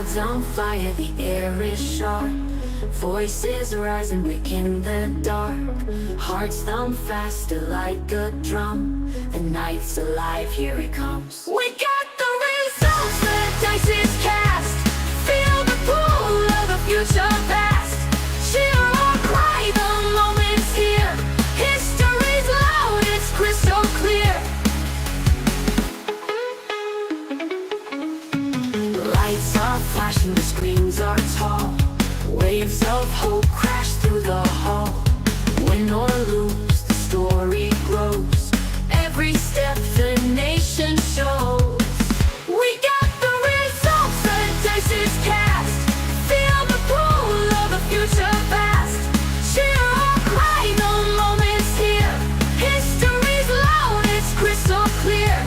clouds on fire, the air is sharp. Voices rising, waking the dark. Hearts thump faster like a drum. The night's alive, here it comes. We got the results, the dice is cast. Feel the pull of the future past. Cheer or cry, the moment's here. History's loud, it's crystal clear. Lights are flashing, the screens are tall. Waves of hope crash through the hall. Win or lose, the story grows. Every step the nation shows. We got the results, the dice is cast. Feel the pull of the future past. Cheer or cry, the moment's here. History's loud, it's crystal clear.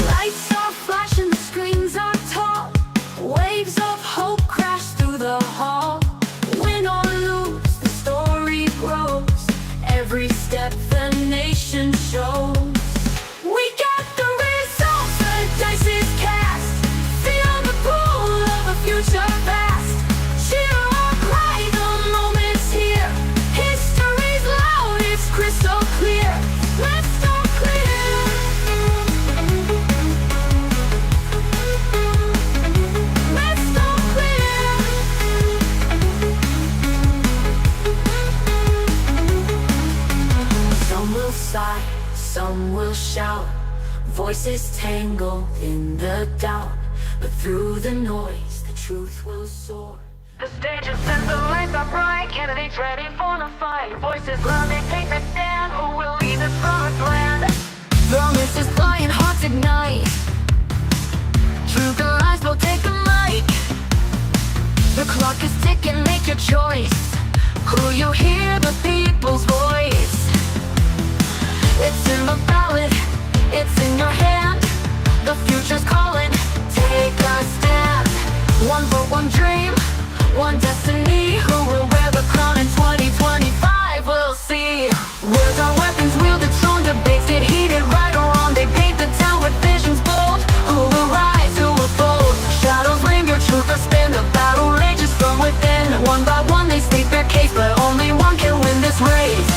Lights are flashing, the screens are tall. Waves of hope crash through the hall. Win or lose, the story grows. Every step the nation shows. We got the results, the dice is cast. Feel the pull of a future past. Cheer or cry, the moment's here. History's loud, it's crystal clear. Let's go clear. Let's go clear. Some will sigh, some will shout. Voices tangle in the doubt. But through the noise, the truth will soar. The stage is set, the lights are bright. Candidates ready for the fight. Voices loud, they take the stand. Who will lead this promised land? The mist is flying, hearts ignite. Truth and lies will take a mic. The clock is ticking, make your choice. Who you hear, the people's voice. It's in the ballot, it's in your hand. The future's calling, take a stand. One vote, one dream, one destiny. Who will wear the crown in 2025? We'll see. Words are weapons, wielded strong. Debates get heated, right or wrong. They paint the town with visions bold. Who will rise, who will fold? Shadows linger, truth will spin. The battle rages from within. One by one they state their case, but only one can win this race.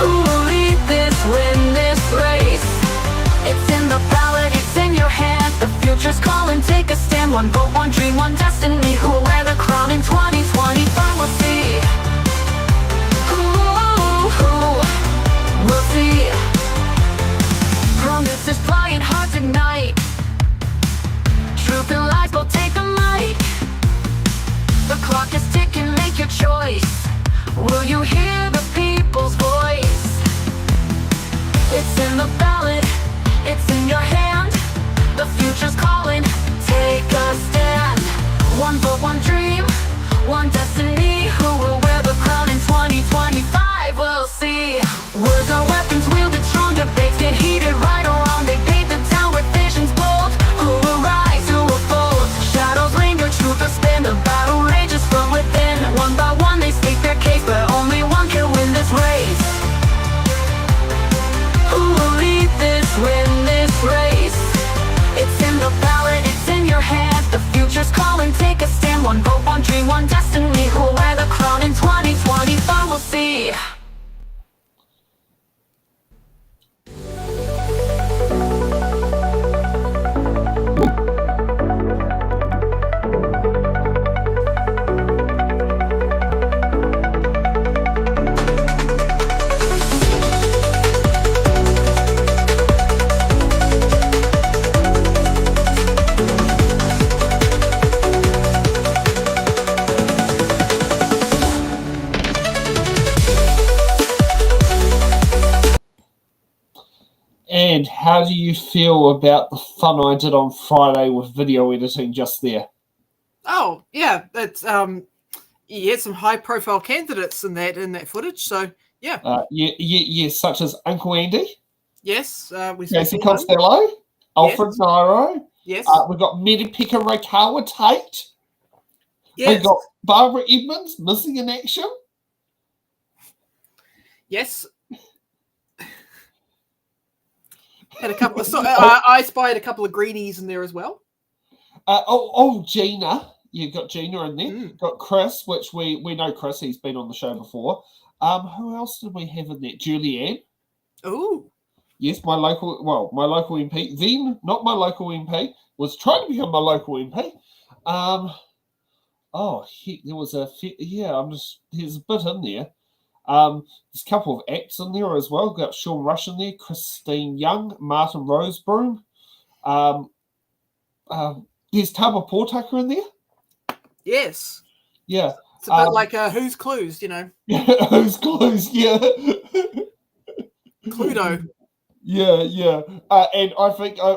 Who will lead this, win this race? It's in the ballot, it's in your hand. The future's calling, take a stand. One vote, one dream, one destiny. Who will wear the crown in 2025? We'll see. We'll see. Promises flying, hearts ignite. Truth and lies both take a mic. The clock is ticking, make your choice. Will you hear the people's voice? It's in the ballot, it's in your hand. The future's calling, take a stand. One vote, one dream, one destiny. Who will wear the crown in 2025? We'll see. Words are weapons, wielded strong. Debates get heated, right or wrong. They paint the town with visions bold. Who will rise, who will fold? Shadows linger, truth will spin. The battle rages from within. One by one they state their case, but only one can win this race. Who will lead this, win this race? It's in the ballot, it's in your hand. The future's calling, take a stand. One vote, one dream, one destiny. Who will wear the crown in 2025? We'll see. And how do you feel about the fun I did on Friday with video editing just there? Oh, yeah, it's you had some high-profile candidates in that footage, so yeah. Yeah, such as Uncle Andy. Yes, we Casey Costello, Alfred Nairo. Yes. We've got Medipika Raikawa Tate. Yes. We've got Barbara Edmonds missing in action. Yes. Had a couple of. I spied a couple of greenies in there as well. Gina. You've got Gina in there. Got Chris, which we know Chris. He's been on the show before. Who else did we have in there? Julianne. Oh. Yes, my local MP. Then, not my local MP, was trying to become my local MP. There was there's a bit in there. There's a couple of acts in there as well. Got Sean Rush in there, Christine Young, Martin Rosebroom. There's Taba Portucker in there. Yes. Yeah. It's a bit like Who's Clues, you know. Who's Clues, yeah. Cluedo. Yeah. And I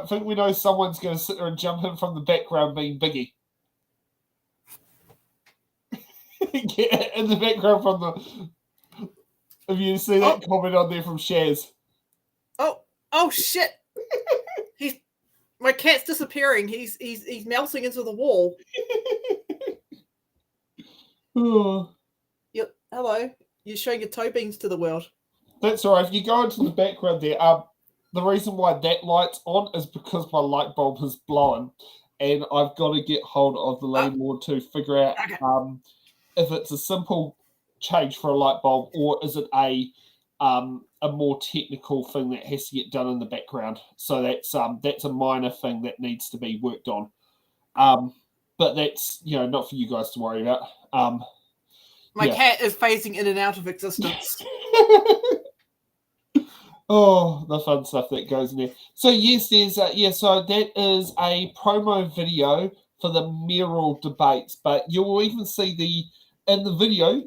think we know someone's going to sit there and jump in from the background being Biggie. Yeah, in the background from the... Have you seen that comment on there from Shaz? Oh shit! My cat's disappearing. He's melting into the wall. Oh. Yep. Hello. You're showing your toe beans to the world. That's all right. If you go into the background there, the reason why that light's on is because my light bulb is blowing, and I've got to get hold of the landlord to figure out if it's a simple change for a light bulb or is it a more technical thing that has to get done in the background. So that's a minor thing that needs to be worked on. But that's not for you guys to worry about. My cat is phasing in and out of existence. Oh, the fun stuff that goes in there. So yes, there's so that is a promo video for the mayoral debates, but you will even see in the video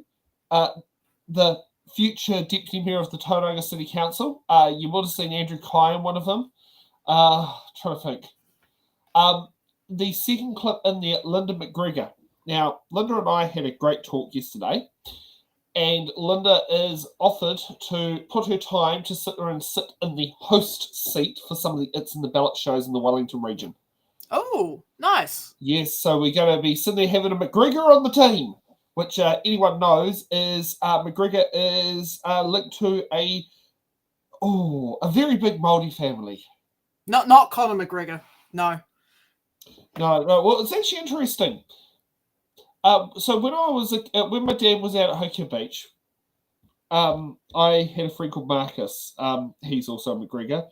the future deputy mayor of the Tauranga City Council. You would have seen Andrew Kai in one of them. Trying to think. The second clip in there, Linda McGregor. Now, Linda and I had a great talk yesterday, and Linda is offered to put her time to sit there and sit in the host seat for some of the It's in the Ballot shows in the Wellington region. Oh, nice. Yes, so we're going to be sitting there having a McGregor on the team, which anyone knows is McGregor is linked to a very big Māori family. Not Conor McGregor, no. No. Well, it's actually interesting. So when my dad was out at Hokia Beach, I had a friend called Marcus. He's also a McGregor.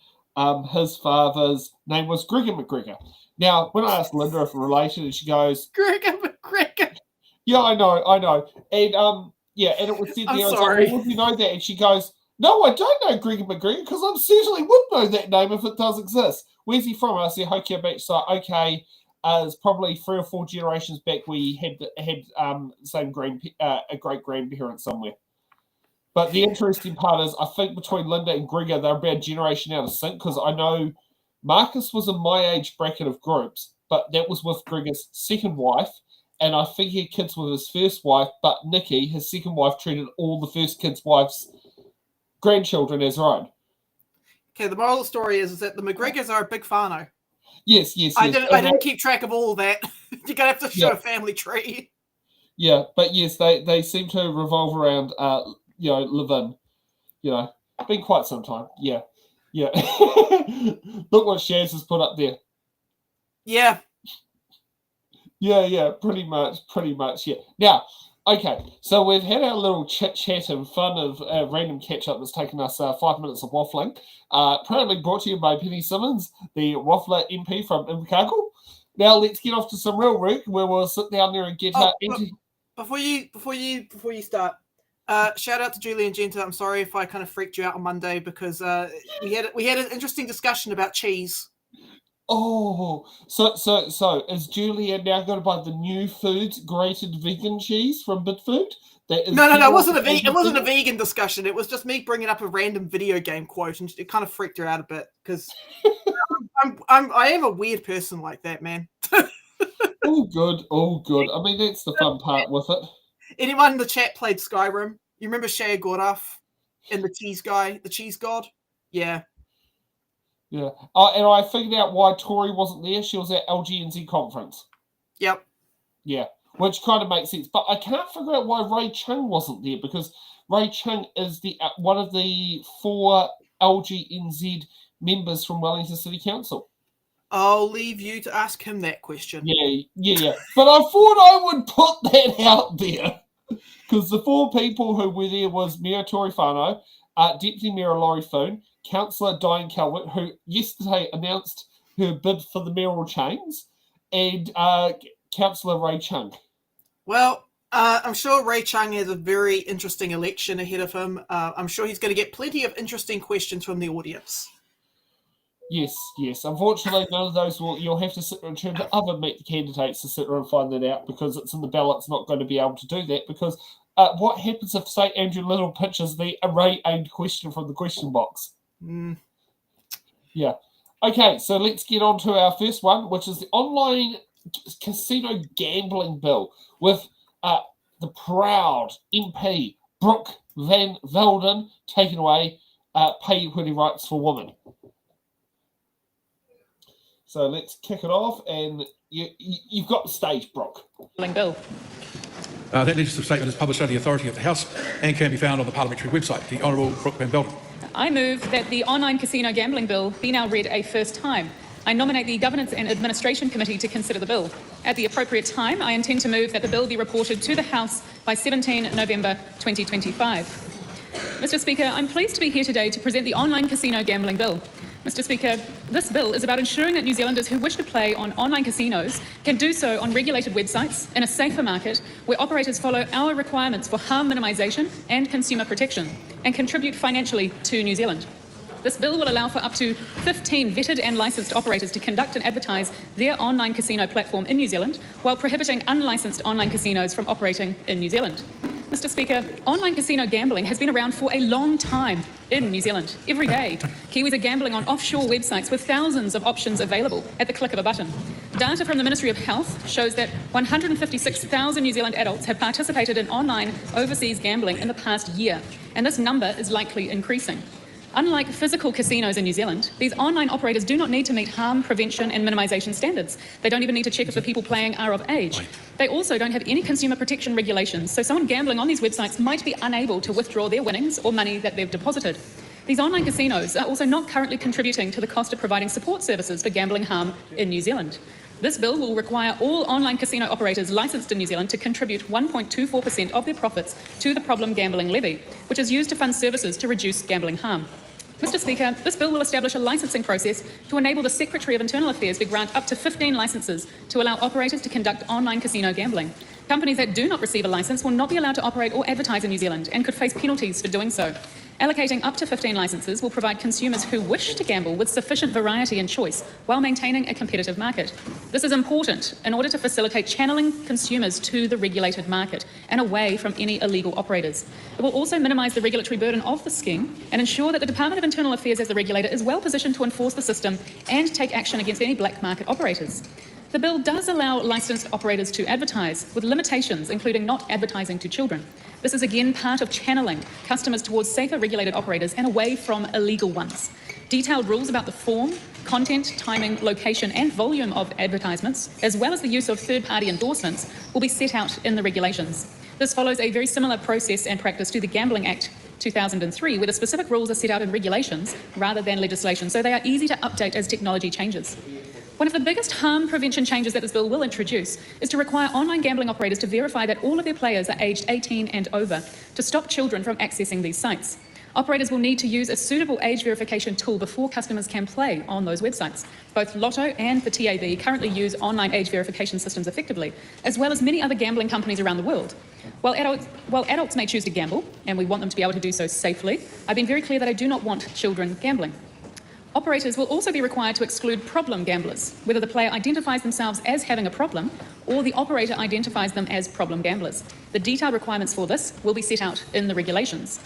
His father's name was Gregor McGregor. Now, when I asked Linda if we're related, and she goes, Gregor McGregor. Yeah, I know. And and it was said there. I was like, well, would you know that? And she goes, No, I don't know Gregor McGregor because I certainly would know that name if it does exist. Where's he from? I said Hokia Beach. So okay. It's probably 3 or 4 generations back we had same a great grandparent somewhere. But the interesting part is, I think between Linda and Gregor, they're about a generation out of sync because I know Marcus was in my age bracket of groups, but that was with Gregor's second wife, and I think he had kids with his first wife, but Nikki, his second wife, treated all the first kid's wife's grandchildren as her own. Okay, the moral of the story is that the McGregors are a big whānau. Yes. I didn't keep track of all of that. You're going to have to show a family tree. Yeah, but yes, they seem to revolve around, live in, been quite some time. Yeah. Look what Shaz has put up there. Yeah. Yeah, pretty much, yeah. Now, okay, so we've had our little chit-chat and fun of random catch-up that's taken us 5 minutes of waffling. Proudly brought to you by Penny Simmons, the Waffler MP from Invercargill. Now let's get off to some real work where we'll sit down there and get... Before you start, shout out to Julie and Genta. I'm sorry if I kind of freaked you out on Monday because we had an interesting discussion about cheese. Oh, so is Julia now going to buy the New Foods grated vegan cheese from Bitfood? No, it wasn't a vegan discussion. It was just me bringing up a random video game quote, and it kind of freaked her out a bit because I am a weird person like that, man. All good. I mean, that's the fun part with it. Anyone in the chat played Skyrim? You remember Shea Gordoff and the cheese guy, the cheese god? Yeah. Yeah. And I figured out why Tori wasn't there. She was at LGNZ conference. Yep. Yeah, which kind of makes sense. But I can't figure out why Ray Chung wasn't there because Ray Chung is the one of the 4 LGNZ members from Wellington City Council? I'll leave you to ask him that question. Yeah. But I thought I would put that out there because the 4 people who were there was Mayor Tori Whanau, Deputy Mayor Laurie Foon, Councillor Diane Calvert, who yesterday announced her bid for the mayoral chains, and Councillor Ray Chung. Well, I'm sure Ray Chung has a very interesting election ahead of him. I'm sure he's going to get plenty of interesting questions from the audience. Yes. Unfortunately, none of those you'll have to sit and turn to other meet the candidates to sit and find that out because it's in the ballot. It's not going to be able to do that because what happens if, say, Andrew Little pitches the array-aimed question from the question box? Yeah. Okay, so let's get on to our first one, which is the online casino gambling bill with the proud MP, Brooke Van Velden, taking away pay equity rights for women. So let's kick it off, and you've got the stage, Brooke. Bill. That legislative statement is published under the authority of the House and can be found on the parliamentary website. The Honourable Brooke Van Velden. I move that the online casino gambling bill be now read a first time. I nominate the Governance and Administration Committee to consider the bill. At the appropriate time, I intend to move that the bill be reported to the House by 17 November 2025. Mr. Speaker, I'm pleased to be here today to present the online casino gambling bill. Mr. Speaker, this bill is about ensuring that New Zealanders who wish to play on online casinos can do so on regulated websites in a safer market where operators follow our requirements for harm minimisation and consumer protection and contribute financially to New Zealand. This bill will allow for up to 15 vetted and licensed operators to conduct and advertise their online casino platform in New Zealand while prohibiting unlicensed online casinos from operating in New Zealand. Mr. Speaker, online casino gambling has been around for a long time in New Zealand. Every day, Kiwis are gambling on offshore websites with thousands of options available at the click of a button. Data from the Ministry of Health shows that 156,000 New Zealand adults have participated in online overseas gambling in the past year, and this number is likely increasing. Unlike physical casinos in New Zealand, these online operators do not need to meet harm prevention and minimisation standards. They don't even need to check if the people playing are of age. They also don't have any consumer protection regulations, so someone gambling on these websites might be unable to withdraw their winnings or money that they've deposited. These online casinos are also not currently contributing to the cost of providing support services for gambling harm in New Zealand. This bill will require all online casino operators licensed in New Zealand to contribute 1.24% of their profits to the problem gambling levy, which is used to fund services to reduce gambling harm. Mr. Speaker, this bill will establish a licensing process to enable the Secretary of Internal Affairs to grant up to 15 licences to allow operators to conduct online casino gambling. Companies that do not receive a licence will not be allowed to operate or advertise in New Zealand and could face penalties for doing so. Allocating up to 15 licences will provide consumers who wish to gamble with sufficient variety and choice while maintaining a competitive market. This is important in order to facilitate channeling consumers to the regulated market and away from any illegal operators. It will also minimise the regulatory burden of the scheme and ensure that the Department of Internal Affairs as the regulator is well positioned to enforce the system and take action against any black market operators. The bill does allow licensed operators to advertise, with limitations including not advertising to children. This is again part of channeling customers towards safer regulated operators and away from illegal ones. Detailed rules about the form, content, timing, location and volume of advertisements, as well as the use of third-party endorsements, will be set out in the regulations. This follows a very similar process and practice to the Gambling Act 2003, where the specific rules are set out in regulations rather than legislation, so they are easy to update as technology changes. One of the biggest harm prevention changes that this bill will introduce is to require online gambling operators to verify that all of their players are aged 18 and over to stop children from accessing these sites. Operators will need to use a suitable age verification tool before customers can play on those websites. Both Lotto and the TAB currently use online age verification systems effectively, as well as many other gambling companies around the world. While adults may choose to gamble, and we want them to be able to do so safely, I've been very clear that I do not want children gambling. Operators will also be required to exclude problem gamblers, whether the player identifies themselves as having a problem or the operator identifies them as problem gamblers. The detailed requirements for this will be set out in the regulations.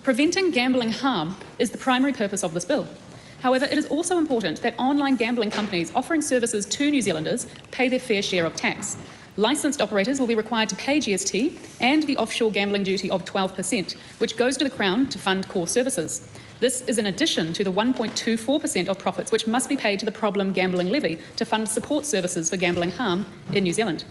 Preventing gambling harm is the primary purpose of this bill. However, it is also important that online gambling companies offering services to New Zealanders pay their fair share of tax. Licensed operators will be required to pay GST and the offshore gambling duty of 12%, which goes to the Crown to fund core services. This is in addition to the 1.24% of profits which must be paid to the problem gambling levy to fund support services for gambling harm in New Zealand.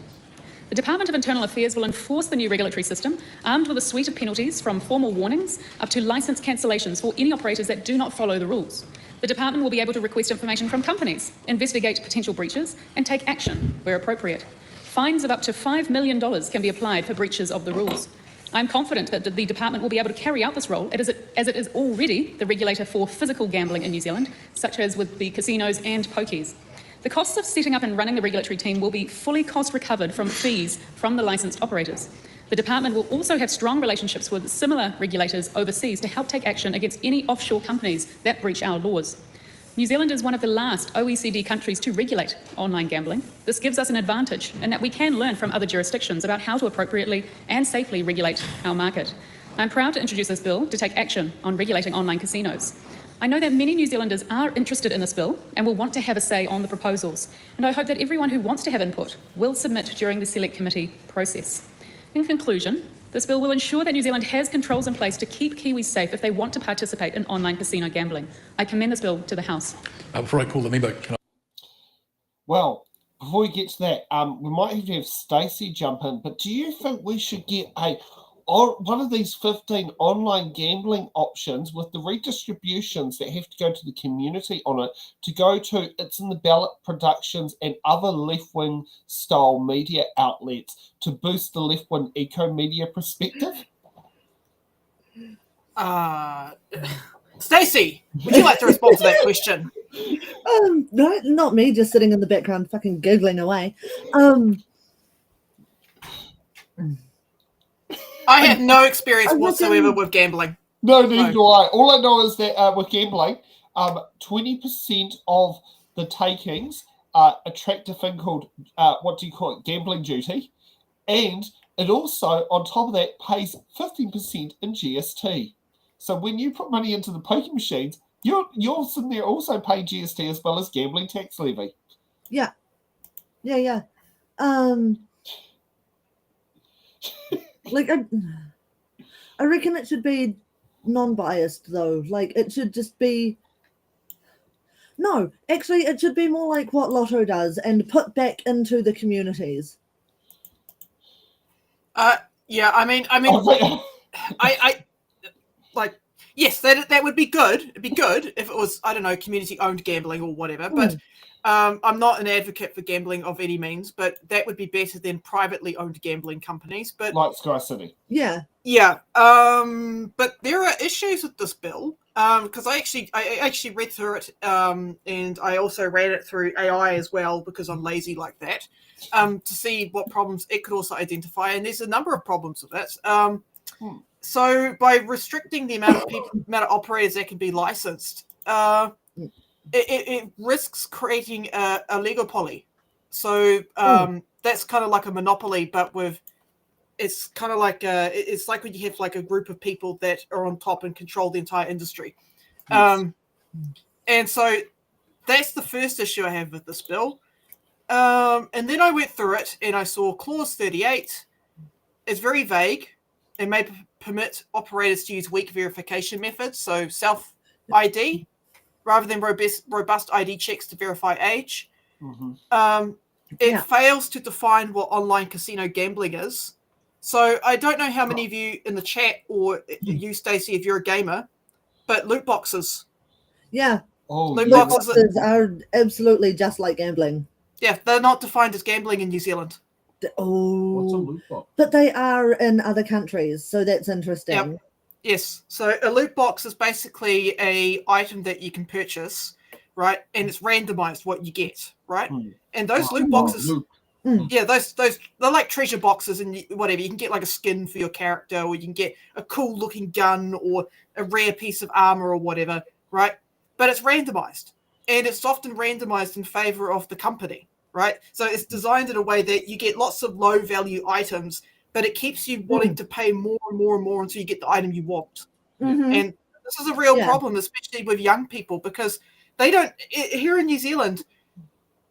The Department of Internal Affairs will enforce the new regulatory system, armed with a suite of penalties from formal warnings up to licence cancellations for any operators that do not follow the rules. The department will be able to request information from companies, investigate potential breaches, and take action where appropriate. Fines of up to $5 million can be applied for breaches of the rules. I'm confident that the department will be able to carry out this role as it is already the regulator for physical gambling in New Zealand, such as with the casinos and pokies. The costs of setting up and running the regulatory team will be fully cost recovered from fees from the licensed operators. The department will also have strong relationships with similar regulators overseas to help take action against any offshore companies that breach our laws. New Zealand is one of the last OECD countries to regulate online gambling. This gives us an advantage in that we can learn from other jurisdictions about how to appropriately and safely regulate our market. I'm proud to introduce this bill to take action on regulating online casinos. I know that many New Zealanders are interested in this bill and will want to have a say on the proposals, and I hope that everyone who wants to have input will submit during the Select Committee process. In conclusion, this bill will ensure that New Zealand has controls in place to keep Kiwis safe if they want to participate in online casino gambling. I commend this bill to the House. Before I call the member, Well, before we get to that, we might have to have Stacey jump in, but do you think we should get one of these 15 online gambling options with the redistributions that have to go to the community on it to go to It's in the Ballot Productions and other left-wing style media outlets to boost the left-wing eco-media perspective? Stacey, would you like to respond to that question? No, not me, just sitting in the background fucking giggling away. I have no experience whatsoever with gambling. No, neither do I. All I know is that with gambling, 20% of the takings attract a thing called, gambling duty. And it also, on top of that, pays 15% in GST. So when you put money into the poker machines, you're sitting there also paying GST as well as gambling tax levy. Yeah. Like, I reckon it should be non-biased, though. Like, it should just be... No, actually, it should be more like what Lotto does and put back into the communities. Yeah, I mean, I like, yes, that would be good. It'd be good if it was, I don't know, community-owned gambling or whatever. But I'm not an advocate for gambling of any means, but that would be better than privately owned gambling companies. But like Sky City. Yeah. But there are issues with this bill because I actually read through it and I also ran it through AI as well because I'm lazy like that to see what problems it could also identify. And there's a number of problems with it. So by restricting the amount of operators that can be licensed, it risks creating a oligopoly. So that's kind of like a monopoly, but it's kind of like it's like when you have like a group of people that are on top and control the entire industry. Yes. And so that's the first issue I have with this bill. And then I went through it and I saw clause 38 is very vague. It may permit operators to use weak verification methods, so self-ID, rather than robust ID checks to verify age. It fails to define what online casino gambling is. So I don't know how many of you in the chat or you, Stacey, if you're a gamer, but loot boxes. Yeah. Loot boxes are absolutely just like gambling. Yeah, they're not defined as gambling in New Zealand. What's a loot box? But they are in other countries, so that's interesting. Yep. Yes. So a loot box is basically a item that you can purchase, right? And it's randomized what you get, right? And those loot boxes, they're like treasure boxes and whatever. You can get like a skin for your character, or you can get a cool looking gun or a rare piece of armor or whatever, right? But it's randomized, and it's often randomized in favor of the company, right? So it's designed in a way that you get lots of low value items, but it keeps you wanting to pay more and more and more until you get the item you want. And this is a real problem, especially with young people, because they don't, here in New Zealand,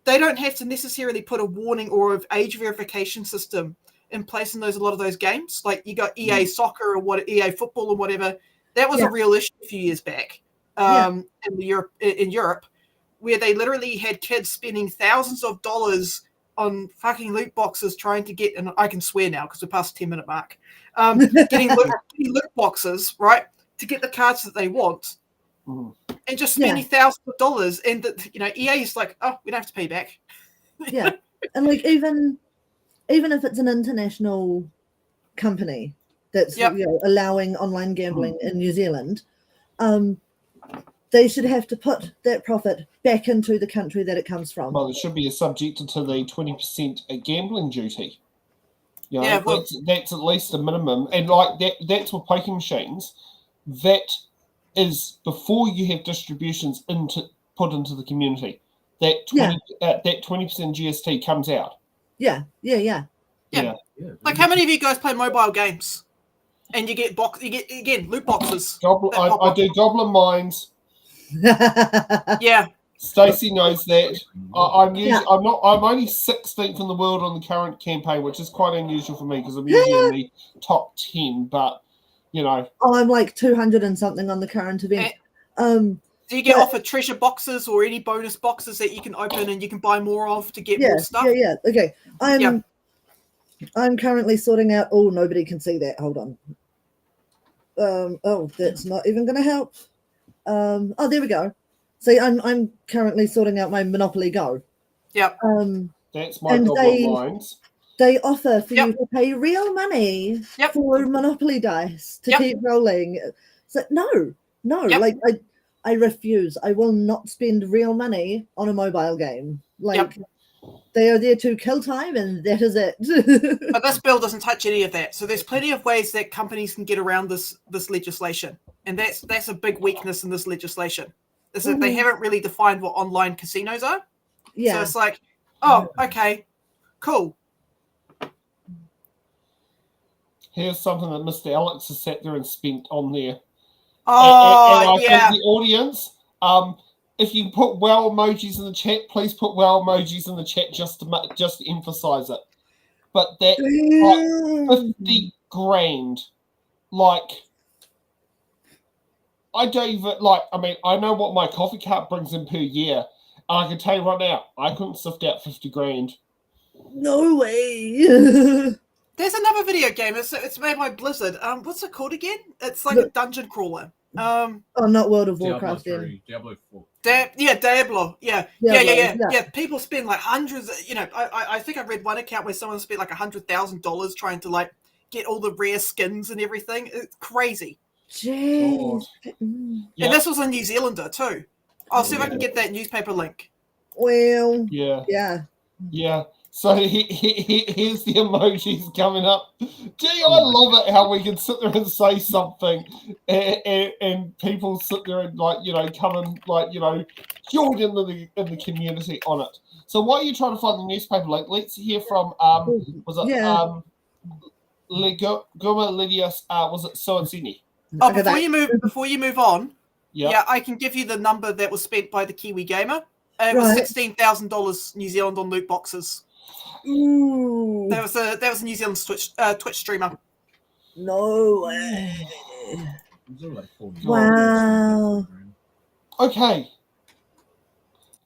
they don't have to necessarily put a warning or an age verification system in place in a lot of those games. Like you got EA soccer or EA football or whatever. That was a real issue a few years back in Europe, where they literally had kids spending thousands of dollars on fucking loot boxes trying to get, and I can swear now because we're past the 10-minute mark, getting loot boxes, right, to get the cards that they want. and just spending thousands of dollars, and EA is like, oh, we don't have to pay back. Yeah, and like even if it's an international company that's allowing online gambling in New Zealand, they should have to put that profit back into the country that it comes from. Well, it should be subjected to the 20% gambling duty. Well, that's at least a minimum, and like that's with poker machines. That is before you have distributions put into the community. That 20% GST comes out. Yeah. Like, how many of you guys play mobile games, and you get loot boxes? I do Goblin Mines. Yeah. Stacey knows that. I'm only 16th in the world on the current campaign, which is quite unusual for me because I'm usually in the top 10. But I'm like 200 and something on the current event. Do you get offered treasure boxes or any bonus boxes that you can open and you can buy more of to get more stuff? Yeah. Okay. I'm currently sorting out. Oh, nobody can see that. Hold on. Oh, that's not even going to help. Oh, there we go. See, I'm currently sorting out my Monopoly Go. Yep. That's my Goblin Mines. They offer for you to pay real money for Monopoly dice to keep rolling. So no. Like I refuse. I will not spend real money on a mobile game. Like they are there to kill time, and that is it. But this bill doesn't touch any of that. So there's plenty of ways that companies can get around this legislation, and that's a big weakness in this legislation. Is that they haven't really defined what online casinos are. Yeah. So it's like, oh, okay, cool. Here's something that Mr. Alex has sat there and spent on there. Oh, and I think the audience, if you put wow emojis in the chat, please put wow emojis in the chat just to emphasize it. But that, like, 50 grand, like, I don't even, like, I mean, I know what my coffee cart brings in per year, and I can tell you right now, I couldn't sift out 50 grand. No way. There's another video game. It's made by Blizzard. What's it called again? It's like a dungeon crawler. Not World of Warcraft. Diablo 4. Diablo. Yeah. People spend like hundreds. I think I read one account where someone spent like $100,000 trying to like get all the rare skins and everything. It's crazy. Jeez. And this was a New Zealander too. I'll see if I can get that newspaper link. Well. Yeah. So here's the emojis coming up. Gee, I love it how we can sit there and say something and people sit there and come and join in the community on it. So while you're trying to find the newspaper link, let's hear from Guma Lydias, was it Soansini? Oh, before you move on, I can give you the number that was spent by the Kiwi gamer. It was $16,000 New Zealand on loot boxes. Ooh. That was a New Zealand Twitch streamer. No way. Wow. Okay.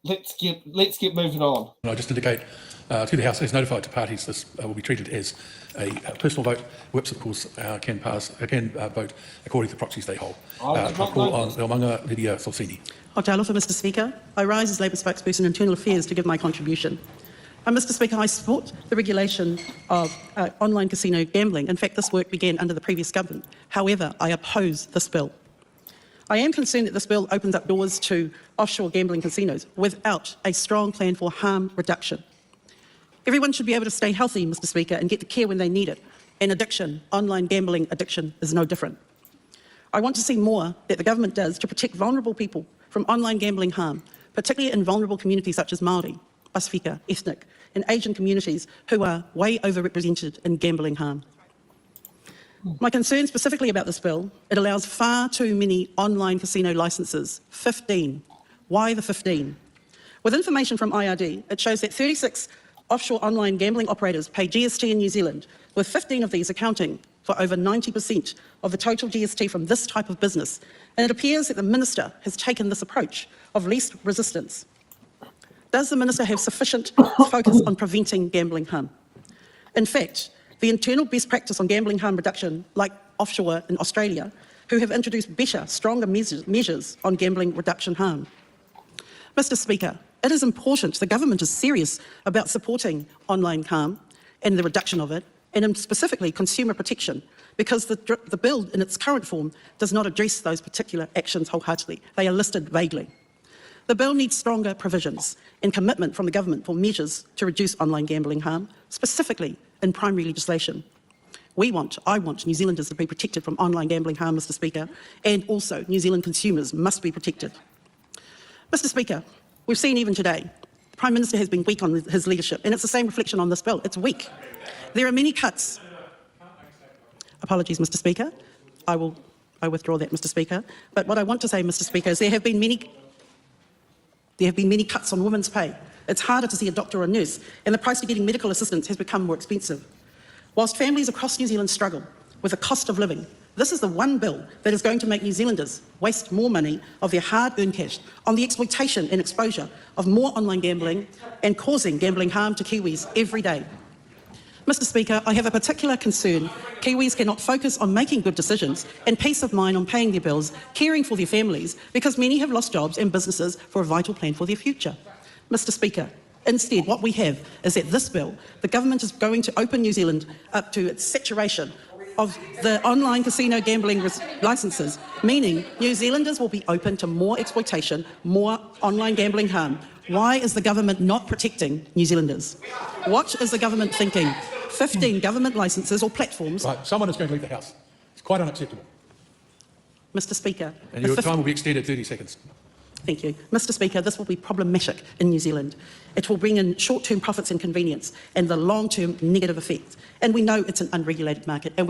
Let's get moving on. I just indicate to the House, as notified to parties, this will be treated as a personal vote. Whips, of course, can vote according to the proxies they hold. I call on Remuneration Lydia Solsini. Alofa, Mr. Speaker. I rise as Labour spokesperson in Internal Affairs to give my contribution. Mr. Speaker, I support the regulation of online casino gambling. In fact, this work began under the previous government. However, I oppose this bill. I am concerned that this bill opens up doors to offshore gambling casinos without a strong plan for harm reduction. Everyone should be able to stay healthy, Mr. Speaker, and get the care when they need it. And addiction, online gambling addiction, is no different. I want to see more that the government does to protect vulnerable people from online gambling harm, particularly in vulnerable communities such as Māori, Pasifika, ethnic, and Asian communities who are way overrepresented in gambling harm. My concern specifically about this bill, it allows far too many online casino licences, 15. Why the 15? With information from IRD, it shows that 36 offshore online gambling operators pay GST in New Zealand, with 15 of these accounting for over 90% of the total GST from this type of business. And it appears that the Minister has taken this approach of least resistance. Does the Minister have sufficient focus on preventing gambling harm? In fact, the internal best practice on gambling harm reduction, like offshore in Australia, who have introduced better, stronger measures on gambling reduction harm. Mr. Speaker, it is important the government is serious about supporting online harm and the reduction of it, and specifically consumer protection, because the bill in its current form does not address those particular actions wholeheartedly. They are listed vaguely. The bill needs stronger provisions and commitment from the government for measures to reduce online gambling harm, specifically in primary legislation. I want New Zealanders to be protected from online gambling harm, Mr. Speaker, and also New Zealand consumers must be protected. Mr. Speaker, we've seen even today, the Prime Minister has been weak on his leadership, and it's the same reflection on this bill. It's weak. There are many cuts. Apologies, Mr. Speaker. I withdraw that, Mr. Speaker. But what I want to say, Mr. Speaker, is there have been many cuts on women's pay. It's harder to see a doctor or a nurse, and the price of getting medical assistance has become more expensive. Whilst families across New Zealand struggle with the cost of living, this is the one bill that is going to make New Zealanders waste more money of their hard-earned cash on the exploitation and exposure of more online gambling and causing gambling harm to Kiwis every day. Mr. Speaker, I have a particular concern. Kiwis cannot focus on making good decisions and peace of mind on paying their bills, caring for their families, because many have lost jobs and businesses for a vital plan for their future. Mr. Speaker, instead, what we have is that this bill, the government is going to open New Zealand up to its saturation of the online casino gambling licences, meaning New Zealanders will be open to more exploitation, more online gambling harm. Why is the government not protecting New Zealanders? What is the government thinking? 15 government licences or platforms... Right, someone is going to leave the House. It's quite unacceptable. Mr. Speaker... And your time will be extended 30 seconds. Thank you. Mr. Speaker, this will be problematic in New Zealand. It will bring in short-term profits and convenience and the long-term negative effects. And we know it's an unregulated market, and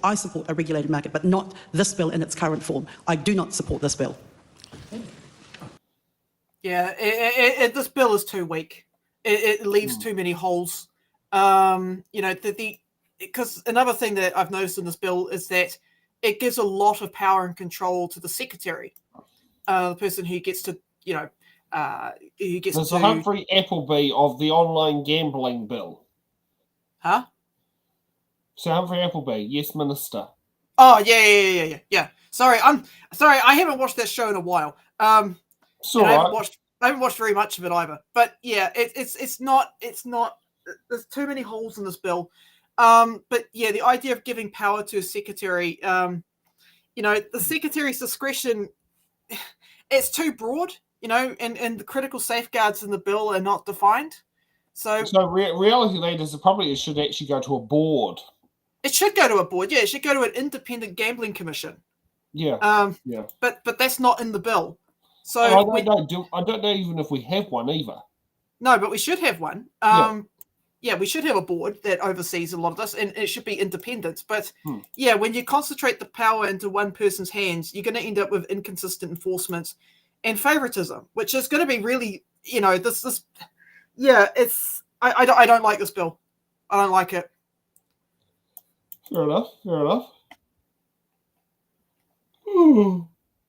I support a regulated market, but not this bill in its current form. I do not support this bill. Yeah, this bill is too weak. It leaves too many holes. Because another thing that I've noticed in this bill is that it gives a lot of power and control to the secretary. The person who gets to, who gets There's to... Humphrey Appleby of the online gambling bill. Huh? Sir Humphrey Appleby, yes, Minister. Oh, yeah. Sorry, I haven't watched that show in a while. I haven't watched very much of it either. But yeah, it's not. There's too many holes in this bill. But yeah, the idea of giving power to a secretary, the secretary's discretion, it's too broad, and the critical safeguards in the bill are not defined. So reality leaders, it should actually go to a board. It should go to a board. Yeah, it should go to an independent gambling commission. Yeah. But that's not in the bill. So I don't know even if we have one either. No, but we should have one. We should have a board that oversees a lot of this, and it should be independent. But when you concentrate the power into one person's hands, you're going to end up with inconsistent enforcement and favoritism, which is going to be really, this. Yeah, I don't like this bill. I don't like it. Fair enough.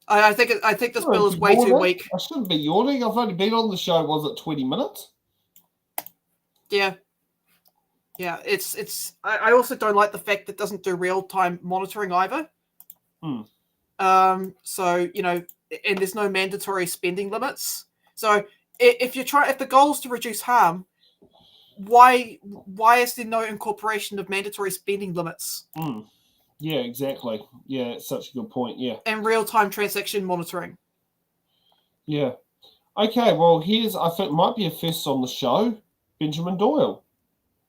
I think this bill is way too weak. I shouldn't be yawning. I've only been on the show, was it 20 minutes? Yeah, it's. I also don't like the fact that it doesn't do real-time monitoring either. So and there's no mandatory spending limits. So if the goal is to reduce harm, why is there no incorporation of mandatory spending limits? Yeah, exactly. Yeah, it's such a good point. Yeah, and real-time transaction monitoring. Yeah. Okay. Well, I think might be a first on the show. Benjamin Doyle.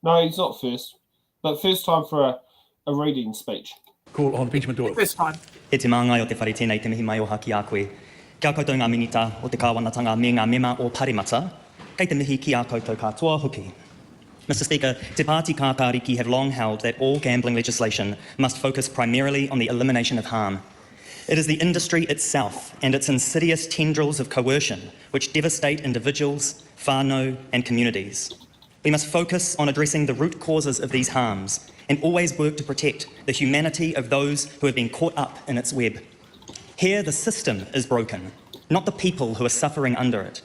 No, he's not first, but first time for a reading speech. Call on Benjamin Doyle. First time. He te māngai o te whare tēnei te mihi mai o haki a koe. Kia koutou ngā minita o te kāwanatanga me ngā mema o Parimata, kei te mihi ki a koutou katoa hoki. Mr. Speaker, Te Pāti Kākāriki have long held that all gambling legislation must focus primarily on the elimination of harm. It is the industry itself and its insidious tendrils of coercion which devastate individuals, whānau and communities. We must focus on addressing the root causes of these harms and always work to protect the humanity of those who have been caught up in its web. Here, the system is broken, not the people who are suffering under it.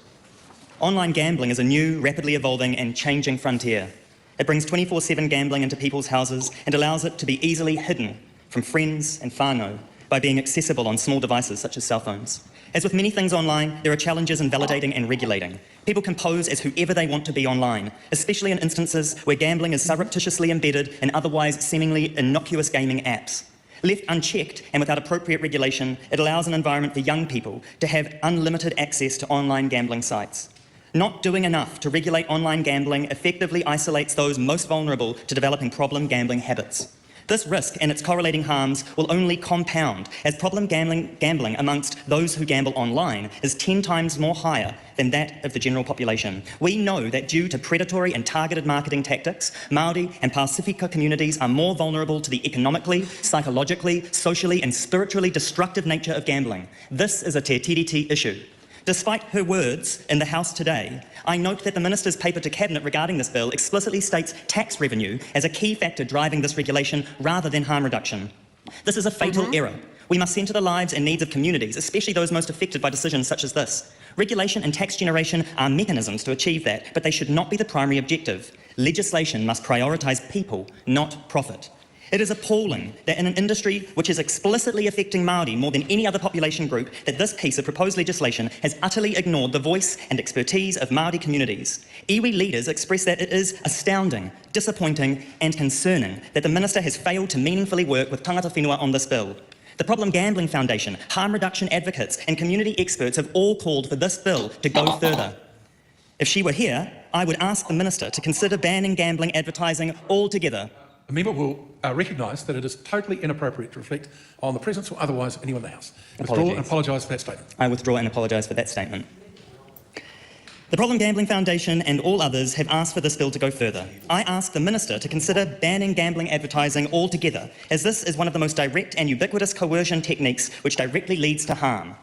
Online gambling is a new, rapidly evolving and changing frontier. It brings 24/7 gambling into people's houses and allows it to be easily hidden from friends and whānau by being accessible on small devices such as cell phones. As with many things online, there are challenges in validating and regulating. People can pose as whoever they want to be online, especially in instances where gambling is surreptitiously embedded in otherwise seemingly innocuous gaming apps. Left unchecked and without appropriate regulation, it allows an environment for young people to have unlimited access to online gambling sites. Not doing enough to regulate online gambling effectively isolates those most vulnerable to developing problem gambling habits. This risk and its correlating harms will only compound as problem gambling amongst those who gamble online is 10 times more higher than that of the general population. We know that due to predatory and targeted marketing tactics, Māori and Pasifika communities are more vulnerable to the economically, psychologically, socially and spiritually destructive nature of gambling. This is a te tiriti issue. Despite her words in the House today, I note that the Minister's paper to Cabinet regarding this bill explicitly states tax revenue as a key factor driving this regulation rather than harm reduction. This is a fatal error. We must centre the lives and needs of communities, especially those most affected by decisions such as this. Regulation and tax generation are mechanisms to achieve that, but they should not be the primary objective. Legislation must prioritise people, not profit. It is appalling that in an industry which is explicitly affecting Māori more than any other population group, that this piece of proposed legislation has utterly ignored the voice and expertise of Māori communities. Iwi leaders express that it is astounding, disappointing and concerning that the Minister has failed to meaningfully work with tangata whenua on this bill. The Problem Gambling Foundation, harm reduction advocates and community experts have all called for this bill to go further. If she were here, I would ask the Minister to consider banning gambling advertising altogether. The member will recognise that it is totally inappropriate to reflect on the presence or otherwise of anyone in the House. Withdraw and apologise for that statement. I withdraw and apologise for that statement. The Problem Gambling Foundation and all others have asked for this bill to go further. I ask the Minister to consider banning gambling advertising altogether, as this is one of the most direct and ubiquitous coercion techniques which directly leads to harm.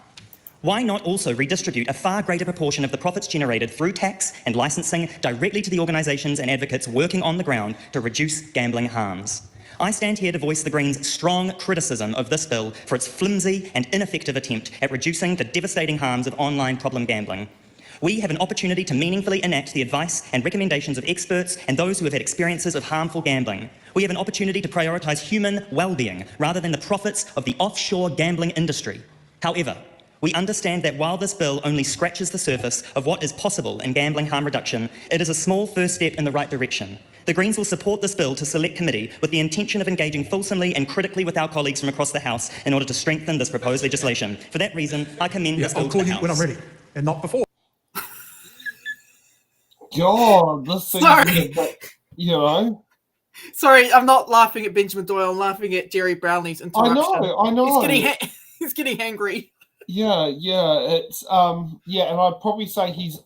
Why not also redistribute a far greater proportion of the profits generated through tax and licensing directly to the organisations and advocates working on the ground to reduce gambling harms? I stand here to voice the Greens' strong criticism of this bill for its flimsy and ineffective attempt at reducing the devastating harms of online problem gambling. We have an opportunity to meaningfully enact the advice and recommendations of experts and those who have had experiences of harmful gambling. We have an opportunity to prioritise human well-being rather than the profits of the offshore gambling industry. However, we understand that while this bill only scratches the surface of what is possible in gambling harm reduction, it is a small first step in the right direction. The Greens will support this bill to Select Committee with the intention of engaging fulsomely and critically with our colleagues from across the House in order to strengthen this proposed legislation. For that reason, I commend this bill to the House. I'll call you when I'm ready, and not before. God, this thing, Sorry. you know. Sorry, I'm not laughing at Benjamin Doyle. I'm laughing at Jerry Brownlee's interruption. I know. He's getting angry. Yeah, it's and I'd probably say he's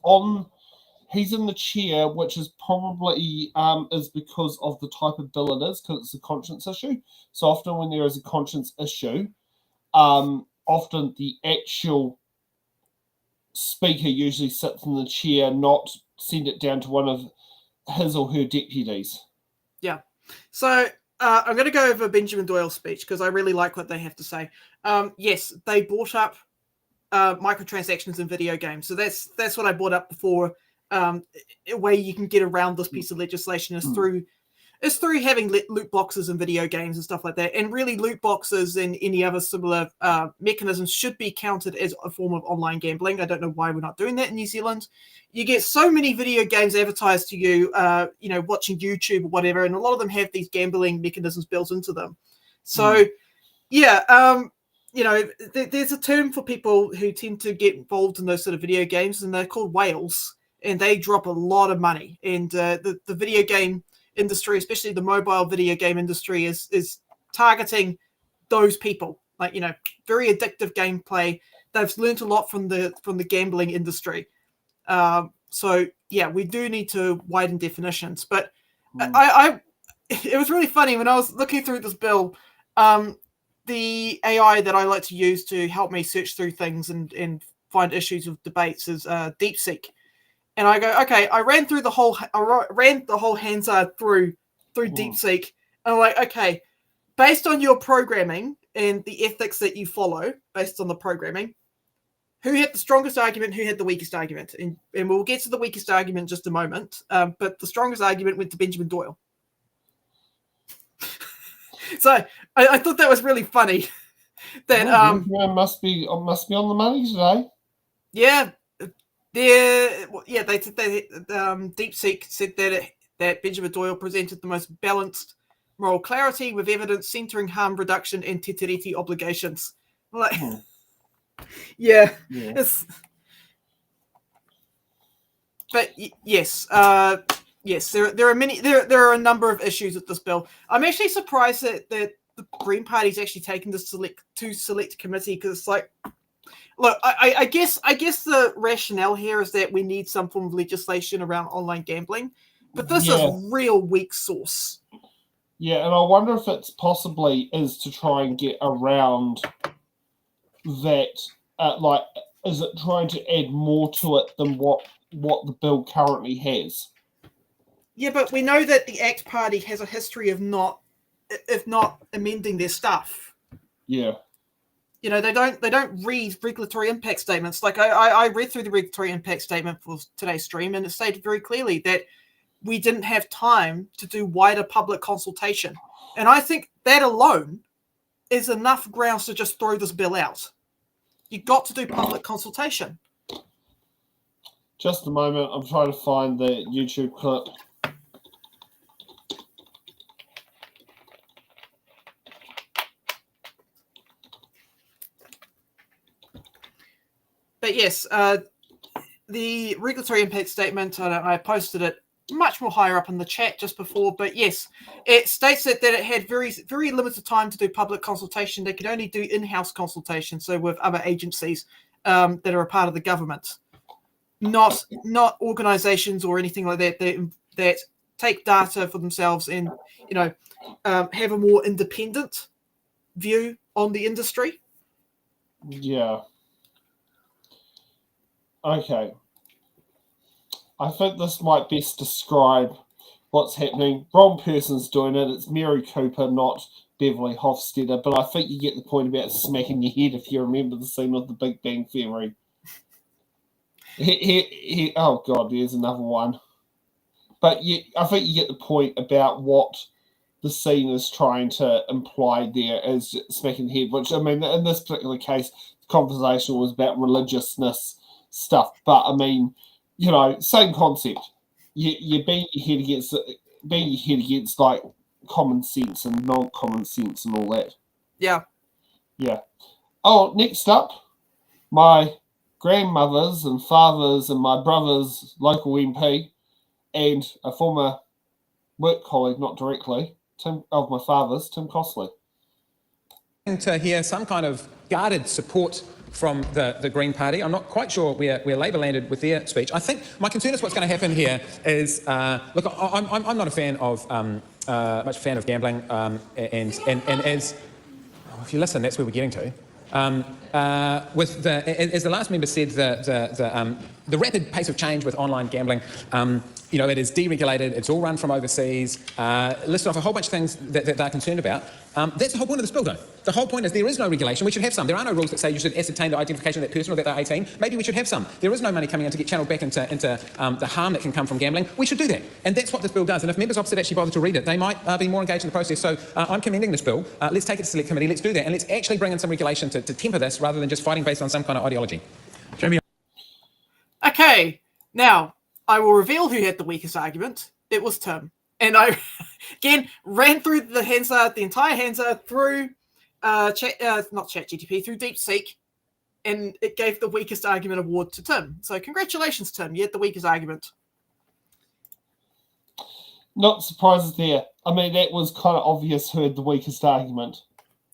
in the chair, which is probably is because of the type of bill it is, because it's a conscience issue. So often when there is a conscience issue, often the actual speaker usually sits in the chair, not send it down to one of his or her deputies. Yeah. So I'm going to go over Benjamin Doyle's speech because I really like what they have to say. Yes, they brought up microtransactions in video games. So that's what I brought up before. A way you can get around this piece of legislation is through having loot boxes in video games and stuff like that. And really, loot boxes and any other similar mechanisms should be counted as a form of online gambling. I don't know why we're not doing that in New Zealand. You get so many video games advertised to you, watching YouTube or whatever, and a lot of them have these gambling mechanisms built into them. So, there's a term for people who tend to get involved in those sort of video games, and they're called whales, and they drop a lot of money. And the video game industry, especially the mobile video game industry, is targeting those people. Like, very addictive gameplay. They've learned a lot from the gambling industry. We do need to widen definitions. But it was really funny when I was looking through this bill. The AI that I like to use to help me search through things and find issues with debates is DeepSeek. And I go, okay, I ran the whole Hansard through DeepSeek. And I'm like, okay, based on your programming and the ethics that you follow, based on the programming, who had the strongest argument, who had the weakest argument? And we'll get to the weakest argument in just a moment. But the strongest argument went to Benjamin Doyle. So I thought that was really funny. that must be on the money today. Yeah, they DeepSeek said that Benjamin Doyle presented the most balanced moral clarity with evidence centering harm reduction and te tiriti obligations. Like, yeah. It's. But yes, yes, there are many. There are a number of issues with this bill. I'm actually surprised that the Green Party's actually taken this to select committee, because it's like, look, I guess the rationale here is that we need some form of legislation around online gambling, but this is real weak sauce. Yeah, and I wonder if it's possibly is to try and get around that. Like, is it trying to add more to it than what the bill currently has? Yeah, but we know that the ACT Party has a history of not amending their stuff. Yeah. You know, they don't read regulatory impact statements. Like I read through the regulatory impact statement for today's stream, and it stated very clearly that we didn't have time to do wider public consultation. And I think that alone is enough grounds to just throw this bill out. You got to do public consultation. Just a moment, I'm trying to find the YouTube clip. But yes, the regulatory impact statement, I posted it much more higher up in the chat just before, but yes, it states that it had very, very limited time to do public consultation. They could only do in-house consultation, so with other agencies that are a part of the government, not organizations or anything like that that take data for themselves and, you know, have a more independent view on the industry. Yeah. Okay. I think this might best describe what's happening. Wrong person's doing it. It's Mary Cooper, not Beverly Hofstadter. But I think you get the point about smacking your head if you remember the scene of The Big Bang Theory. Oh, God, there's another one. But I think you get the point about what the scene is trying to imply there as smacking the head, which, I mean, in this particular case, the conversation was about religiousness stuff. But, I mean, you know, same concept. You bang your head against like common sense and non-common sense and all that. Yeah. Yeah. Oh, next up, my grandmother's and father's and my brother's local MP and a former work colleague, not directly, of my father's, Tim Costley. To hear some kind of guarded support from the Green Party. I'm not quite sure where Labour landed with their speech. I think my concern is what's going to happen here is, look, I'm not a fan of much fan of gambling, and as if you listen, that's where we're getting to. With as the last member said, the rapid pace of change with online gambling. You know, it is deregulated, it's all run from overseas, listed off a whole bunch of things that they're concerned about. That's the whole point of this bill, though. The whole point is there is no regulation. We should have some. There are no rules that say you should ascertain the identification of that person or that they're 18. Maybe we should have some. There is no money coming in to get channeled back into the harm that can come from gambling. We should do that. And that's what this bill does. And if members opposite actually bother to read it, they might be more engaged in the process. So I'm commending this bill. Let's take it to select committee. Let's do that. And let's actually bring in some regulation to temper this rather than just fighting based on some kind of ideology. Jeremy. Okay. Now, I will reveal who had the weakest argument. It was Tim. And I, again, ran through the Hansard, the entire Hansard through, not ChatGPT, through DeepSeek, and it gave the weakest argument award to Tim. So congratulations, Tim. You had the weakest argument. Not surprises there. I mean, that was kind of obvious who had the weakest argument.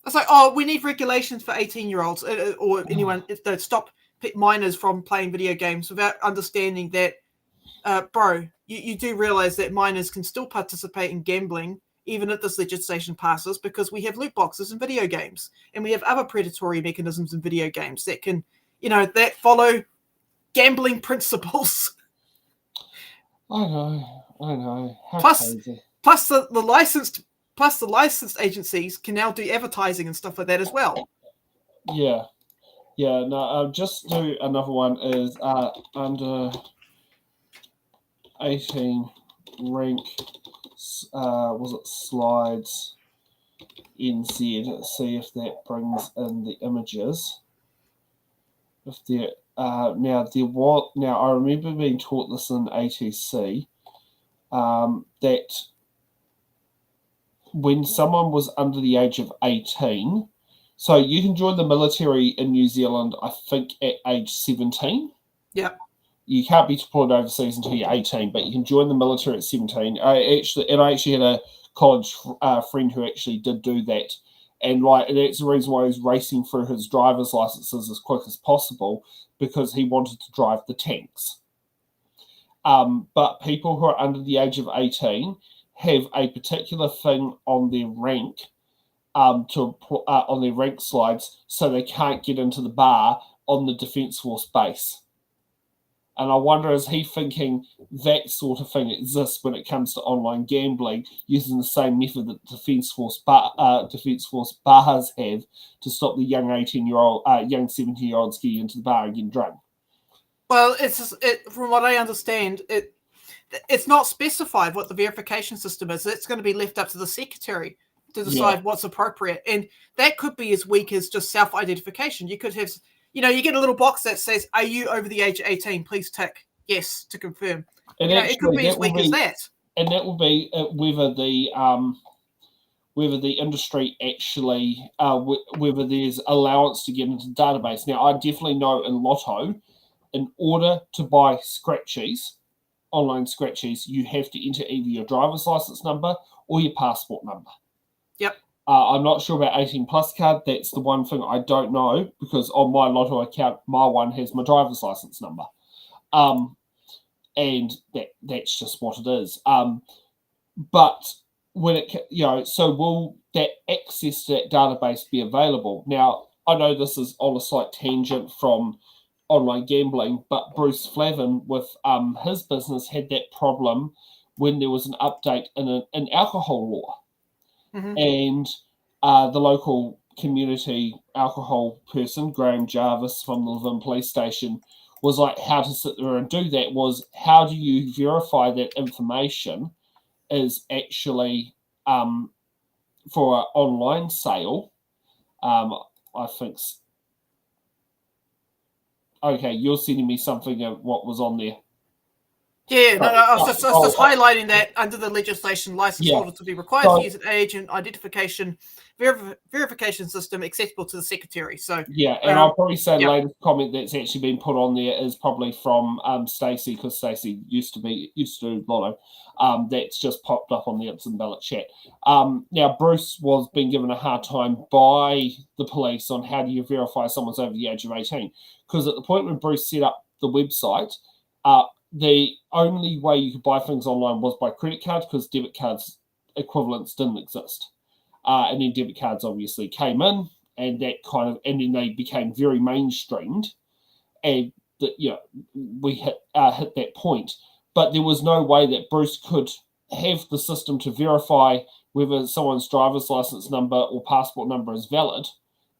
It's like, oh, we need regulations for 18-year-olds or anyone that stop minors from playing video games without understanding that, bro, you do realize that minors can still participate in gambling even if this legislation passes, because we have loot boxes in video games and we have other predatory mechanisms in video games that can, you know, that follow gambling principles. I know. How plus crazy. the licensed agencies can now do advertising and stuff like that as well. Yeah. No, just do another one is under 18 rank, was it slides? NZ. See if that brings in the images. If there now I remember being taught this in ATC that when someone was under the age of 18, so you can join the military in New Zealand, I think, at age 17. Yeah. You can't be deployed overseas until you're 18, but you can join the military at 17. I actually had a college friend who actually did do that. And that's the reason why he was racing through his driver's licenses as quick as possible, because he wanted to drive the tanks. But people who are under the age of 18 have a particular thing on their rank on their rank slides, so they can't get into the bar on the Defence Force base. And I wonder, is he thinking that sort of thing exists when it comes to online gambling, using the same method that Defence Force bars have to stop the young 17-year-olds getting into the bar and getting drunk? Well, from what I understand, it's not specified what the verification system is. It's going to be left up to the secretary to decide what's appropriate, and that could be as weak as just self-identification. You could have, you get a little box that says, "Are you over the age of 18? Please tick yes to confirm." And it could be as weak as that. And that will be whether the industry actually whether there's allowance to get into the database. Now, I definitely know in Lotto, in order to buy scratchies, online scratchies, you have to enter either your driver's license number or your passport number. Yep. I'm not sure about 18 plus card. That's the one thing I don't know, because on my Lotto account, my one has my driver's license number. And that's just what it is. But when so will that access to that database be available? Now, I know this is on a slight tangent from online gambling, but Bruce Flavin with his business had that problem when there was an update in alcohol law. Mm-hmm. And the local community alcohol person, Graham Jarvis from the Levin Police Station, was like, how to sit there and do that was, how do you verify that information is actually for an online sale? I think... Okay, you're sending me something of what was on there. Yeah, I was just highlighting that under the legislation, license holders to be required to use an agent identification verification system accessible to the secretary. So and I'll probably say the latest comment that's actually been put on there is probably from Stacey, because Stacey used to do Lotto. That's just popped up on the Instant Ballot chat. Now, Bruce was being given a hard time by the police on how do you verify someone's over the age of 18, because at the point when Bruce set up the website, the only way you could buy things online was by credit card, because debit cards equivalents didn't exist. And then debit cards obviously came in, and then they became very mainstreamed, and we hit that point. But there was no way that Bruce could have the system to verify whether someone's driver's license number or passport number is valid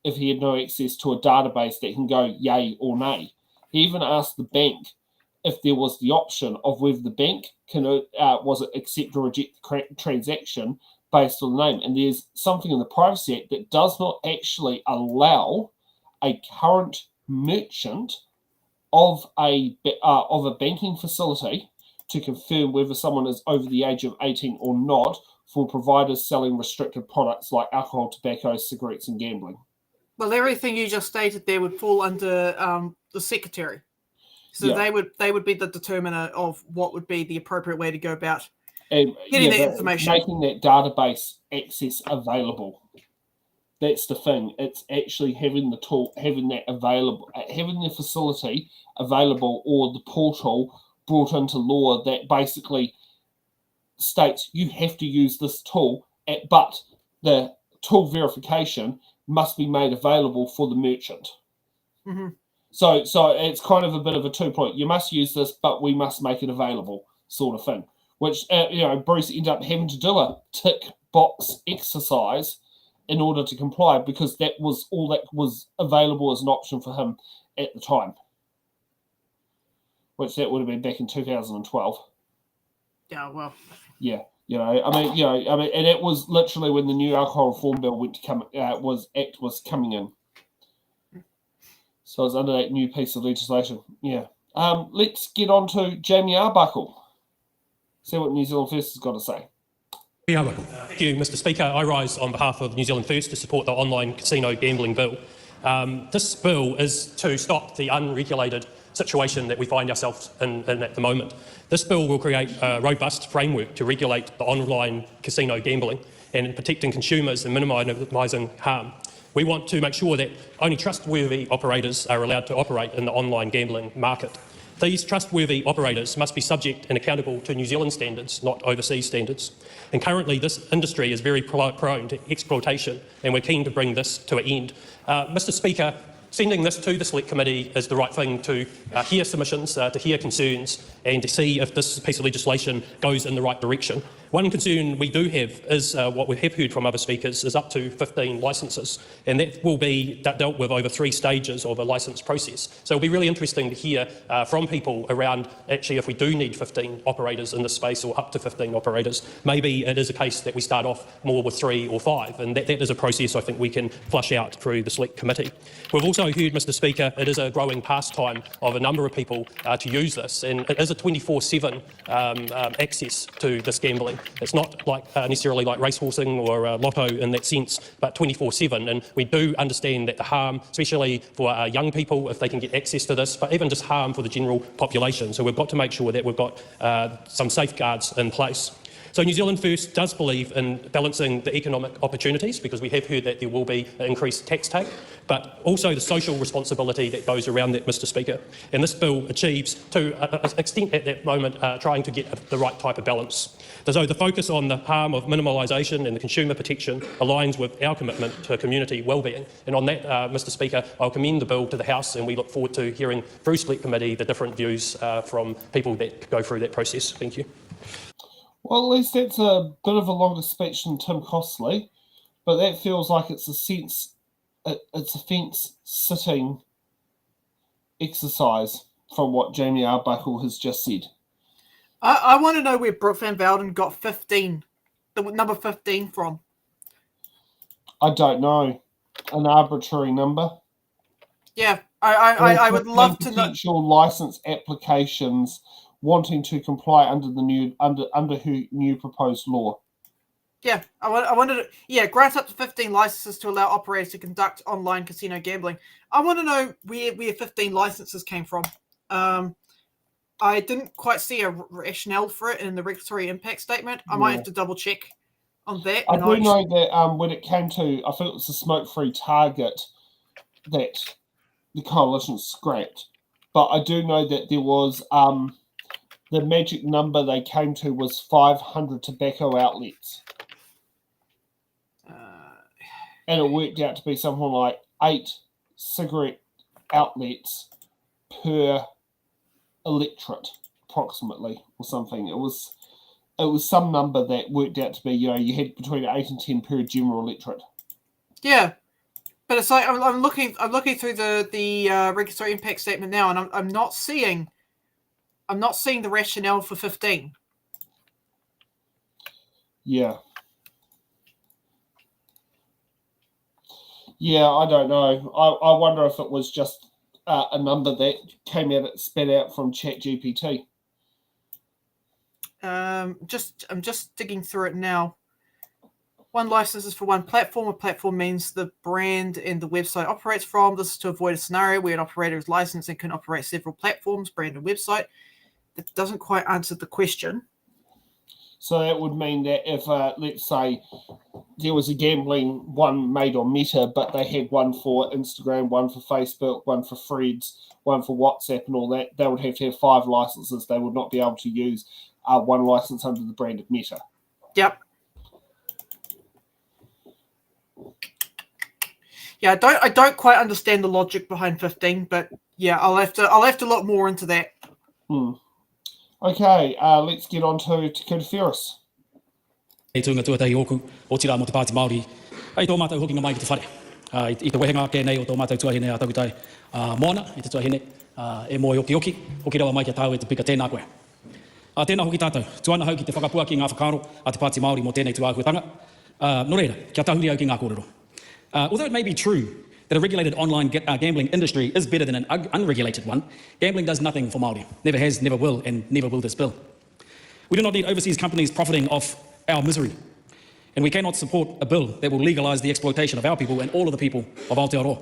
if he had no access to a database that can go yay or nay. He even asked the bank if there was the option of whether the bank was it accept or reject the transaction based on the name. And there's something in the Privacy Act that does not actually allow a current merchant of a banking facility to confirm whether someone is over the age of 18 or not for providers selling restricted products like alcohol, tobacco, cigarettes, and gambling. Well, everything you just stated there would fall under the secretary. So they would be the determiner of what would be the appropriate way to go about getting that information. Making that database access available. That's the thing. It's actually having the tool, having that available, having the facility available, or the portal brought into law that basically states you have to use this tool, but the tool verification must be made available for the merchant. Mm-hmm. So it's kind of a bit of a 2-point. You must use this, but we must make it available, sort of thing. Which Bruce ended up having to do a tick box exercise in order to comply, because that was all that was available as an option for him at the time. Which that would have been back in 2012. Yeah, well. Yeah. And it was literally when the new alcohol reform bill was coming in. So it's under that new piece of legislation. Yeah. Let's get on to Jamie Arbuckle. See what New Zealand First has got to say. Thank you, Mr. Speaker. I rise on behalf of New Zealand First to support the online casino gambling bill. This bill is to stop the unregulated situation that we find ourselves in at the moment. This bill will create a robust framework to regulate the online casino gambling and protecting consumers and minimising harm. We want to make sure that only trustworthy operators are allowed to operate in the online gambling market. These trustworthy operators must be subject and accountable to New Zealand standards, not overseas standards. And currently this industry is very prone to exploitation, and we're keen to bring this to an end. Mr. Speaker, sending this to the Select Committee is the right thing to hear submissions, to hear concerns, and to see if this piece of legislation goes in the right direction. One concern we do have is what we have heard from other speakers is up to 15 licences, and that will be dealt with over 3 stages of a licence process. So it'll be really interesting to hear from people around actually if we do need 15 operators in this space or up to 15 operators. Maybe it is a case that we start off more with 3 or 5, and that is a process I think we can flush out through the Select Committee. We've also heard, Mr. Speaker, it is a growing pastime of a number of people to use this, and it is a 24/7 access to this gambling. It's not like necessarily like racehorsing or lotto in that sense, but 24/7. And we do understand that the harm, especially for young people, if they can get access to this, but even just harm for the general population. So we've got to make sure that we've got some safeguards in place. So New Zealand First does believe in balancing the economic opportunities, because we have heard that there will be an increased tax take, but also the social responsibility that goes around that, Mr. Speaker. And this bill achieves, to an extent at that moment, trying to get the right type of balance. So the focus on the harm of minimalisation and the consumer protection aligns with our commitment to community wellbeing. And on that, Mr. Speaker, I'll commend the bill to the House, and we look forward to hearing through Select Committee the different views from people that go through that process. Thank you. Well, at least that's a bit of a longer speech than Tim Costley, but that feels like it's a fence-sitting exercise from what Jamie Arbuckle has just said. I want to know where Brooke Van Velden got 15, the number 15 from. I don't know. An arbitrary number. Yeah, I would love to know. Potential license applications wanting to comply under her new proposed law. Yeah, I wanted to. Yeah, grant up to 15 licenses to allow operators to conduct online casino gambling. I want to know where 15 licenses came from. I didn't quite see a rationale for it in the regulatory impact statement. I might have to double check on that. I do know that when it came to, I think it was the smoke-free target that the coalition scrapped, but I do know that there was the magic number they came to was 500 tobacco outlets. And it worked out to be something like 8 cigarette outlets per electorate, approximately, or something. It was some number that worked out to be, you had between 8 and 10 per general electorate. Yeah, but it's like I'm looking through the regulatory impact statement now, and I'm not seeing the rationale for 15. Yeah. Yeah, I don't know. I wonder if it was just a number that spat out from ChatGPT. I'm just digging through it now. 1 license is for 1 platform. A platform means the brand and the website operates from. This is to avoid a scenario where an operator is licensed and can operate several platforms, brand and website. That doesn't quite answer the question. So that would mean that if, let's say, there was a gambling one made on Meta, but they had one for Instagram, one for Facebook, one for Threads, one for WhatsApp and all that, they would have to have 5 licenses. They would not be able to use 1 license under the brand of Meta. Yep. Yeah, I don't quite understand the logic behind 15, but yeah, I'll have to look more into that. Okay, let's get on to Te Kiwi-Birb. E tūnga tuatai oku, o tira mo te Pāti Māori. Ai tō mātou hoki ngā mai ki te whare. I te wehenga kēnei o tō mātou tuahine a takutai Moana, i te tuahine e moi oki, hoki rawa mai kia tāu e te pika tēnā koe. Tēnā hoki tātou, tuana hau ki te whakapua ki ngā whakaro a te Pāti Māori mō tēnei tuāhuatanga. No reira, kia tahuri au ki ngā kōrero. Although it may be true that a regulated online gambling industry is better than an unregulated one, gambling does nothing for Māori. Never has, never will, and never will this bill. We do not need overseas companies profiting off our misery. And we cannot support a bill that will legalise the exploitation of our people and all of the people of Aotearoa.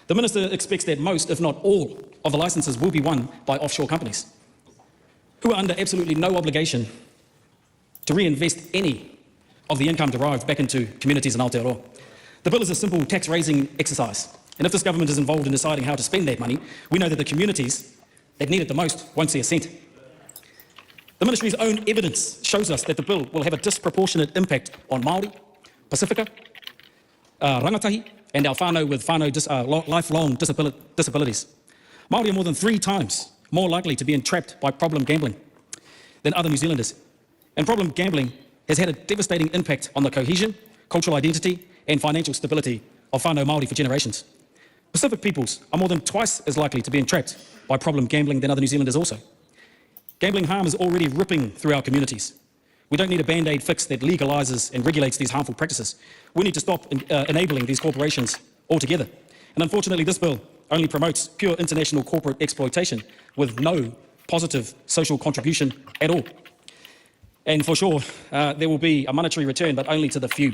The Minister expects that most, if not all, of the licences will be won by offshore companies, who are under absolutely no obligation to reinvest any of the income derived back into communities in Aotearoa. The bill is a simple tax-raising exercise, and if this government is involved in deciding how to spend that money, we know that the communities that need it the most won't see a cent. The Ministry's own evidence shows us that the bill will have a disproportionate impact on Māori, Pacifica, rangatahi, and our whānau with lifelong disabilities. Māori are more than 3 times more likely to be entrapped by problem gambling than other New Zealanders. And problem gambling has had a devastating impact on the cohesion, cultural identity, and financial stability of whānau Māori for generations. Pacific peoples are more than twice as likely to be entrapped by problem gambling than other New Zealanders also. Gambling harm is already ripping through our communities. We don't need a band-aid fix that legalises and regulates these harmful practices. We need to stop enabling these corporations altogether. And unfortunately, this bill only promotes pure international corporate exploitation with no positive social contribution at all. And for sure, there will be a monetary return, but only to the few.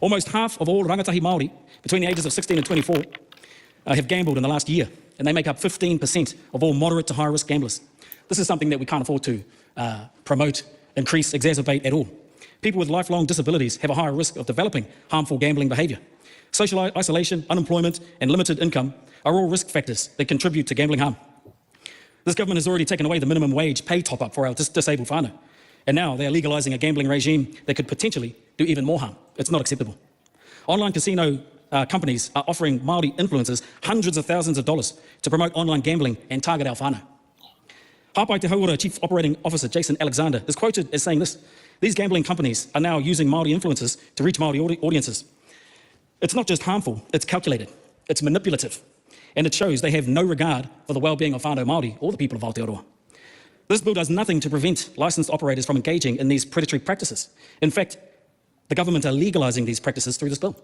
Almost half of all rangatahi Māori between the ages of 16 and 24 have gambled in the last year, and they make up 15% of all moderate to high-risk gamblers. This is something that we can't afford to promote, increase, exacerbate at all. People with lifelong disabilities have a higher risk of developing harmful gambling behaviour. Social isolation, unemployment, and limited income are all risk factors that contribute to gambling harm. This government has already taken away the minimum wage pay top-up for our disabled whānau, and now they are legalising a gambling regime that could potentially do even more harm. It's not acceptable. Online casino companies are offering Māori influencers hundreds of thousands of dollars to promote online gambling and target our whānau. Hāpai Te Hauora Chief Operating Officer Jason Alexander is quoted as saying this: "These gambling companies are now using Māori influencers to reach Māori audiences. It's not just harmful, it's calculated, it's manipulative, and it shows they have no regard for the well-being of whānau Māori or the people of Aotearoa. This bill does nothing to prevent licensed operators from engaging in these predatory practices. In fact, the government are legalising these practices through this bill.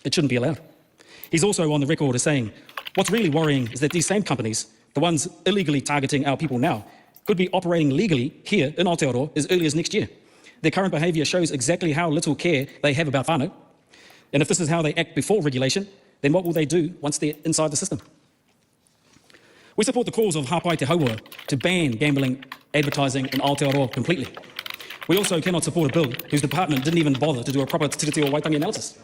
It shouldn't be allowed." He's also on the record as saying, "What's really worrying is that these same companies, the ones illegally targeting our people now, could be operating legally here in Aotearoa as early as next year. Their current behaviour shows exactly how little care they have about whānau. And if this is how they act before regulation, then what will they do once they're inside the system?" We support the calls of Hāpai Te Hauora to ban gambling advertising in Aotearoa completely. We also cannot support a bill whose department didn't even bother to do a proper tiriti o Waitangi analysis.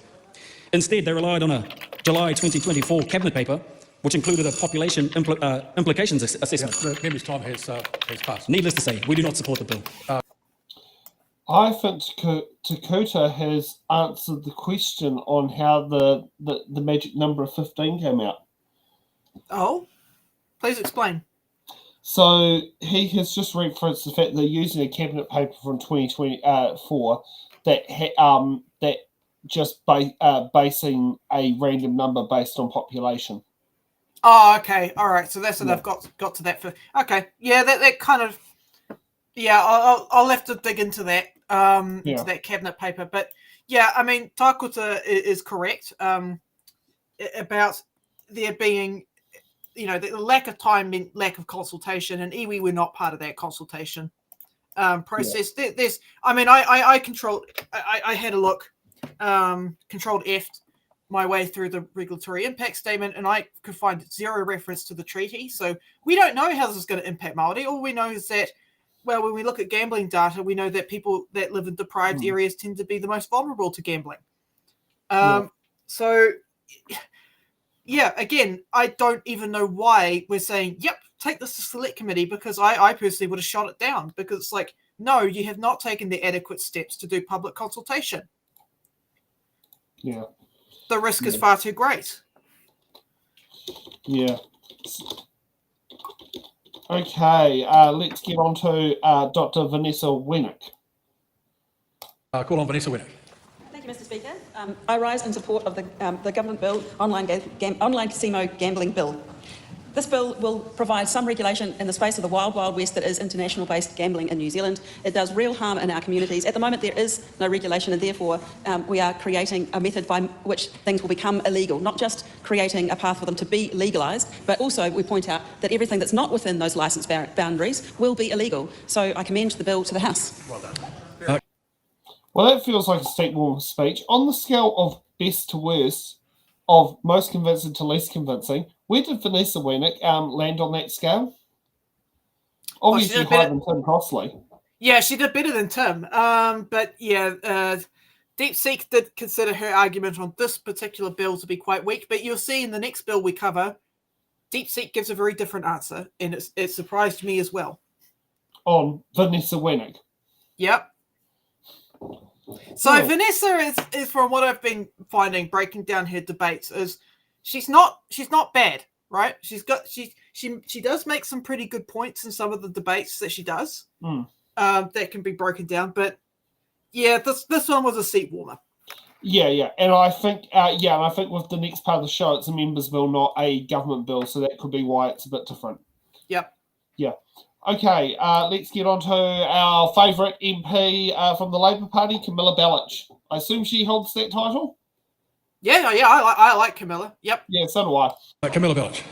Instead, they relied on a July 2024 cabinet paper which included a population implications assessment. Yeah, the member's time has passed. Needless to say, we do not support the bill. I think Takuta has answered the question on how the magic number of 15 came out. Oh, please explain. So he has just referenced the fact they're using a cabinet paper from 2024 that just basing a random number based on population. Oh, okay, all right. So that's what I've got to that for. Okay, yeah, that kind of. Yeah, I'll have to dig into that into that cabinet paper. But yeah, I mean, Takuta is correct about there being, the lack of time meant lack of consultation, and iwi were not part of that consultation process. Yeah. There's, I mean, I had a look, controlled F my way through the regulatory impact statement, and I could find zero reference to the treaty. So we don't know how this is going to impact Māori. All we know is that, well, when we look at gambling data, we know that people that live in deprived areas tend to be the most vulnerable to gambling. So, yeah, again, I don't even know why we're saying, yep, take this to select committee, because I personally would have shot it down, because it's like, no, you have not taken the adequate steps to do public consultation. Yeah. The risk is far too great. Yeah. Okay, let's get on to Dr. Vanessa Winnick. Call on Vanessa Winnick. Thank you, Mr. Speaker. I rise in support of the government bill, online casino gambling bill. This bill will provide some regulation in the space of the wild, wild west that is international-based gambling in New Zealand. It does real harm in our communities. At the moment, there is no regulation, and therefore we are creating a method by which things will become illegal, not just creating a path for them to be legalised, but also we point out that everything that's not within those licence boundaries will be illegal. So I commend the bill to the House. Well done. Well, that feels like a state warm speech. On the scale of best to worst, of most convincing to least convincing, where did Vanessa Wernick land on that scale? Obviously higher than Tim Crossley. Yeah, she did better than Tim. But yeah, DeepSeek did consider her argument on this particular bill to be quite weak, but you'll see in the next bill we cover, DeepSeek gives a very different answer, and it surprised me as well. On Vanessa Wernick. Yep. So Vanessa is from what I've been finding, breaking down her debates, is she's not bad, right? She does make some pretty good points in some of the debates that she does. That can be broken down, but yeah, this one was a seat warmer. Yeah, and I think with the next part of the show, it's a members' bill, not a government bill, so that could be why it's a bit different. Yep. Yeah. Okay, let's get on to our favourite MP from the Labour Party, Camilla Bellich. I assume she holds that title? Yeah, I like Camilla. Yep. Yeah, so do I. Camilla Bellich.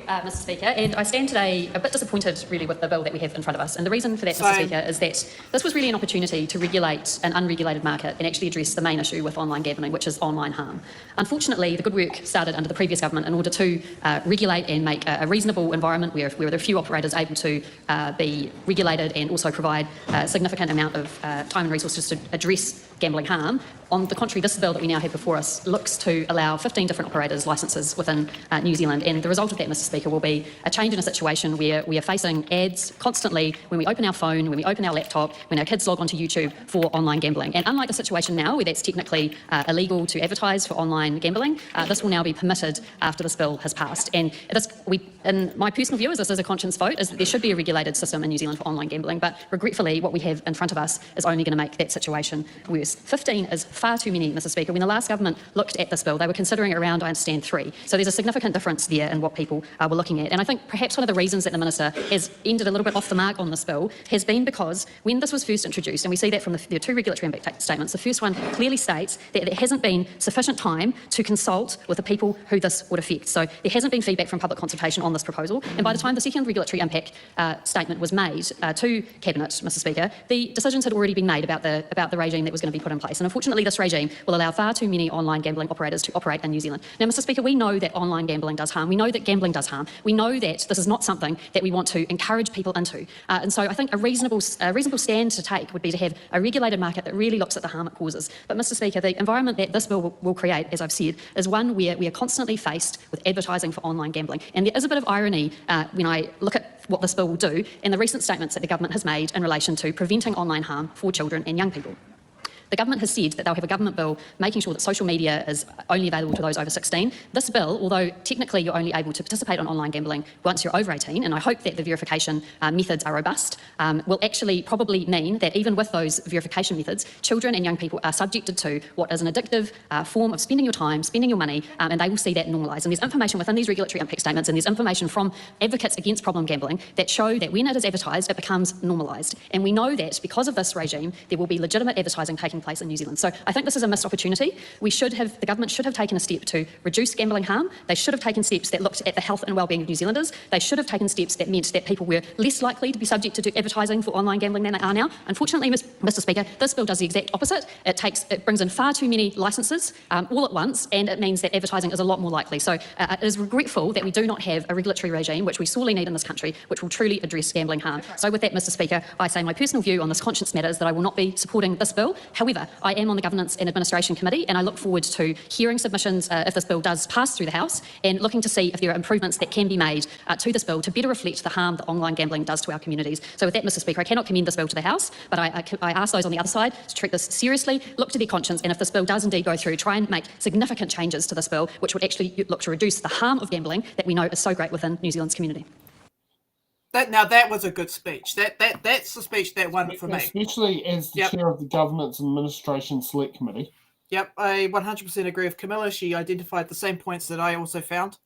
Mr. Speaker, and I stand today a bit disappointed really with the bill that we have in front of us, and the reason for that, Mr. Speaker, is that this was really an opportunity to regulate an unregulated market and actually address the main issue with online gambling, which is online harm. Unfortunately, the good work started under the previous government in order to regulate and make a reasonable environment where there are a few operators able to be regulated and also provide a significant amount of time and resources to address gambling harm. On the contrary, this bill that we now have before us looks to allow 15 different operators' licences within New Zealand, and the result of that, Mr. Speaker, will be a change in a situation where we are facing ads constantly when we open our phone, when we open our laptop, when our kids log onto YouTube for online gambling. And unlike the situation now where that's technically illegal to advertise for online gambling, this will now be permitted after this bill has passed. And in my personal view, as this is a conscience vote, is that there should be a regulated system in New Zealand for online gambling, but regretfully what we have in front of us is only going to make that situation worse. 15 is far too many, Mr. Speaker. When the last government looked at this bill, they were considering around, I understand, 3. So there's a significant difference there in what people were looking at. And I think perhaps one of the reasons that the Minister has ended a little bit off the mark on this bill has been because when this was first introduced, and we see that from the 2 regulatory impact statements, the first one clearly states that there hasn't been sufficient time to consult with the people who this would affect. So there hasn't been feedback from public consultation on this proposal. And by the time the second regulatory impact statement was made to Cabinet, Mr. Speaker, the decisions had already been made about the regime that was going to be put in place. And unfortunately, this regime will allow far too many online gambling operators to operate in New Zealand. Now, Mr. Speaker, we know that online gambling does harm. We know that gambling does harm. We know that this is not something that we want to encourage people into. And so I think a reasonable stand to take would be to have a regulated market that really looks at the harm it causes. But, Mr. Speaker, the environment that this bill will create, as I've said, is one where we are constantly faced with advertising for online gambling. And there is a bit of irony when I look at what this bill will do and the recent statements that the government has made in relation to preventing online harm for children and young people. The government has said that they'll have a government bill making sure that social media is only available to those over 16. This bill, although technically you're only able to participate in online gambling once you're over 18, and I hope that the verification methods are robust, will actually probably mean that even with those verification methods, children and young people are subjected to what is an addictive form of spending your time, spending your money, and they will see that normalised. And there's information within these regulatory impact statements, and there's information from advocates against problem gambling that show that when it is advertised, it becomes normalised. And we know that because of this regime, there will be legitimate advertising taking place in New Zealand. So I think this is a missed opportunity. The government should have taken a step to reduce gambling harm. They should have taken steps that looked at the health and wellbeing of New Zealanders. They should have taken steps that meant that people were less likely to be subject to advertising for online gambling than they are now. Unfortunately, Mr. Speaker, this bill does the exact opposite. It brings in far too many licences all at once, and it means that advertising is a lot more likely. So it is regretful that we do not have a regulatory regime, which we sorely need in this country, which will truly address gambling harm. So with that, Mr. Speaker, I say my personal view on this conscience matter is that I will not be supporting this bill. However, I am on the Governance and Administration Committee, and I look forward to hearing submissions if this bill does pass through the House, and looking to see if there are improvements that can be made to this bill to better reflect the harm that online gambling does to our communities. So with that, Mr. Speaker, I cannot commend this bill to the House, but I ask those on the other side to treat this seriously, look to their conscience, and if this bill does indeed go through, try and make significant changes to this bill, which would actually look to reduce the harm of gambling that we know is so great within New Zealand's community. That was a good speech. That's the speech that won it for me. Especially as the chair of the Governance and Administration Select Committee. Yep, I 100% agree with Camilla. She identified the same points that I also found.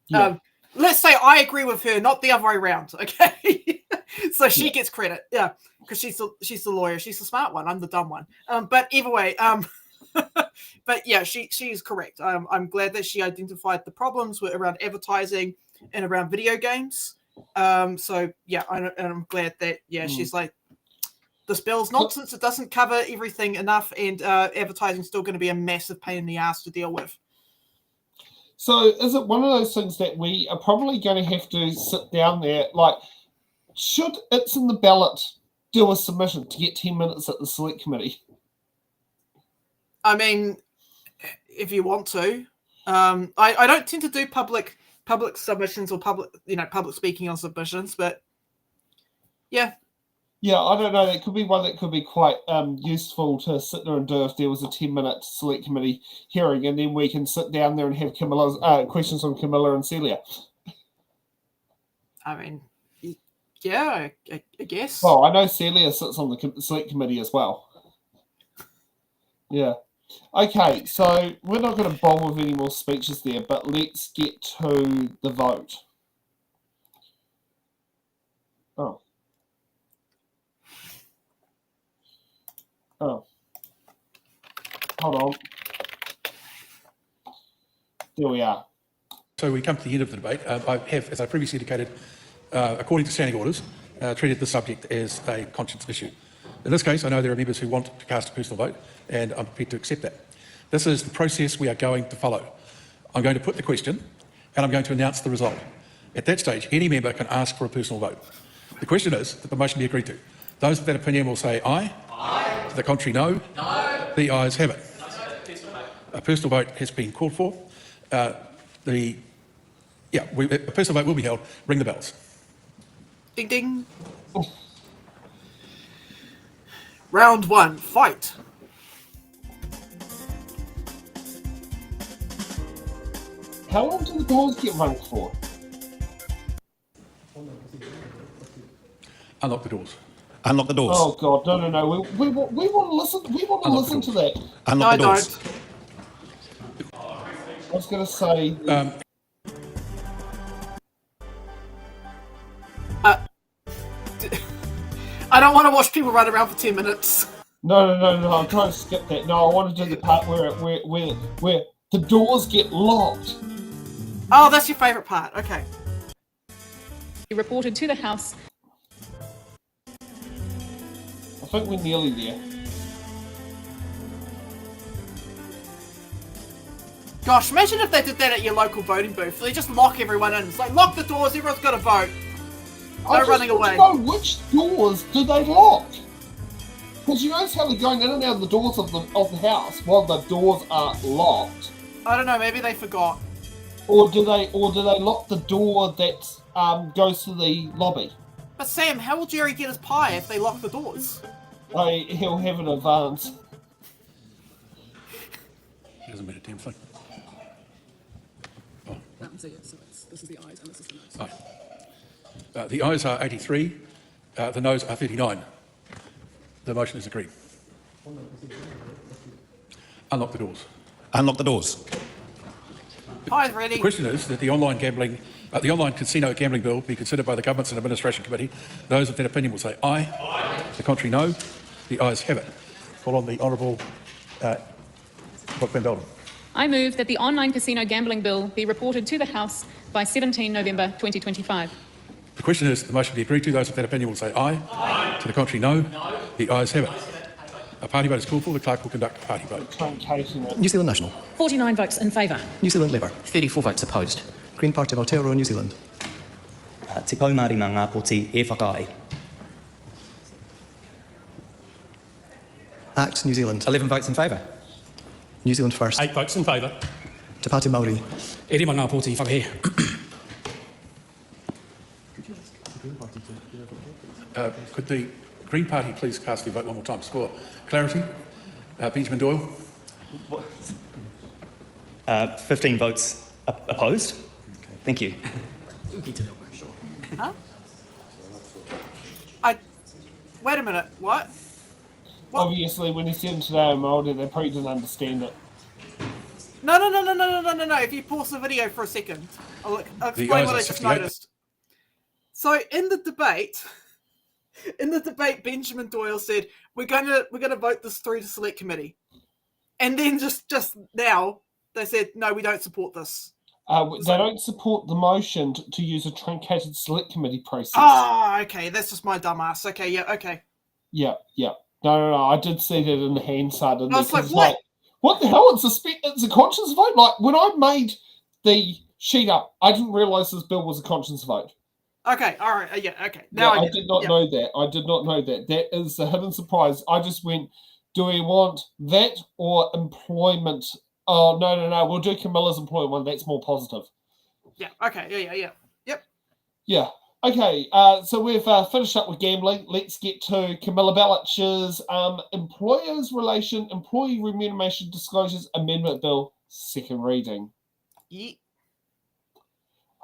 Yeah. let's say I agree with her, not the other way around. Okay, so she gets credit, yeah, because she's the lawyer, she's the smart one, I'm the dumb one. But either way, but yeah, she is correct. I'm glad that she identified the problems around advertising and around video games. So yeah, I'm glad that she's like, this bill's nonsense. It doesn't cover everything enough, and advertising is still going to be a massive pain in the ass to deal with. So is it one of those things that we are probably going to have to sit down there, like, should It's in the Ballot do a submission to get 10 minutes at the select committee? I mean, if you want to. I don't tend to do public submissions or public speaking on submissions, but yeah. Yeah, I don't know. That could be one that could be quite useful to sit there and do if there was a 10-minute select committee hearing, and then we can sit down there and have Camilla's questions on Camilla and Celia. I mean, yeah, I guess. Well, I know Celia sits on the select committee as well. Yeah. Okay, so we're not going to bomb with any more speeches there, but let's get to the vote. Oh. Hold on. There we are. So we come to the end of the debate. I have, as I previously indicated, according to standing orders, treated the subject as a conscience issue. In this case, I know there are members who want to cast a personal vote, and I'm prepared to accept that. This is the process we are going to follow. I'm going to put the question, and I'm going to announce the result. At that stage, any member can ask for a personal vote. The question is that the motion be agreed to. Those with that opinion will say aye. Aye. To the contrary, no. No. The ayes have it. A personal vote has been called for. A personal vote will be held. Ring the bells. Ding ding. Round 1, fight. How long do the doors get rung for? Unlock the doors. Unlock the doors. Oh God, no! We want to listen. We want to listen to that. Unlock the doors. I was going to say. I don't want to watch people run around for 10 minutes. No! I'm trying to skip that. No, I want to do the part where the doors get locked. Oh, that's your favourite part. Okay. He reported to the House. I think we're nearly there. Gosh, imagine if they did that at your local voting booth. They just lock everyone in. It's like, lock the doors, everyone's got to vote. No running away. I know which doors do they lock? Because you notice how they're going in and out of the doors of the house while the doors are locked. I don't know, maybe they forgot. Or do they lock the door that goes to the lobby? But Sam, how will Jerry get his pie if they lock the doors? He'll have an advance. He doesn't mean a damn thing. Oh. This is the ayes and this is the noes. Oh. The ayes are 83, the noes are 39. The motion is agreed. Unlock the doors. Unlock the doors. Pies ready. The question is that the online casino gambling bill be considered by the Governance and Administration Committee. Those of that opinion will say aye. Aye. The contrary, no. The ayes have it. Call on the Honourable Brooke Van Belden. I move that the online casino gambling bill be reported to the House by 17 November 2025. The question is, the motion be agreed to. Those of that opinion will say aye. Aye. To the contrary, no. No. The ayes have it. A party vote is called for. The clerk will conduct a party vote. New Zealand National. 49 votes in favour. New Zealand Labour. 34 votes opposed. Green Party of Aotearoa, New Zealand. Te Paumārima ngā poti e whakaai. ACT New Zealand. 11 votes in favour. New Zealand First. 8 votes in favour. Te Pāti Māori. E rima ngā poti whakahe. Could the Green Party please cast their vote one more time for clarity? Benjamin Doyle. 15 votes opposed. Thank you. Huh? Wait a minute, what? Obviously, when he said today in Māori, they probably didn't understand it. No. If you pause the video for a second, I'll explain what I just noticed. So in the debate, Benjamin Doyle said, we're gonna vote this through to select committee. And then just now, they said, no, we don't support this. They don't support the motion to use a truncated select committee process. Ah, okay. That's just my dumbass. Okay, yeah, okay. Yeah. No. I did see that in the Hansard. And I was like, what the hell? It's a conscience vote? Like, when I made the sheet up, I didn't realise this bill was a conscience vote. Okay, all right, yeah, okay. Now I did not know that. I did not know that. That is a hidden surprise. I just went, do we want that or employment? Oh, no. We'll do Camilla's employment one. That's more positive. Yeah, okay, yeah. Yep. Yeah. Okay, so we've finished up with gambling. Let's get to Camilla Bellich's Employee Remuneration Disclosures Amendment Bill, second reading. Yeah.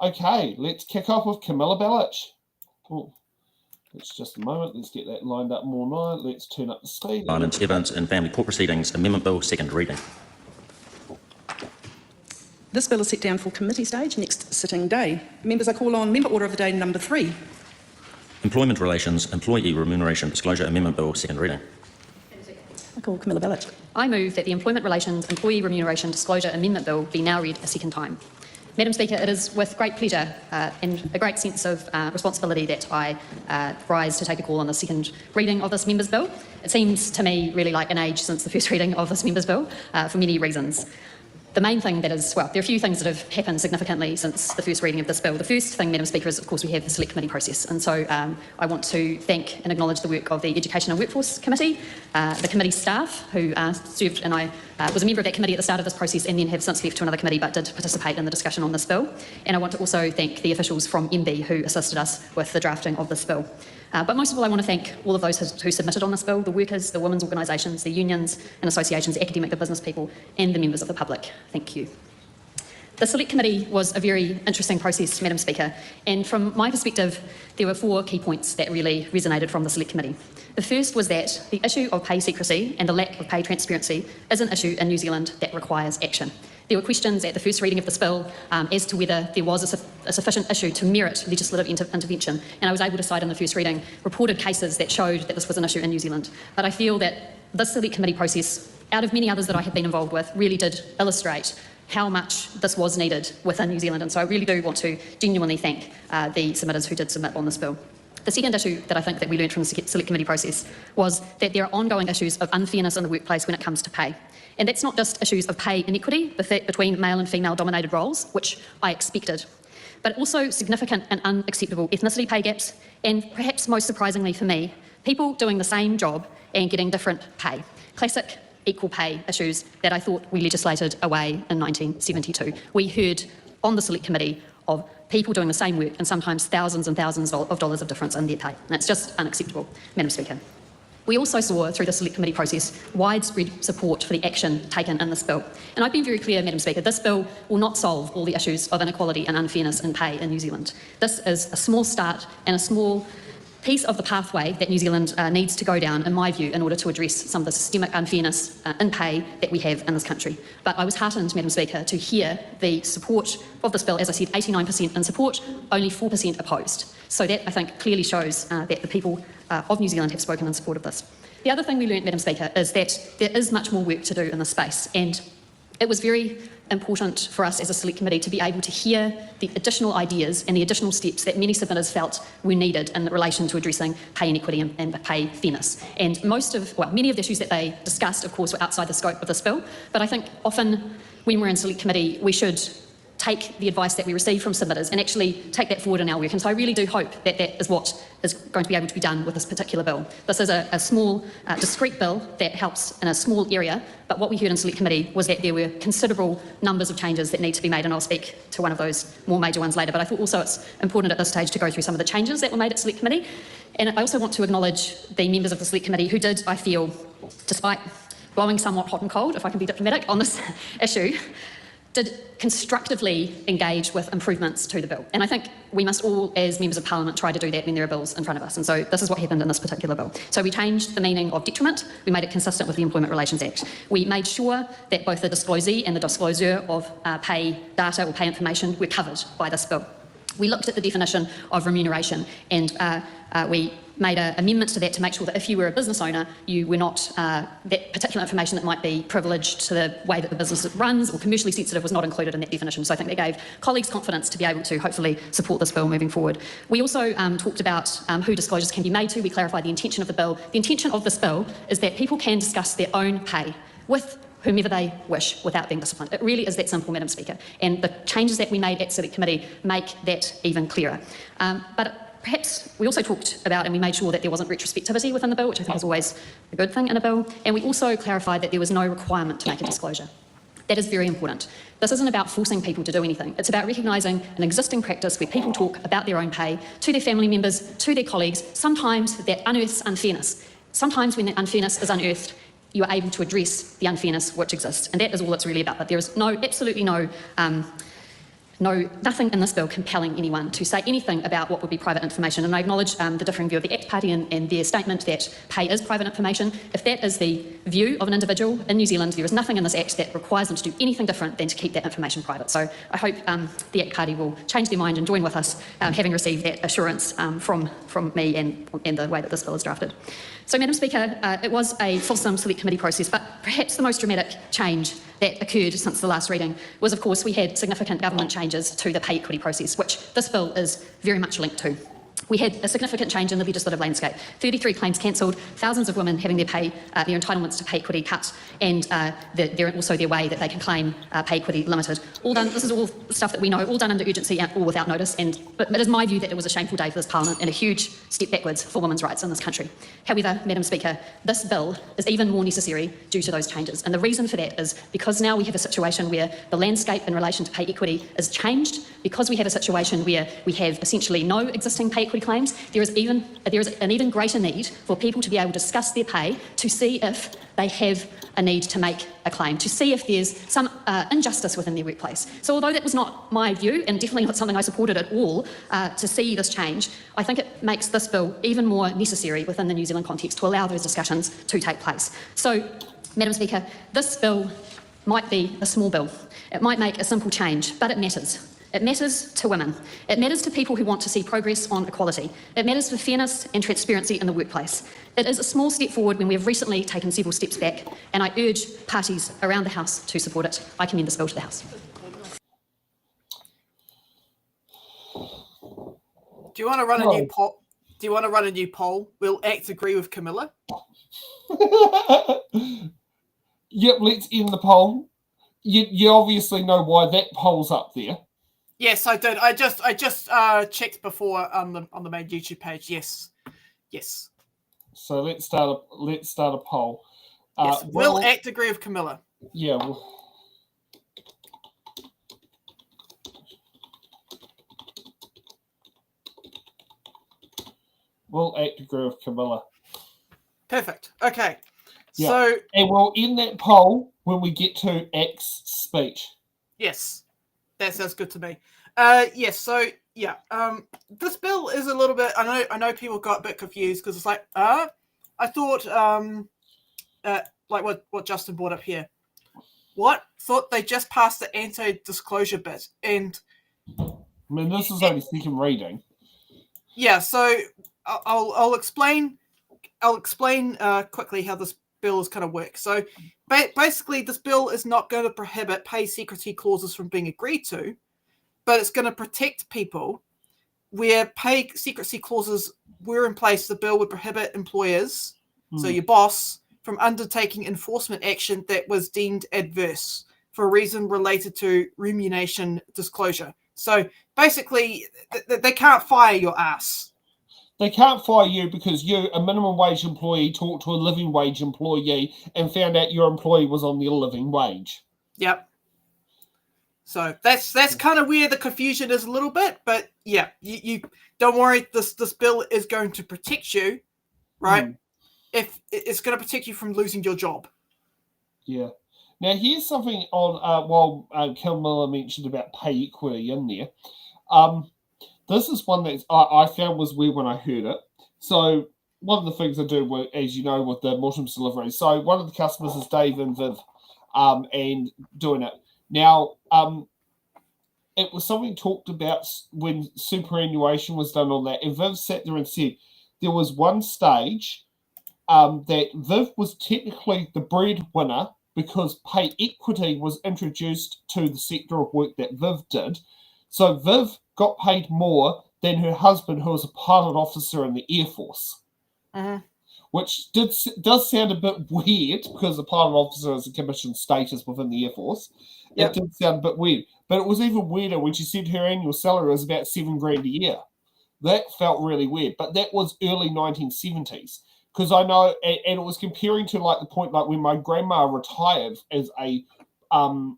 Okay, let's kick off with Camilla Bellich. Oh, it's just a moment. Let's get that lined up more now. Let's turn up the speed. Violence, evidence and family court proceedings, Amendment Bill, second reading. This bill is set down for committee stage next sitting day. Members, I call on Member Order of the Day number 3. Employment Relations, Employee Remuneration Disclosure Amendment Bill, second reading. I call Camilla Bellich. I move that the Employment Relations Employee Remuneration Disclosure Amendment Bill be now read a second time. Madam Speaker, it is with great pleasure and a great sense of responsibility that I rise to take a call on the second reading of this Members' Bill. It seems to me really like an age since the first reading of this Members' Bill for many reasons. The main thing that is, well, there are a few things that have happened significantly since the first reading of this bill. The first thing, Madam Speaker, is, of course, we have the select committee process. And so I want to thank and acknowledge the work of the Education and Workforce Committee, the committee staff who served, and I was a member of that committee at the start of this process and then have since left to another committee but did participate in the discussion on this bill. And I want to also thank the officials from MB who assisted us with the drafting of this bill. But most of all, I want to thank all of those who submitted on this bill, the workers, the women's organisations, the unions and associations, the academic, the business people and the members of the public. Thank you. The Select Committee was a very interesting process, Madam Speaker, and from my perspective, there were 4 key points that really resonated from the Select Committee. The first was that the issue of pay secrecy and the lack of pay transparency is an issue in New Zealand that requires action. There were questions at the first reading of this bill as to whether there was a sufficient issue to merit legislative intervention, and I was able to cite in the first reading reported cases that showed that this was an issue in New Zealand. But I feel that this Select Committee process, out of many others that I have been involved with, really did illustrate how much this was needed within New Zealand, and so I really do want to genuinely thank the submitters who did submit on this bill. The second issue that I think that we learned from the Select Committee process was that there are ongoing issues of unfairness in the workplace when it comes to pay. And that's not just issues of pay inequity between male and female dominated roles, which I expected, but also significant and unacceptable ethnicity pay gaps, and perhaps most surprisingly for me, people doing the same job and getting different pay. Classic equal pay issues that I thought we legislated away in 1972. We heard on the Select Committee of people doing the same work and sometimes thousands and thousands of dollars of difference in their pay. And it's just unacceptable, Madam Speaker. We also saw through the Select Committee process widespread support for the action taken in this bill. And I've been very clear, Madam Speaker, this bill will not solve all the issues of inequality and unfairness in pay in New Zealand. This is a small start and a small piece of the pathway that New Zealand needs to go down, in my view, in order to address some of the systemic unfairness in pay that we have in this country. But I was heartened, Madam Speaker, to hear the support of this bill. As I said, 89% in support, only 4% opposed. So that, I think, clearly shows that the people of New Zealand have spoken in support of this. The other thing we learned, Madam Speaker, is that there is much more work to do in this space, and it was very important for us as a Select Committee to be able to hear the additional ideas and the additional steps that many submitters felt were needed in relation to addressing pay inequity and pay fairness. And many of the issues that they discussed, of course, were outside the scope of this bill, but I think often when we're in Select Committee, we should take the advice that we receive from submitters and actually take that forward in our work. And so I really do hope that that is what is going to be able to be done with this particular bill. This is a small, discrete bill that helps in a small area, but what we heard in Select Committee was that there were considerable numbers of changes that need to be made, and I'll speak to one of those more major ones later. But I thought also it's important at this stage to go through some of the changes that were made at Select Committee. And I also want to acknowledge the members of the Select Committee who did, I feel, despite blowing somewhat hot and cold, if I can be diplomatic, on this issue, did constructively engage with improvements to the bill. And I think we must all, as members of Parliament, try to do that when there are bills in front of us. And so this is what happened in this particular bill. So we changed the meaning of detriment. We made it consistent with the Employment Relations Act. We made sure that both the disclosee and the disclosure of pay data or pay information were covered by this bill. We looked at the definition of remuneration, and we made amendments to that to make sure that if you were a business owner, you were not, that particular information that might be privileged to the way that the business runs or commercially sensitive was not included in that definition. So I think that gave colleagues confidence to be able to hopefully support this bill moving forward. We also talked about who disclosures can be made to. We clarified the intention of the bill. The intention of this bill is that people can discuss their own pay with whomever they wish without being disciplined. It really is that simple, Madam Speaker. And the changes that we made at Civic Committee make that even clearer. But perhaps we also talked about and we made sure that there wasn't retrospectivity within the bill, which I think is always a good thing in a bill. And we also clarified that there was no requirement to make a disclosure. That is very important. This isn't about forcing people to do anything. It's about recognising an existing practice where people talk about their own pay to their family members, to their colleagues. Sometimes that unearths unfairness. Sometimes when the unfairness is unearthed, you are able to address the unfairness which exists. And that is all it's really about. But there is absolutely nothing in this bill compelling anyone to say anything about what would be private information. And I acknowledge the differing view of the ACT Party and their statement that pay is private information. If that is the view of an individual in New Zealand, there is nothing in this Act that requires them to do anything different than to keep that information private. So I hope the ACT Party will change their mind and join with us, having received that assurance from me and the way that this bill is drafted. So, Madam Speaker, it was a fulsome Select Committee process, but perhaps the most dramatic change that occurred since the last reading was, of course, we had significant government changes to the pay equity process, which this bill is very much linked to. We had a significant change in the legislative landscape. 33 claims cancelled, thousands of women having their entitlements to pay equity cut, and also their way that they can claim pay equity limited. All done. This is all stuff that we know, all done under urgency and all without notice. But it is my view that it was a shameful day for this Parliament and a huge step backwards for women's rights in this country. However, Madam Speaker, this bill is even more necessary due to those changes. And the reason for that is because now we have a situation where the landscape in relation to pay equity is changed, because we have a situation where we have essentially no existing pay equity claims. There is an even greater need for people to be able to discuss their pay to see if they have a need to make a claim, to see if there's some injustice within their workplace. So although that was not my view, and definitely not something I supported at all, to see this change, I think it makes this bill even more necessary within the New Zealand context to allow those discussions to take place. So, Madam Speaker, this bill might be a small bill. It might make a simple change, but it matters. It matters to women. It matters to people who want to see progress on equality. It matters for fairness and transparency in the workplace. It is a small step forward when we have recently taken several steps back, and I urge parties around the House to support it. I commend this bill to the House. Do you want to run a new poll? Do you want to run a new poll? Will ACT agree with Camilla? Yep, let's end the poll. You obviously know why that poll's up there. Yes, I did. I just checked before on the main YouTube page. Yes. So let's start a poll. Yes. Will ACT agree with Camilla? Yeah. Will ACT agree with Camilla? Perfect. Okay. Yeah. So, and we'll end that poll when we get to ACT's speech. Yes, that sounds good to me. Yes. So yeah, this bill is a little bit. I know people got a bit confused because it's like, I thought, like what Justin brought up here. What thought they just passed the anti-disclosure bit, and I mean this is only second reading. Yeah. So I'll explain. I'll explain quickly how this bill is going to work. So basically, this bill is not going to prohibit pay secrecy clauses from being agreed to, but it's going to protect people where pay secrecy clauses were in place. The bill would prohibit employers, so your boss, from undertaking enforcement action that was deemed adverse for a reason related to remuneration disclosure. So basically, they can't fire your ass. They can't fire you because you, a minimum wage employee, talked to a living wage employee and found out your employee was on their living wage. Yep. So that's kind of where the confusion is a little bit, but yeah, you don't worry. This bill is going to protect you, right? If it's going to protect you from losing your job. Yeah. Now, here's something on, while Camilla mentioned about pay equity in there. This is one that I found was weird when I heard it. So, one of the things I do, as you know, with the Mortimer's delivery. So, one of the customers is Dave and Viv, and doing it. Now, it was something talked about when superannuation was done on that, and Viv sat there and said there was one stage that Viv was technically the breadwinner because pay equity was introduced to the sector of work that Viv did. So Viv got paid more than her husband, who was a pilot officer in the Air Force. Which does sound a bit weird because a pilot officer is a commissioned status within the Air Force. It did sound a bit weird. But it was even weirder when she said her annual salary was about $7,000 a year. That felt really weird. But that was early 1970s. Because I know, and it was comparing to like the point like when my grandma retired as an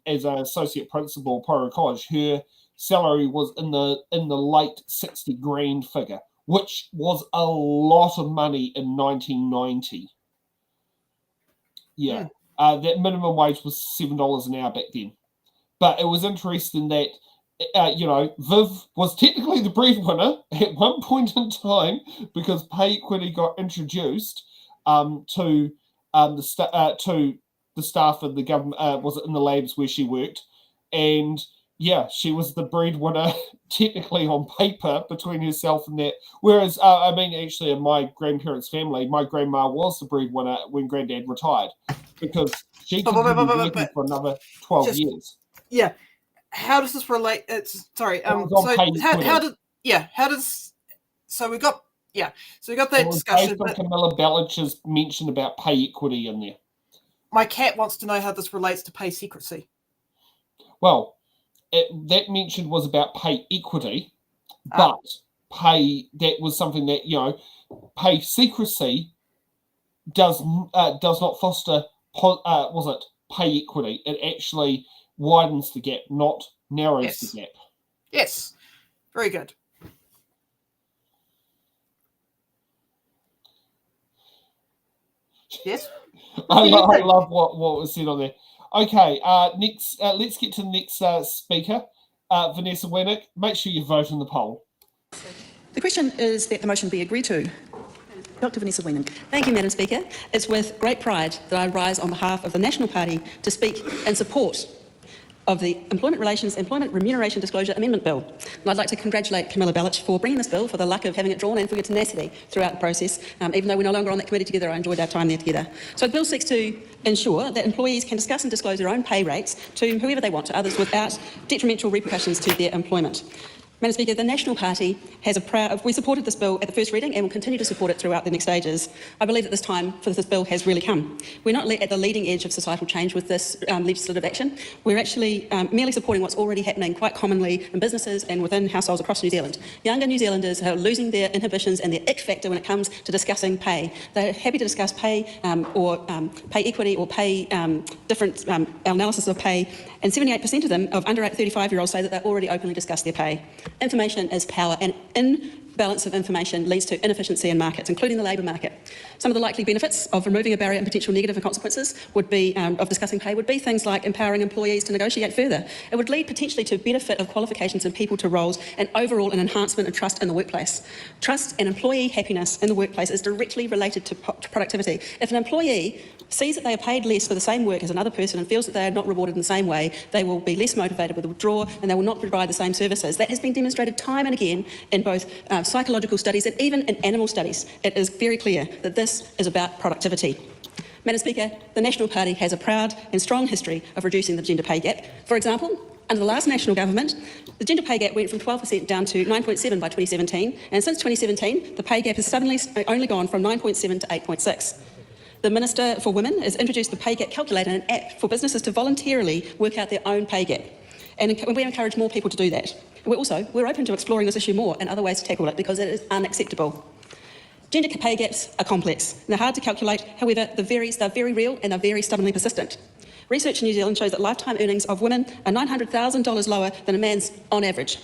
associate principal at Priory College, her salary was in the late 60 grand figure, which was a lot of money in 1990. Yeah, that minimum wage was $7 an hour back then. But it was interesting that Viv was technically the breadwinner at one point in time because pay equity got introduced to the staff of the government. Was it in the labs where she worked? And yeah, she was the breadwinner technically on paper between herself and that. Whereas, actually, in my grandparents' family, my grandma was the breadwinner when Granddad retired because she continued working for another 12 years. Yeah. How does this relate? So we got that discussion. But Camilla Bellich's mention about pay equity in there. My cat wants to know how this relates to pay secrecy. Well, that mention was about pay equity, but that was something that pay secrecy does not foster. Pay equity? It actually widens the gap, not narrows the gap. Yes, very good. Yes, I love what was said on there. Okay, next, let's get to the next speaker, Vanessa Wennick. Make sure you vote in the poll. The question is that the motion be agreed to. Dr. Vanessa Wennick. Thank you, Madam Speaker. It's with great pride that I rise on behalf of the National Party to speak in support of the Employment Remuneration Disclosure Amendment Bill. And I'd like to congratulate Camilla Bellich for bringing this bill, for the luck of having it drawn and for your tenacity throughout the process. Even though we're no longer on that committee together, I enjoyed our time there together. So the bill seeks to ensure that employees can discuss and disclose their own pay rates to whoever they want, to others, without detrimental repercussions to their employment. Madam Speaker, the National Party has we supported this bill at the first reading and will continue to support it throughout the next stages. I believe that this time for this bill has really come. We're not at the leading edge of societal change with this legislative action. We're actually merely supporting what's already happening quite commonly in businesses and within households across New Zealand. Younger New Zealanders are losing their inhibitions and their ick factor when it comes to discussing pay. They're happy to discuss pay or pay equity or pay different analysis of pay, and 78% of them, of under 35-year-olds, say that they already openly discuss their pay. Information is power, and imbalance of information leads to inefficiency in markets, including the labour market. Some of the likely benefits of removing a barrier and potential negative consequences would be of discussing pay would be things like empowering employees to negotiate further. It would lead potentially to benefit of qualifications and people to roles, and overall an enhancement of trust in the workplace. Trust and employee happiness in the workplace is directly related to productivity. If an employee sees that they are paid less for the same work as another person and feels that they are not rewarded in the same way, they will be less motivated to withdraw and they will not provide the same services. That has been demonstrated time and again in both psychological studies and even in animal studies. It is very clear that this is about productivity. Madam Speaker, the National Party has a proud and strong history of reducing the gender pay gap. For example, under the last National Government, the gender pay gap went from 12% down to 9.7 by 2017, and since 2017, the pay gap has suddenly only gone from 9.7 to 8.6. The Minister for Women has introduced the pay gap calculator, an app for businesses to voluntarily work out their own pay gap. And we encourage more people to do that. We're open to exploring this issue more and other ways to tackle it because it is unacceptable. Gender pay gaps are complex. They're hard to calculate, however, they're very real and they're very stubbornly persistent. Research in New Zealand shows that lifetime earnings of women are $900,000 lower than a man's on average.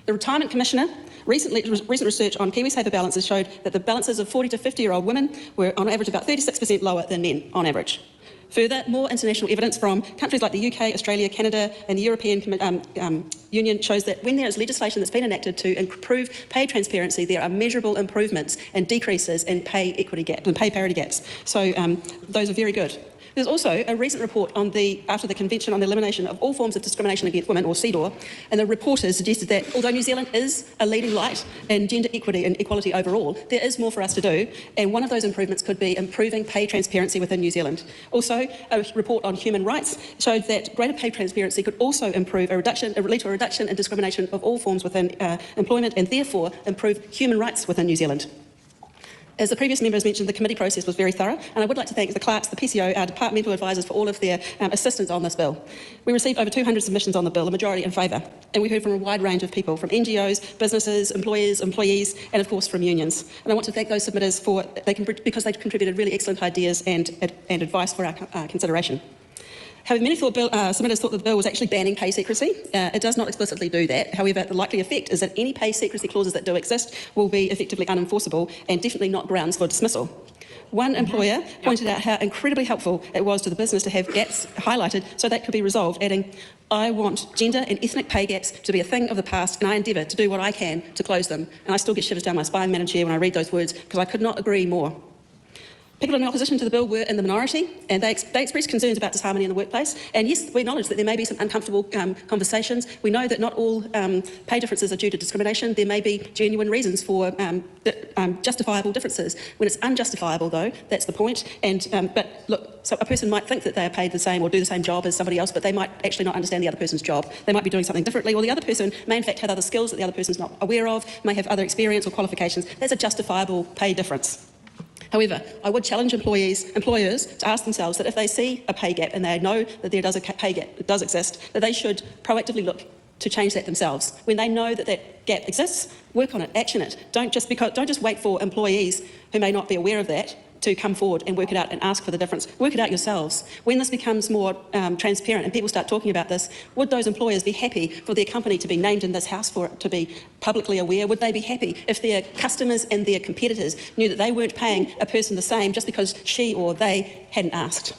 The Retirement Commissioner recent research on KiwiSaver balances showed that the balances of 40 to 50-year-old women were on average about 36% lower than men on average. Further, more international evidence from countries like the UK, Australia, Canada and the European Union shows that when there is legislation that's been enacted to improve pay transparency, there are measurable improvements and decreases in pay equity gap and pay parity gaps. So those are very good. There's also a recent report after the Convention on the Elimination of All Forms of Discrimination Against Women, or CEDAW, and the reporters suggested that although New Zealand is a leading light in gender equity and equality overall, there is more for us to do, and one of those improvements could be improving pay transparency within New Zealand. Also, a report on human rights showed that greater pay transparency could also lead to a reduction in discrimination of all forms within employment, and therefore improve human rights within New Zealand. As the previous members mentioned, the committee process was very thorough, and I would like to thank the clerks, the PCO, our departmental advisors for all of their assistance on this bill. We received over 200 submissions on the bill, the majority in favour, and we heard from a wide range of people, from NGOs, businesses, employers, employees, and of course from unions. And I want to thank those submitters because they contributed really excellent ideas and advice for our consideration. However, many submitters thought that the bill was actually banning pay secrecy. It does not explicitly do that. However, the likely effect is that any pay secrecy clauses that do exist will be effectively unenforceable and definitely not grounds for dismissal. One employer pointed out how incredibly helpful it was to the business to have gaps highlighted so that could be resolved, adding, "I want gender and ethnic pay gaps to be a thing of the past, and I endeavour to do what I can to close them." And I still get shivers down my spine, Madam Chair, when I read those words, because I could not agree more. People in opposition to the bill were in the minority, and they expressed concerns about disharmony in the workplace. And yes, we acknowledge that there may be some uncomfortable conversations. We know that not all pay differences are due to discrimination. There may be genuine reasons for justifiable differences. When it's unjustifiable, though, that's the point. But look, so a person might think that they are paid the same or do the same job as somebody else, but they might actually not understand the other person's job. They might be doing something differently, or the other person may in fact have other skills that the other person's not aware of, may have other experience or qualifications. That's a justifiable pay difference. However, I would challenge employers to ask themselves that if they see a pay gap and they know that there does a pay gap that does exist, that they should proactively look to change that themselves. When they know that that gap exists, work on it, action it. Don't just wait for employees who may not be aware of that to come forward and work it out and ask for the difference. Work it out yourselves. When this becomes more transparent and people start talking about this, would those employers be happy for their company to be named in this House, for it to be publicly aware? Would they be happy if their customers and their competitors knew that they weren't paying a person the same just because she or they hadn't asked?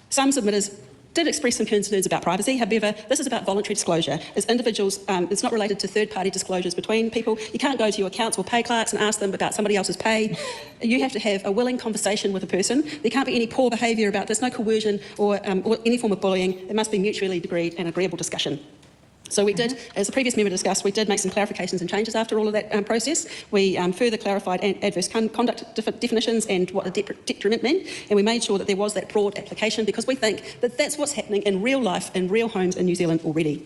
Some submitters did express some concerns about privacy. However, this is about voluntary disclosure. As individuals, it's not related to third-party disclosures between people. You can't go to your accounts or pay clerks and ask them about somebody else's pay. You have to have a willing conversation with a person. There can't be any poor behaviour about this, no coercion or any form of bullying. It must be mutually agreed and agreeable discussion. So we did, as the previous member discussed, we did make some clarifications and changes after all of that process. We further clarified adverse conduct definitions and what a detriment meant, and we made sure that there was that broad application because we think that that's what's happening in real life, in real homes in New Zealand already.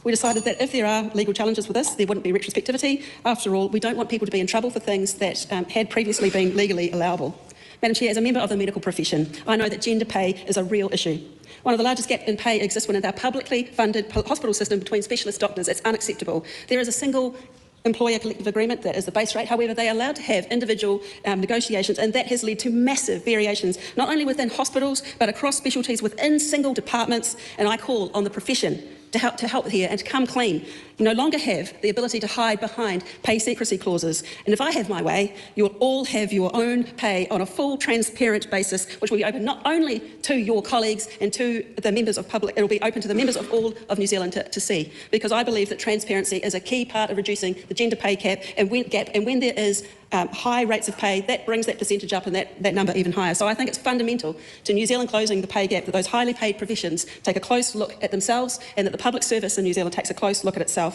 We decided that if there are legal challenges with this, there wouldn't be retrospectivity. After all, we don't want people to be in trouble for things that had previously been legally allowable. Madam Chair, as a member of the medical profession, I know that gender pay is a real issue. One of the largest gaps in pay exists within our publicly funded hospital system between specialist doctors. It's unacceptable. There is a single employer collective agreement that is the base rate. However, they are allowed to have individual negotiations, and that has led to massive variations, not only within hospitals, but across specialties within single departments. And I call on the profession to help here and to come clean. You no longer have the ability to hide behind pay secrecy clauses. And if I have my way, you'll all have your own pay on a full, transparent basis, which will be open not only to your colleagues and to the members of public, it'll be open to the members of all of New Zealand to see. Because I believe that transparency is a key part of reducing the gender pay gap, and when there is high rates of pay, that brings that percentage up and that number even higher. So I think it's fundamental to New Zealand closing the pay gap that those highly paid professions take a close look at themselves and that the public service in New Zealand takes a close look at itself.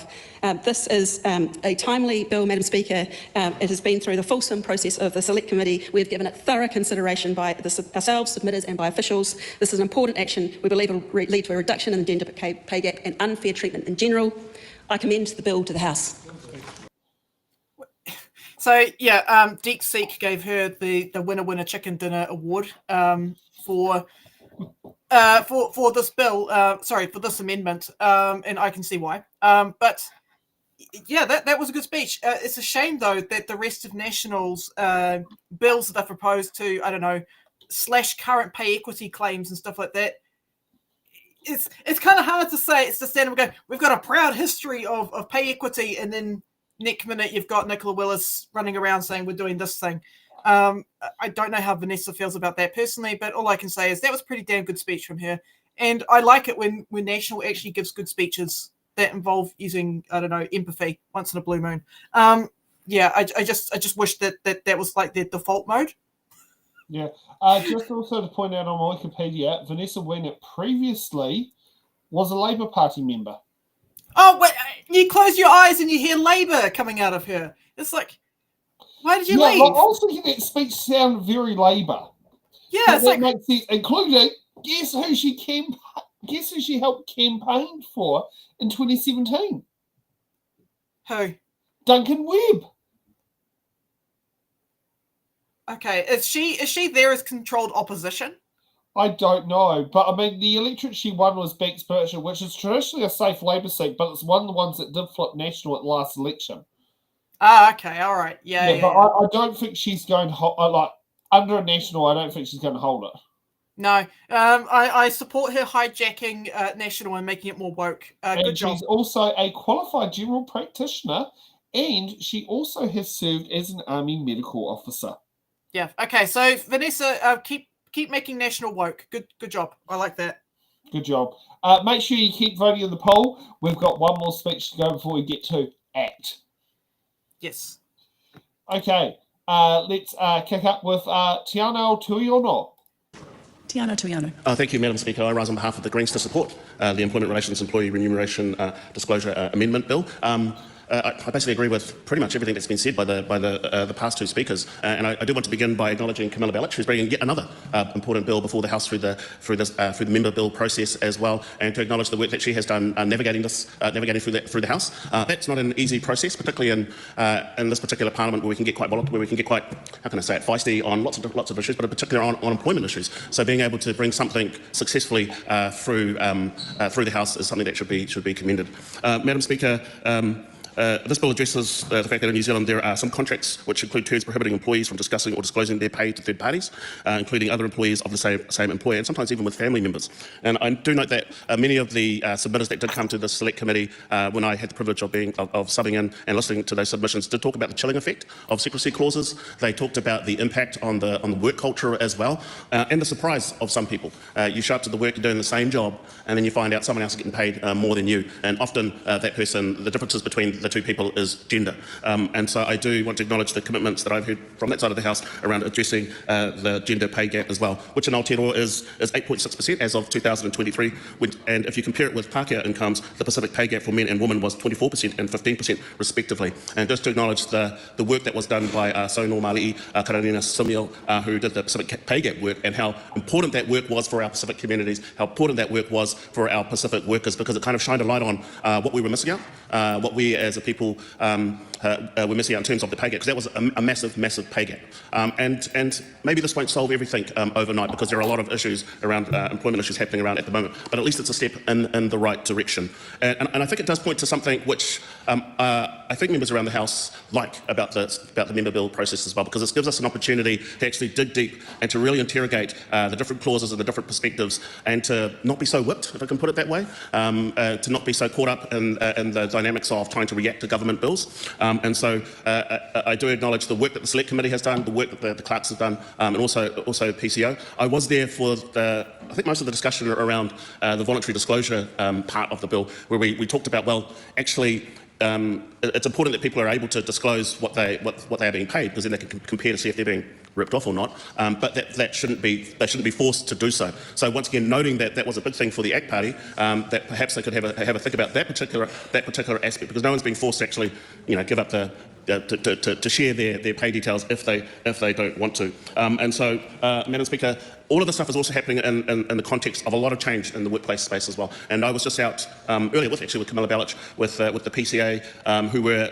This is a timely bill, Madam Speaker. It has been through the fulsome process of the Select Committee. We've given it thorough consideration by ourselves, submitters and by officials. This is an important action we believe will lead to a reduction in the gender pay gap and unfair treatment in general. I commend the bill to the House. So yeah, Deek Seek gave her the winner chicken dinner award for this bill. For this amendment, and I can see why. But yeah, that was a good speech. It's a shame though that the rest of National's bills that they've proposed to, I don't know, slash current pay equity claims and stuff like that. It's kind of hard to say. It's to stand and go, we've got a proud history of pay equity, and then next minute you've got Nicola Willis running around saying we're doing this thing. I don't know how Vanessa feels about that personally, but all I can say is that was a pretty damn good speech from her. And I like it when National actually gives good speeches that involve using, I don't know, empathy once in a blue moon. Yeah, I just wish that was like their default mode. Yeah. Just also to point out on Wikipedia, Vanessa Wienert previously was a Labour Party member. Oh, wait, you close your eyes and you hear Labour coming out of her. It's like, why did you leave? Like, I was thinking that speech sounded very Labour. Yeah, it's like, makes sense, including guess who she helped campaign for in 2017? Who? Duncan Webb. Okay, is she there as controlled opposition? I don't know, but I mean the electorate she won was Banks Bircher, which is traditionally a safe Labour seat, but it's one of the ones that did flip National at the last election. Ah, okay, all right, yeah. But I don't think she's going to hold under a National. I don't think she's going to hold it. No, I support her hijacking National and making it more woke. Good job. She's also a qualified general practitioner, and she also has served as an Army medical officer. Yeah. Okay. So Vanessa, keep making National woke. Good job. I like that. Good job. Make sure you keep voting in the poll. We've got one more speech to go before we get to ACT. Yes. Okay. Let's kick up with Tiano Tuiono. Tiano Tuiano. Thank you, Madam Speaker. I rise on behalf of the Greens to support the Employment Relations Employee Remuneration Disclosure Amendment Bill. I basically agree with pretty much everything that's been said by the past two speakers, and I do want to begin by acknowledging Camilla Bellich, who's bringing yet another important bill before the House through the member bill process as well, and to acknowledge the work that she has done navigating through the House. That's not an easy process, particularly in this particular Parliament, where we can get quite how can I say it, feisty on lots of issues, but in particular on employment issues. So being able to bring something successfully through the House is something that should be commended. Madam Speaker. This bill addresses the fact that in New Zealand there are some contracts which include terms prohibiting employees from discussing or disclosing their pay to third parties, including other employees of the same employer, and sometimes even with family members. And I do note that many of the submitters that did come to the select committee, when I had the privilege of subbing in and listening to those submissions, did talk about the chilling effect of secrecy clauses. They talked about the impact on the work culture as well, and the surprise of some people. You show up to the work, you're doing the same job, and then you find out someone else is getting paid more than you, and often that person, the differences between the two people is gender. And so I do want to acknowledge the commitments that I've heard from that side of the House around addressing the gender pay gap as well, which in Aotearoa is 8.6% as of 2023. And if you compare it with Pākehā incomes, the Pacific pay gap for men and women was 24% and 15% respectively. And just to acknowledge the work that was done by Sonor Mali'i Kararina Simiel, who did the Pacific pay gap work, and how important that work was for our Pacific communities, how important that work was for our Pacific workers, because it kind of shined a light on what we were missing out, what we as a people were missing out in terms of the pay gap, because that was a massive pay gap. And maybe this won't solve everything overnight, because there are a lot of issues around employment issues happening around at the moment, but at least it's a step in the right direction. And I think it does point to something which I think members around the House like about the member bill process as well, because it gives us an opportunity to actually dig deep and to really interrogate the different clauses and the different perspectives, and to not be so whipped, if I can put it that way, to not be so caught up in the dynamics of trying to react to government bills. And so I do acknowledge the work that the Select Committee has done, the work that the clerks have done, and also PCO. I was there for I think most of the discussion around the voluntary disclosure part of the bill, where we talked about, well, actually, it's important that people are able to disclose what they are being paid, because then they can compare to see if they're being ripped off or not. But they shouldn't be forced to do so. So once again, noting that was a big thing for the ACT Party, that perhaps they could have a think about that particular aspect, because no one's being forced to actually, give up to share their pay details if they don't want to. And so, Madam Speaker, all of this stuff is also happening in the context of a lot of change in the workplace space as well. And I was just out earlier with Camilla Bellich with the PCA, who were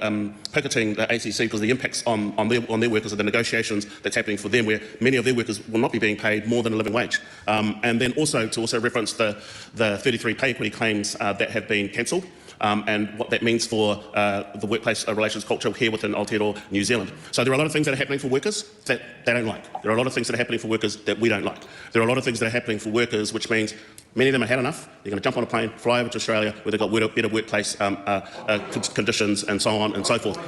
picketing the ACC because the impacts on their workers and the negotiations that's happening for them, where many of their workers will not be being paid more than a living wage. And then also to reference the 33 pay equity claims that have been cancelled. And what that means for the workplace relations culture here within Aotearoa, New Zealand. So there are a lot of things that are happening for workers that they don't like. There are a lot of things that are happening for workers that we don't like. There are a lot of things that are happening for workers, which means many of them have had enough. They're going to jump on a plane, fly over to Australia, where they've got better workplace conditions and so on and so forth.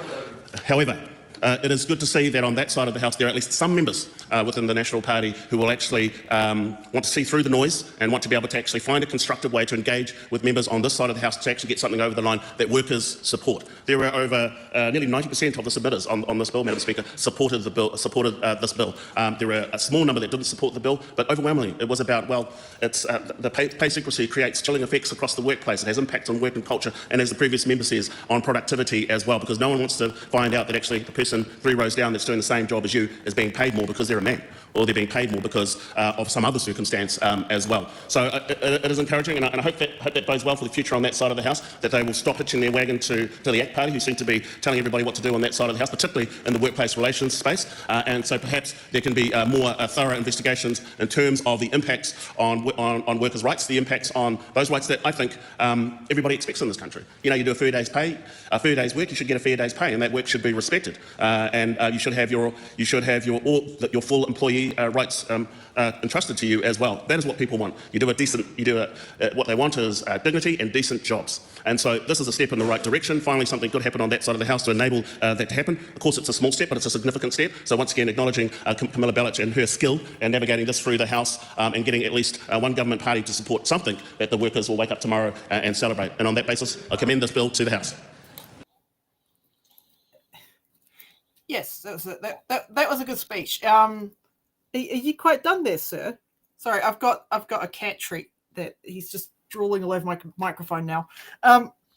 However, it is good to see that on that side of the House there are at least some members within the National Party who will actually want to see through the noise and want to be able to actually find a constructive way to engage with members on this side of the House to actually get something over the line that workers support. There are over nearly 90% of the submitters on this bill, Madam Speaker, supported this bill. There were a small number that didn't support the bill, but overwhelmingly it was about, well, it's the pay secrecy creates chilling effects across the workplace. It has impacts on work and culture, and as the previous member says, on productivity as well, because no one wants to find out that actually the person 3 rows down that's doing the same job as you is being paid more because they're a man, or they're being paid more because of some other circumstance as well. So it is encouraging, and I hope that bodes well for the future on that side of the House, that they will stop hitching their wagon to the ACT Party, who seem to be telling everybody what to do on that side of the House, particularly in the workplace relations space. And so perhaps there can be more thorough investigations in terms of the impacts on workers' rights, the impacts on those rights that I think everybody expects in this country. You know, you do a fair day's work, you should get a fair day's pay, and that work should be respected. And you should have your full employee rights entrusted to you as well. That is what people want. What they want is dignity and decent jobs. And so this is a step in the right direction. Finally, something good happened on that side of the House to enable that to happen. Of course, it's a small step, but it's a significant step. So once again, acknowledging Camilla Bellich and her skill in navigating this through the House and getting at least one government party to support something that the workers will wake up tomorrow and celebrate. And on that basis, I commend this bill to the House. Yes, that was a good speech. Are you quite done there, sir? Sorry, I've got a cat treat that he's just drooling all over my microphone now.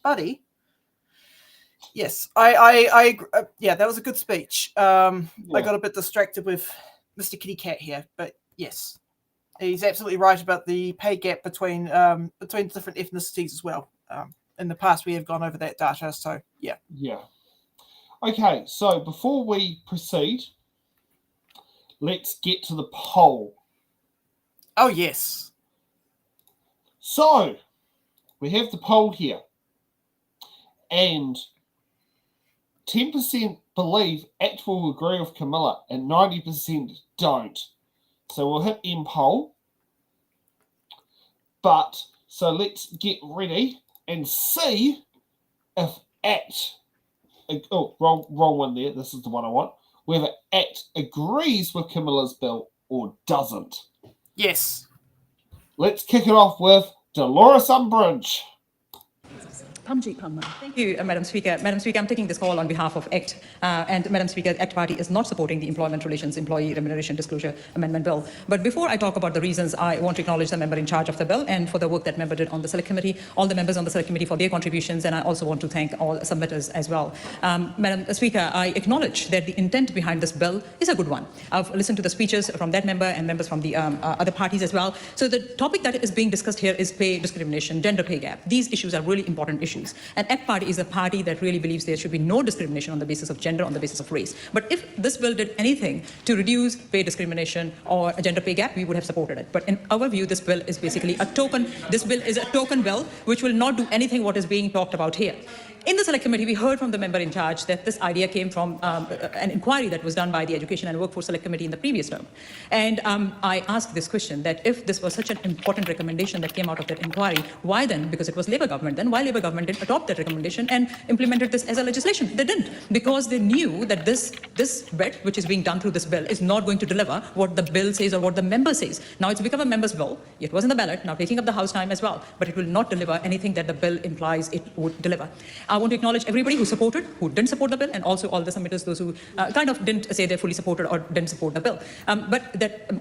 Buddy. Yes, I yeah, that was a good speech. I got a bit distracted with Mr. Kitty Cat here, but yes, he's absolutely right about the pay gap between different ethnicities as well. In the past, we have gone over that data, so yeah. Yeah. Okay, so before we proceed, let's get to the poll. Oh, yes. So, we have the poll here. And 10% believe ACT will agree with Camilla and 90% don't. So we'll hit end poll. But, so let's get ready and see if ACT... Oh, wrong one there. This is the one I want. Whether ACT agrees with Camilla's bill or doesn't. Yes. Let's kick it off with Dolores Umbridge. Thank you, Madam Speaker. Madam Speaker, I'm taking this call on behalf of ACT. And Madam Speaker, the ACT Party is not supporting the Employment Relations Employee Remuneration Disclosure Amendment Bill. But before I talk about the reasons, I want to acknowledge the member in charge of the bill and for the work that member did on the Select Committee, all the members on the Select Committee for their contributions, and I also want to thank all submitters as well. Madam Speaker, I acknowledge that the intent behind this bill is a good one. I've listened to the speeches from that member and members from the other parties as well. So the topic that is being discussed here is pay discrimination, gender pay gap. These issues are really important issues. And ACT Party is a party that really believes there should be no discrimination on the basis of gender, on the basis of race. But if this bill did anything to reduce pay discrimination or a gender pay gap, we would have supported it. But in our view, this bill is basically a token. This bill is a token bill which will not do anything what is being talked about here. In the Select Committee, we heard from the member in charge that this idea came from an inquiry that was done by the Education and Workforce Select Committee in the previous term. And I asked this question, that if this was such an important recommendation that came out of that inquiry, why then, because it was Labour government, then why Labour government didn't adopt that recommendation and implemented this as a legislation? They didn't, because they knew that this bit, which is being done through this bill, is not going to deliver what the bill says or what the member says. Now it's become a member's bill. It was in the ballot, now taking up the House time as well, but it will not deliver anything that the bill implies it would deliver. I want to acknowledge everybody who supported, who didn't support the bill, and also all the submitters, those who kind of didn't say they fully supported or didn't support the bill. But that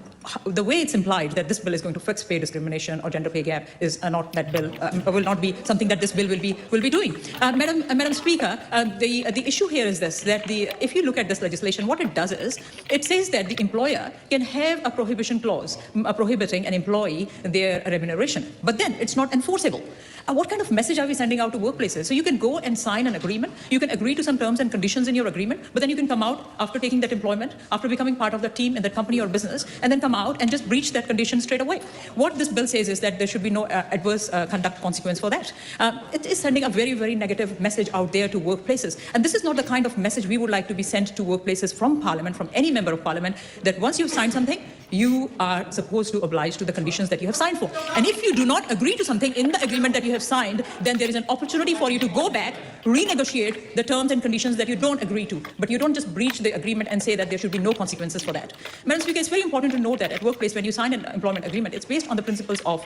the way it's implied that this bill is going to fix pay discrimination or gender pay gap is not that bill, will not be something that this bill will be doing. Madam Speaker, the issue here is this, that if you look at this legislation, what it does is, it says that the employer can have a prohibition clause prohibiting an employee their remuneration, but then it's not enforceable. What kind of message are we sending out to workplaces? So you can go and sign an agreement, you can agree to some terms and conditions in your agreement, but then you can come out after taking that employment, after becoming part of the team in that company or business, and then come out and just breach that condition straight away. What this bill says is that there should be no adverse conduct consequence for that. It is sending a very, very negative message out there to workplaces. And this is not the kind of message we would like to be sent to workplaces from Parliament, from any member of Parliament, that once you've signed something, you are supposed to oblige to the conditions that you have signed for. And if you do not agree to something in the agreement that you have signed, then there is an opportunity for you to go back, renegotiate the terms and conditions that you don't agree to. But you don't just breach the agreement and say that there should be no consequences for that. Madam Speaker, it's very important to note that at workplace, when you sign an employment agreement, it's based on the principles of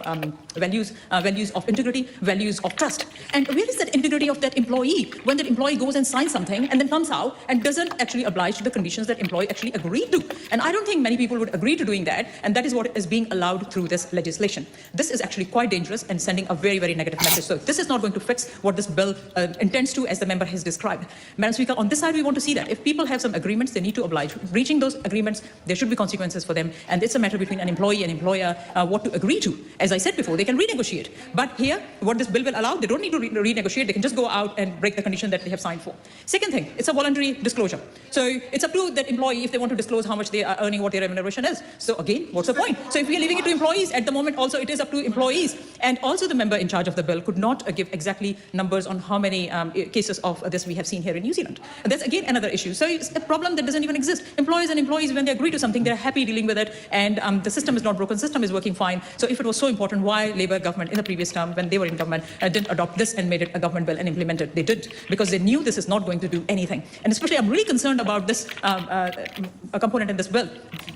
values of integrity, values of trust. And where is that integrity of that employee when that employee goes and signs something and then comes out and doesn't actually oblige to the conditions that employee actually agreed to? And I don't think many people would agree to doing that, and that is what is being allowed through this legislation. This is actually quite dangerous and sending a very, very negative message. So this is not going to fix what this bill intends to, as the member has described. Madam Speaker, on this side, we want to see that if people have some agreements, they need to oblige. Breaching those agreements, there should be consequences for them, and it's a matter between an employee and employer what to agree to. As I said before, they can renegotiate. But here, what this bill will allow, they don't need to renegotiate. They can just go out and break the condition that they have signed for. Second thing, it's a voluntary disclosure. So it's up to that employee if they want to disclose how much they are earning, what their remuneration is. So again, what's the point? So if we are leaving it to employees, at the moment also it is up to employees. And also the member in charge of the bill could not give exactly numbers on how many cases of this we have seen here in New Zealand. And that's again another issue. So it's a problem that doesn't even exist. Employers and employees, when they agree to something, they're happy dealing with it, and the system is not broken, system is working fine. So if it was so important, why Labour government in the previous term, when they were in government, didn't adopt this and made it a government bill and implement it? They did, because they knew this is not going to do anything. And especially, I'm really concerned about this a component in this bill,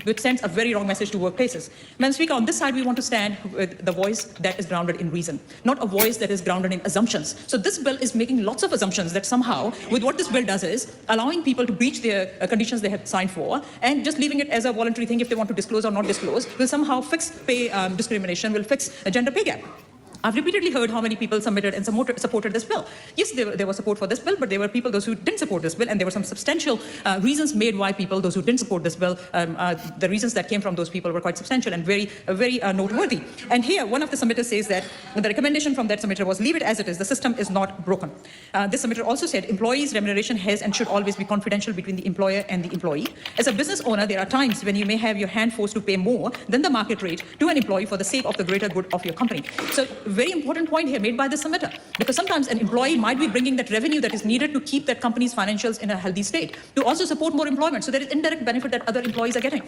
which sends a very wrong message to workplaces. Madam Speaker, on this side, we want to stand with the voice that is grounded in reason, not a voice that is grounded in assumptions. So this bill is making lots of assumptions that somehow, with what this bill does is allowing people to breach their conditions they have signed for, and just leaving it as a voluntary thing if they want to disclose or not disclose, will somehow fix pay discrimination, will fix a gender pay gap. I've repeatedly heard how many people submitted and supported this bill. Yes, there was support for this bill, but there were people, those who didn't support this bill, and there were some substantial reasons made why people, those who didn't support this bill, the reasons that came from those people were quite substantial and very noteworthy. And here, one of the submitters says that the recommendation from that submitter was leave it as it is. The system is not broken. This submitter also said employees' remuneration has and should always be confidential between the employer and the employee. As a business owner, there are times when you may have your hand forced to pay more than the market rate to an employee for the sake of the greater good of your company. So very important point here made by the submitter, because sometimes an employee might be bringing that revenue that is needed to keep that company's financials in a healthy state, to also support more employment. So there is indirect benefit that other employees are getting.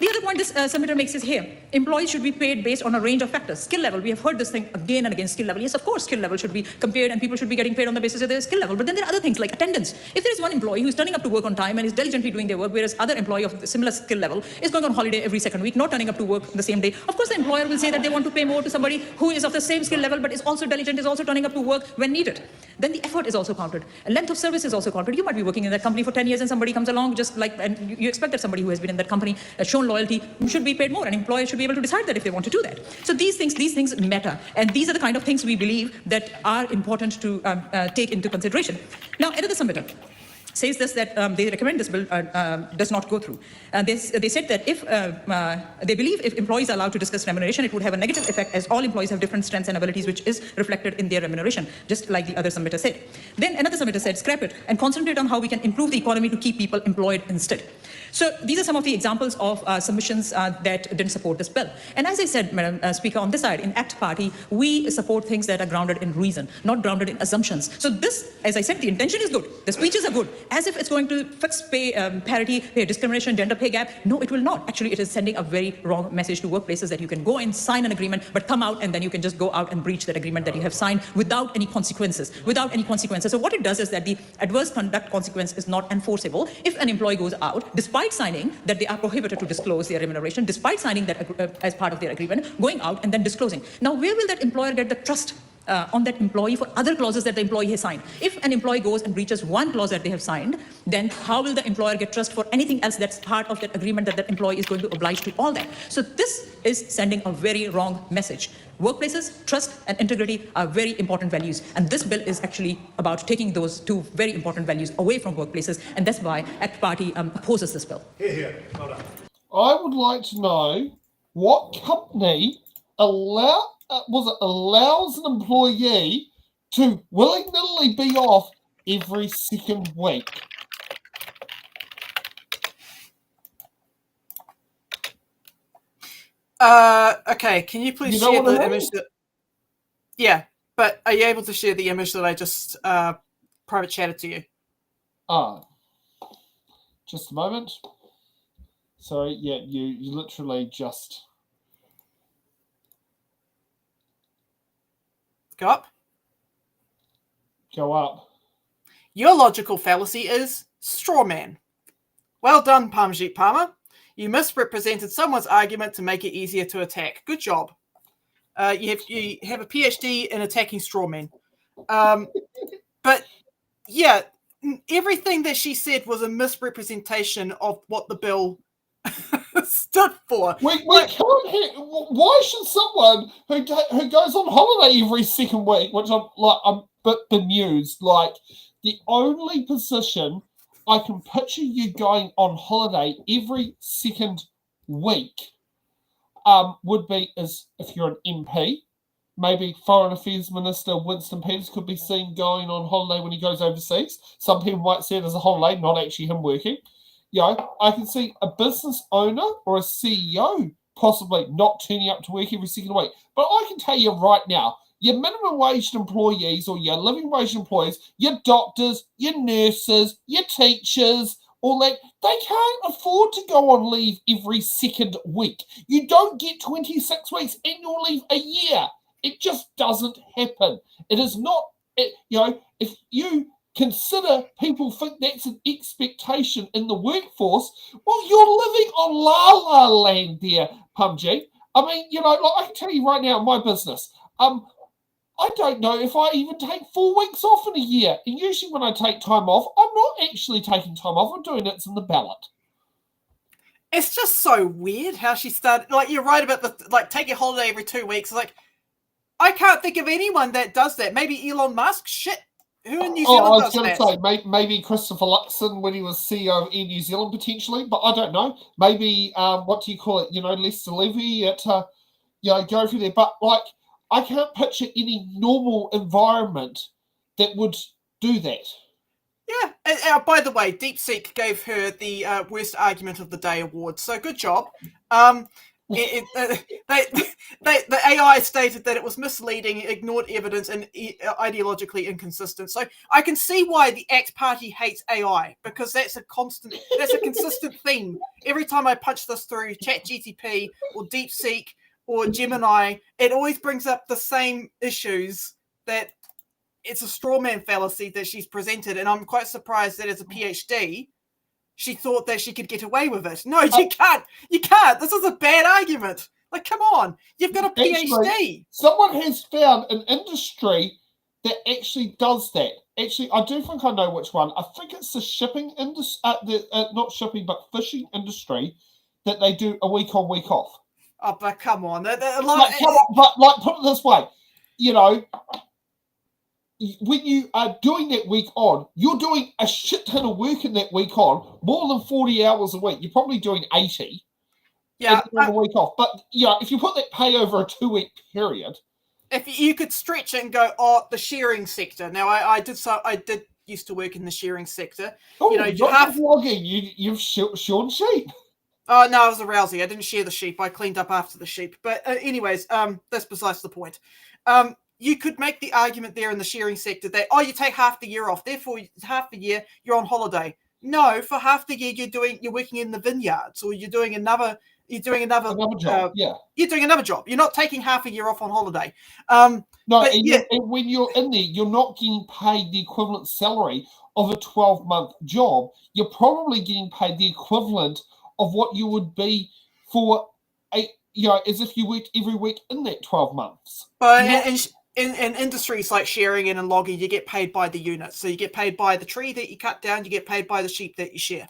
The other point this submitter makes is here, employees should be paid based on a range of factors. Skill level, we have heard this thing again and again, skill level. Yes, of course, skill level should be compared and people should be getting paid on the basis of their skill level. But then there are other things like attendance. If there is one employee who is turning up to work on time and is diligently doing their work, whereas other employee of similar skill level is going on holiday every second week, not turning up to work the same day, of course the employer will say that they want to pay more to somebody who is of the same skill level but is also diligent, is also turning up to work when needed. Then the effort is also counted. And length of service is also counted. You might be working in that company for 10 years and somebody comes along just like, and you expect that somebody who has been in that company, shown loyalty, should be paid more. An employer should be able to decide that if they want to do that. So these things matter. And these are the kind of things we believe that are important to take into consideration. Now, another submitter says this, that they recommend this bill does not go through. They said that if they believe if employees are allowed to discuss remuneration, it would have a negative effect, as all employees have different strengths and abilities, which is reflected in their remuneration, just like the other submitter said. Then another submitter said, scrap it and concentrate on how we can improve the economy to keep people employed instead. So these are some of the examples of submissions that didn't support this bill. And as I said, Madam Speaker, on this side, in ACT Party, we support things that are grounded in reason, not grounded in assumptions. So this, as I said, the intention is good. The speeches are good. As if it's going to fix pay parity, pay discrimination, gender pay gap. No, it will not. Actually, it is sending a very wrong message to workplaces that you can go and sign an agreement, but come out and then you can just go out and breach that agreement that you have signed without any consequences. So what it does is that the adverse conduct consequence is not enforceable if an employee goes out, despite signing that they are prohibited to disclose their remuneration, despite signing that as part of their agreement, going out and then disclosing. Now, where will that employer get the trust on that employee for other clauses that the employee has signed? If an employee goes and breaches one clause that they have signed, then how will the employer get trust for anything else that's part of that agreement that employee is going to oblige to all that? So this is sending a very wrong message. Workplaces, trust and integrity are very important values, and this bill is actually about taking those two very important values away from workplaces, and that's why ACT Party opposes this bill. Here. Well done. I would like to know what company allows an employee to willy-nilly be off every second week. Okay, can you please share the image that... Yeah, but are you able to share the image that I just private chatted to you? Just a moment. So yeah, you literally just go up. Go up. Your logical fallacy is straw man. Well done, Parmjeet Parma. You misrepresented someone's argument to make it easier to attack. Good job. You have a PhD in attacking straw men. But yeah, everything that she said was a misrepresentation of what the bill stood for. We can't. Why should someone who goes on holiday every second week, which I'm a bit bemused, like the only position I can picture you going on holiday every second week would be is if you're an MP. Maybe Foreign Affairs Minister Winston Peters could be seen going on holiday when he goes overseas. Some people might see it as a holiday, not actually him working. I can see a business owner or a CEO possibly not turning up to work every second week. But I can tell you right now, your minimum wage employees or your living wage employees, your doctors, your nurses, your teachers, all that, they can't afford to go on leave every second week. You don't get 26 weeks annual leave a year. It just doesn't happen. It is not, if you consider people think that's an expectation in the workforce, well, you're living on la-la land there, Pumji. I mean, I can tell you right now in my business, I don't know if I even take 4 weeks off in a year. And usually when I take time off, I'm not actually taking time off. I'm doing it's in the ballot. It's just so weird how she started. Like, you're right about take your holiday every 2 weeks. Like, I can't think of anyone that does that. Maybe Elon Musk? Shit. Who in New Zealand does that? I was going to say, maybe Christopher Luxon when he was CEO of Air New Zealand, potentially. But I don't know. Maybe, what do you call it? Lester Levy at, go through there. But, I can't picture any normal environment that would do that. Yeah. And, by the way, DeepSeek gave her the Worst Argument of the Day award. So good job. The AI stated that it was misleading, ignored evidence, and ideologically inconsistent. So I can see why the ACT Party hates AI, because that's a consistent theme. Every time I punch this through ChatGPT or DeepSeek or Gemini, it always brings up the same issues, that it's a straw man fallacy that she's presented. And I'm quite surprised that as a PhD, she thought that she could get away with it. No, you can't. You can't. This is a bad argument. Like, come on. You've got a PhD. Actually, someone has found an industry that actually does that. Actually, I do think I know which one. I think it's the shipping industry, not shipping, but fishing industry, that they do a week on, week off. Oh, but come on. Put it this way. When you are doing that week on, you're doing a shit ton of work in that week on, more than 40 hours a week. You're probably doing 80. Yeah. And a week off. But, if you put that pay over a 2-week period. If you could stretch it and go, the shearing sector. Now, I did used to work in the shearing sector. Oh, you have logging. You've shorn sheep. Oh, no, I was a rousey. I didn't shear the sheep. I cleaned up after the sheep. But anyways, that's besides the point. You could make the argument there in the shearing sector that, you take half the year off, therefore half the year you're on holiday. No, for half the year you're working in the vineyards, or you're doing another job. You're doing another job. You're not taking half a year off on holiday. And when you're in there, you're not getting paid the equivalent salary of a 12-month job. You're probably getting paid the equivalent of what you would be for as if you worked every week in that 12 months. But in industries like shearing and logging, you get paid by the unit. So you get paid by the tree that you cut down. You get paid by the sheep that you shear.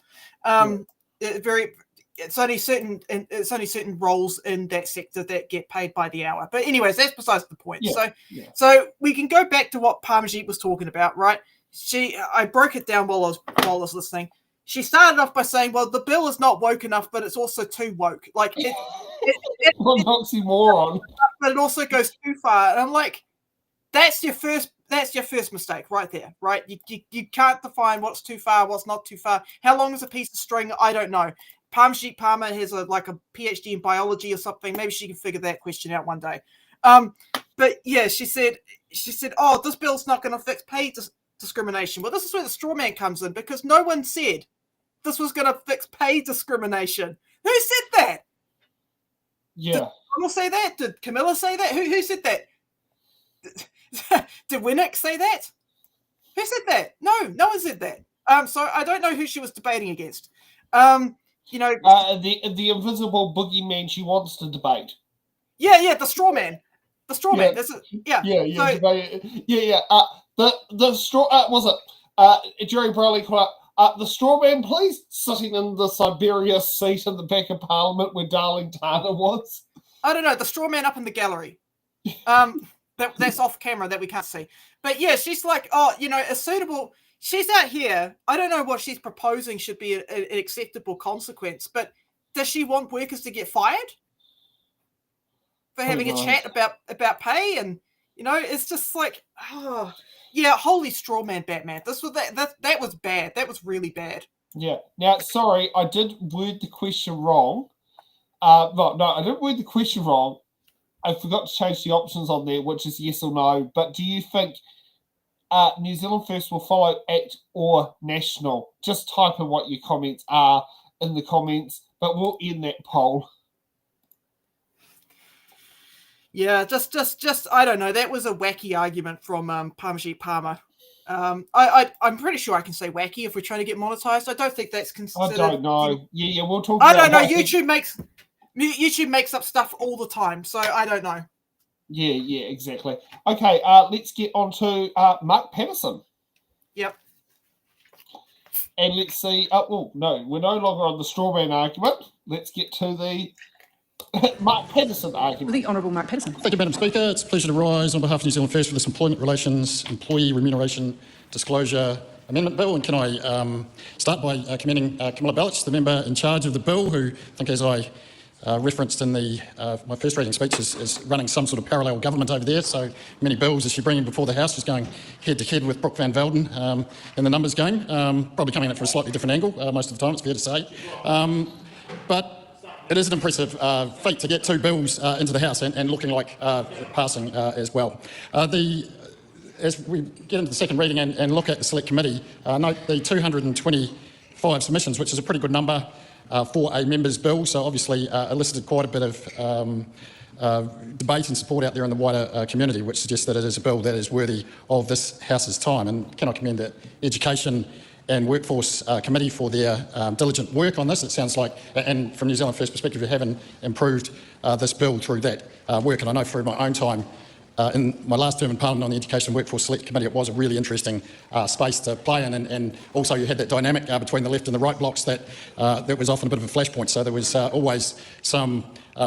It's only certain roles in that sector that get paid by the hour. But anyways, that's besides the point. So we can go back to what Parmjeet was talking about, right? I broke it down while I was listening. She started off by saying, well, the bill is not woke enough, but it's also too woke. Like, it's an oxymoron. But it also goes too far. And I'm like, that's your first mistake right there, right? You can't define what's too far, what's not too far. How long is a piece of string? I don't know. Parmjeet Parma has a PhD in biology or something. Maybe she can figure that question out one day. But yeah, she said, this bill's not going to fix pay discrimination. Well, this is where the straw man comes in, because no one said this was going to fix pay discrimination. Who said that? Yeah. Did Donald say that? Did Camilla say that? Who said that? Did Winnick say that? Who said that? No one said that. So I don't know who she was debating against. The invisible boogeyman she wants to debate. Yeah, the straw man. The straw man. Yeah. The straw was it? Jerry Brolly called up. The straw man, please, sitting in the Siberia seat in the back of Parliament where Darling Tana was. I don't know. The straw man up in the gallery. That's off camera that we can't see. But yeah, she's like, a suitable. She's out here. I don't know what she's proposing should be an acceptable consequence, but does she want workers to get fired for having a chat about pay? And it's just like, holy straw man, Batman. That was bad. That was really bad. Yeah. Now, sorry, I did word the question wrong. No, I didn't word the question wrong. I forgot to change the options on there, which is yes or no. But do you think New Zealand First will follow ACT or National? Just type in what your comments are in the comments, but we'll end that poll. Yeah, just I don't know. That was a wacky argument from Parmajit Palmer. I'm pretty sure I can say wacky if we're trying to get monetized. I don't think that's considered. I don't know. Yeah, we'll talk. I don't know. YouTube makes up stuff all the time, so I don't know. Yeah, exactly. Okay, let's get on to Mark Patterson. Yep. And let's see. No, we're no longer on the strawman argument. Let's get to the Mark Patterson argument. The Honourable Mark Patterson. Thank you, Madam Speaker. It's a pleasure to rise on behalf of New Zealand First for this Employment Relations, Employee Remuneration Disclosure Amendment Bill. And can I start by commending Camilla Bellich, the member in charge of the bill, who I think, as I referenced in my first reading speech, is running some sort of parallel government over there. So many bills as she's bringing before the House. She's going head-to-head with Brooke Van Velden in the numbers game, probably coming at it from a slightly different angle most of the time, it's fair to say. But it is an impressive feat to get two bills into the House and looking like passing as well. As we get into the second reading and look at the Select Committee, note the 225 submissions, which is a pretty good number for a member's bill, so obviously elicited quite a bit of debate and support out there in the wider community, which suggests that it is a bill that is worthy of this House's time. And can I commend the Education and Workforce Committee for their diligent work on this. It sounds like, and from New Zealand First perspective, you haven't improved this bill through that work. And I know through my own time in my last term in Parliament on the Education and Workforce Select Committee, it was a really interesting space to play in, and also you had that dynamic between the left and the right blocks that was often a bit of a flashpoint. So there was always some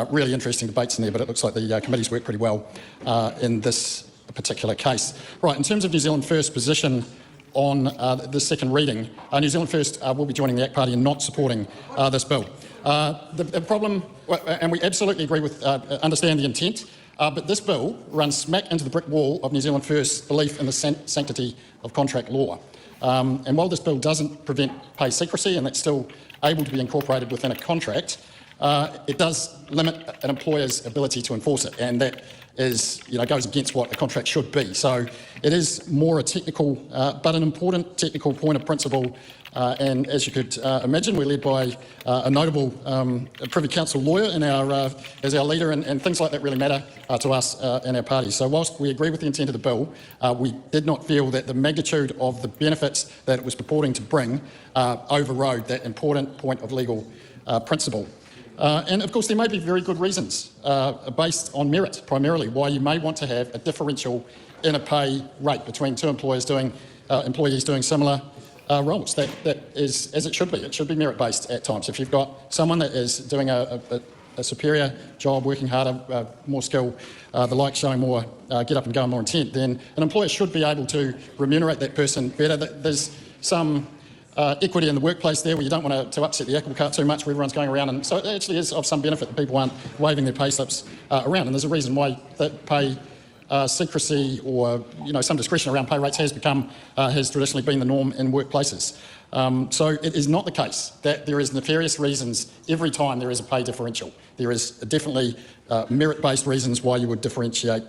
really interesting debates in there, but it looks like the committee's worked pretty well in this particular case. Right, in terms of New Zealand First position on the second reading, New Zealand First will be joining the ACT Party and not supporting this bill. The problem, and we absolutely agree with, understand the intent, but this bill runs smack into the brick wall of New Zealand First's belief in the sanctity of contract law. And while this bill doesn't prevent pay secrecy, and that's still able to be incorporated within a contract, it does limit an employer's ability to enforce it, and that is, goes against what a contract should be. So it is more a technical, but an important technical point of principle. And as you could imagine, we're led by a notable Privy Council lawyer as our leader, and things like that really matter to us in our party. So whilst we agree with the intent of the bill, we did not feel that the magnitude of the benefits that it was purporting to bring overrode that important point of legal principle. And of course, there may be very good reasons based on merit, primarily, why you may want to have a differential in a pay rate between two employees doing similar roles. That is as it should be. It should be merit-based at times. If you've got someone that is doing a superior job, working harder, more skill, the like, showing more get up and go, more intent, then an employer should be able to remunerate that person better. There's some equity in the workplace there where you don't want to upset the apple cart too much where everyone's going around, and so it actually is of some benefit that people aren't waving their pay slips around, and there's a reason why that pay secrecy or some discretion around pay rates has traditionally been the norm in workplaces. So it is not the case that there is nefarious reasons every time there is a pay differential. There is definitely merit-based reasons why you would differentiate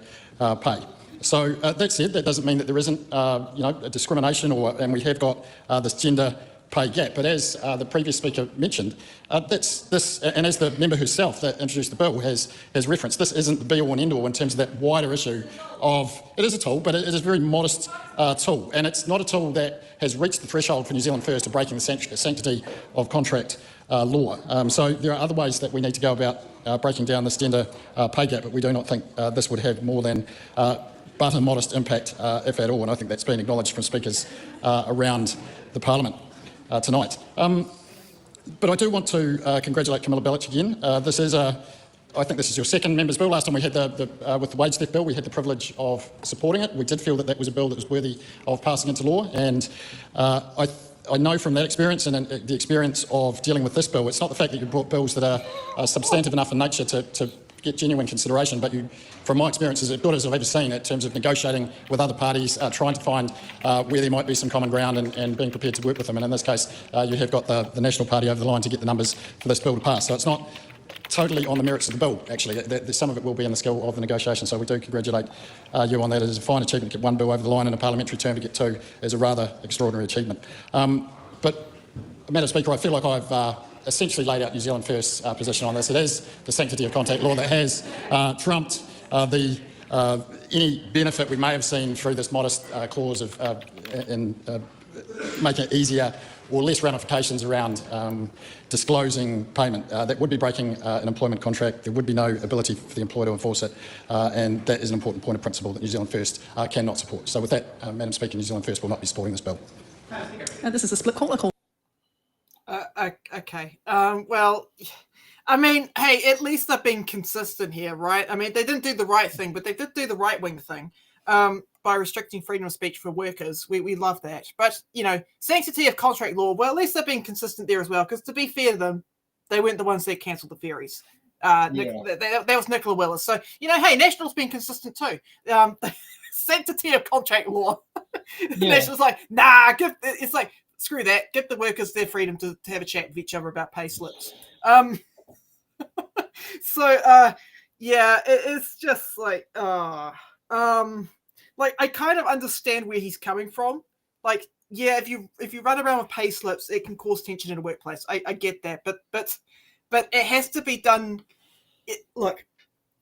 pay. So that said, that doesn't mean that there isn't a discrimination, and we have got this gender pay gap. But as the previous speaker mentioned, and as the member herself that introduced the bill has referenced, this isn't the be-all and end-all in terms of that wider issue of, it is a tool, but it is a very modest tool, and it's not a tool that has reached the threshold for New Zealand First of breaking the sanctity of contract law. So there are other ways that we need to go about breaking down this gender pay gap, but we do not think this would have more than but a modest impact, if at all, and I think that's been acknowledged from speakers around the Parliament tonight. But I do want to congratulate Camilla Bellich again. I think this is your second member's bill. Last time we had with the wage theft bill, we had the privilege of supporting it. We did feel that that was a bill that was worthy of passing into law, and I know from that experience and the experience of dealing with this bill, it's not the fact that you brought bills that are substantive enough in nature to get genuine consideration, but from my experience, is as good as I've ever seen in terms of negotiating with other parties, trying to find where there might be some common ground and being prepared to work with them. And in this case, you have got the National Party over the line to get the numbers for this bill to pass. So it's not totally on the merits of the bill, actually. Some of it will be in the skill of the negotiation, so we do congratulate you on that. It is a fine achievement to get one bill over the line in a parliamentary term. To get two is a rather extraordinary achievement. But, Madam Speaker, I feel like I've essentially laid out New Zealand First's position on this. It is the sanctity of contract law that has trumped any benefit we may have seen through this modest clause of making it easier or less ramifications around disclosing payment. That would be breaking an employment contract. There would be no ability for the employer to enforce it, and that is an important point of principle that New Zealand First cannot support. So with that, Madam Speaker, New Zealand First will not be supporting this bill. This is a split call. Okay. Well, I mean, hey, at least they've been consistent here, right? I mean, they didn't do the right thing, but they did do the right-wing thing by restricting freedom of speech for workers. We love that. But, sanctity of contract law, well, at least they've been consistent there as well, because to be fair to them, they weren't the ones that cancelled the ferries. That was Nicola Willis. So, hey, National's been consistent too. Sanctity of contract law. National's like, nah, it's like, screw that. Give the workers their freedom to have a chat with each other about pay slips. It's just like, I kind of understand where he's coming from. Like, yeah, if you run around with pay slips, it can cause tension in a workplace. I get that, but it has to be done. Look,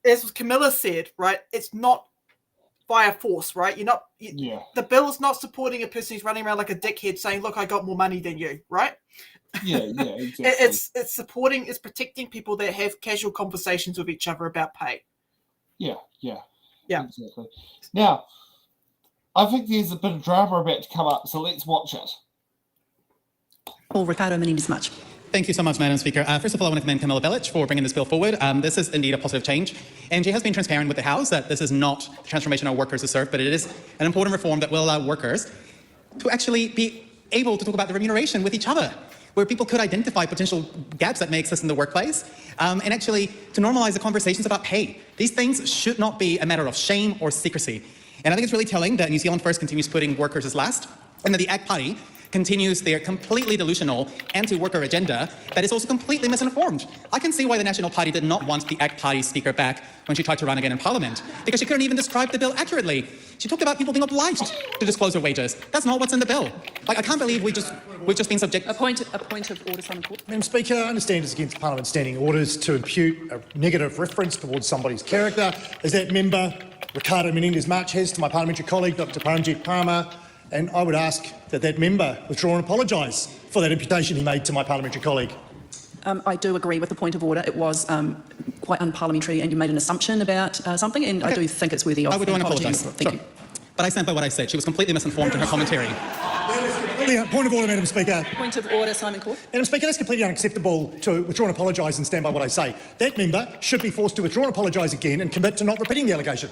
as Camilla said, right? It's not via force, right? The bill is not supporting a person who's running around like a dickhead saying, look, I got more money than you, right? Exactly. It's protecting people that have casual conversations with each other about pay. Yeah, exactly. Now, I think there's a bit of drama about to come up, so let's watch it. Ricardo Menendez much. Thank you so much, Madam Speaker. First of all, I want to commend Camilla Bellich for bringing this bill forward. This is indeed a positive change, and she has been transparent with the House that this is not the transformation our workers deserve, but it is an important reform that will allow workers to actually be able to talk about the remuneration with each other, where people could identify potential gaps that may exist in the workplace, and actually to normalise the conversations about pay. These things should not be a matter of shame or secrecy. And I think it's really telling that New Zealand First continues putting workers as last, and that the ACT Party continues their completely delusional anti-worker agenda that is also completely misinformed. I can see why the National Party did not want the ACT Party speaker back when she tried to run again in Parliament, because she couldn't even describe the bill accurately. She talked about people being obliged to disclose their wages. That's not what's in the bill. I can't believe we've just been subject. A point of order, Simon Court. Madam Speaker, I understand it's against Parliament standing orders to impute a negative reference towards somebody's character, as that member, Ricardo Menendez March, has to my parliamentary colleague, Dr. Paramjit Parma. And I would ask that member withdraw and apologise for that imputation he made to my parliamentary colleague. I do agree with the point of order. It was quite unparliamentary, and you made an assumption about something, and I do think it's worthy of I would want to apologise. Thank you. But I stand by what I said. She was completely misinformed in her commentary. Point of order, Madam Speaker. Point of order, Simon Court. Madam Speaker, that's completely unacceptable to withdraw and apologise and stand by what I say. That member should be forced to withdraw and apologise again and commit to not repeating the allegation.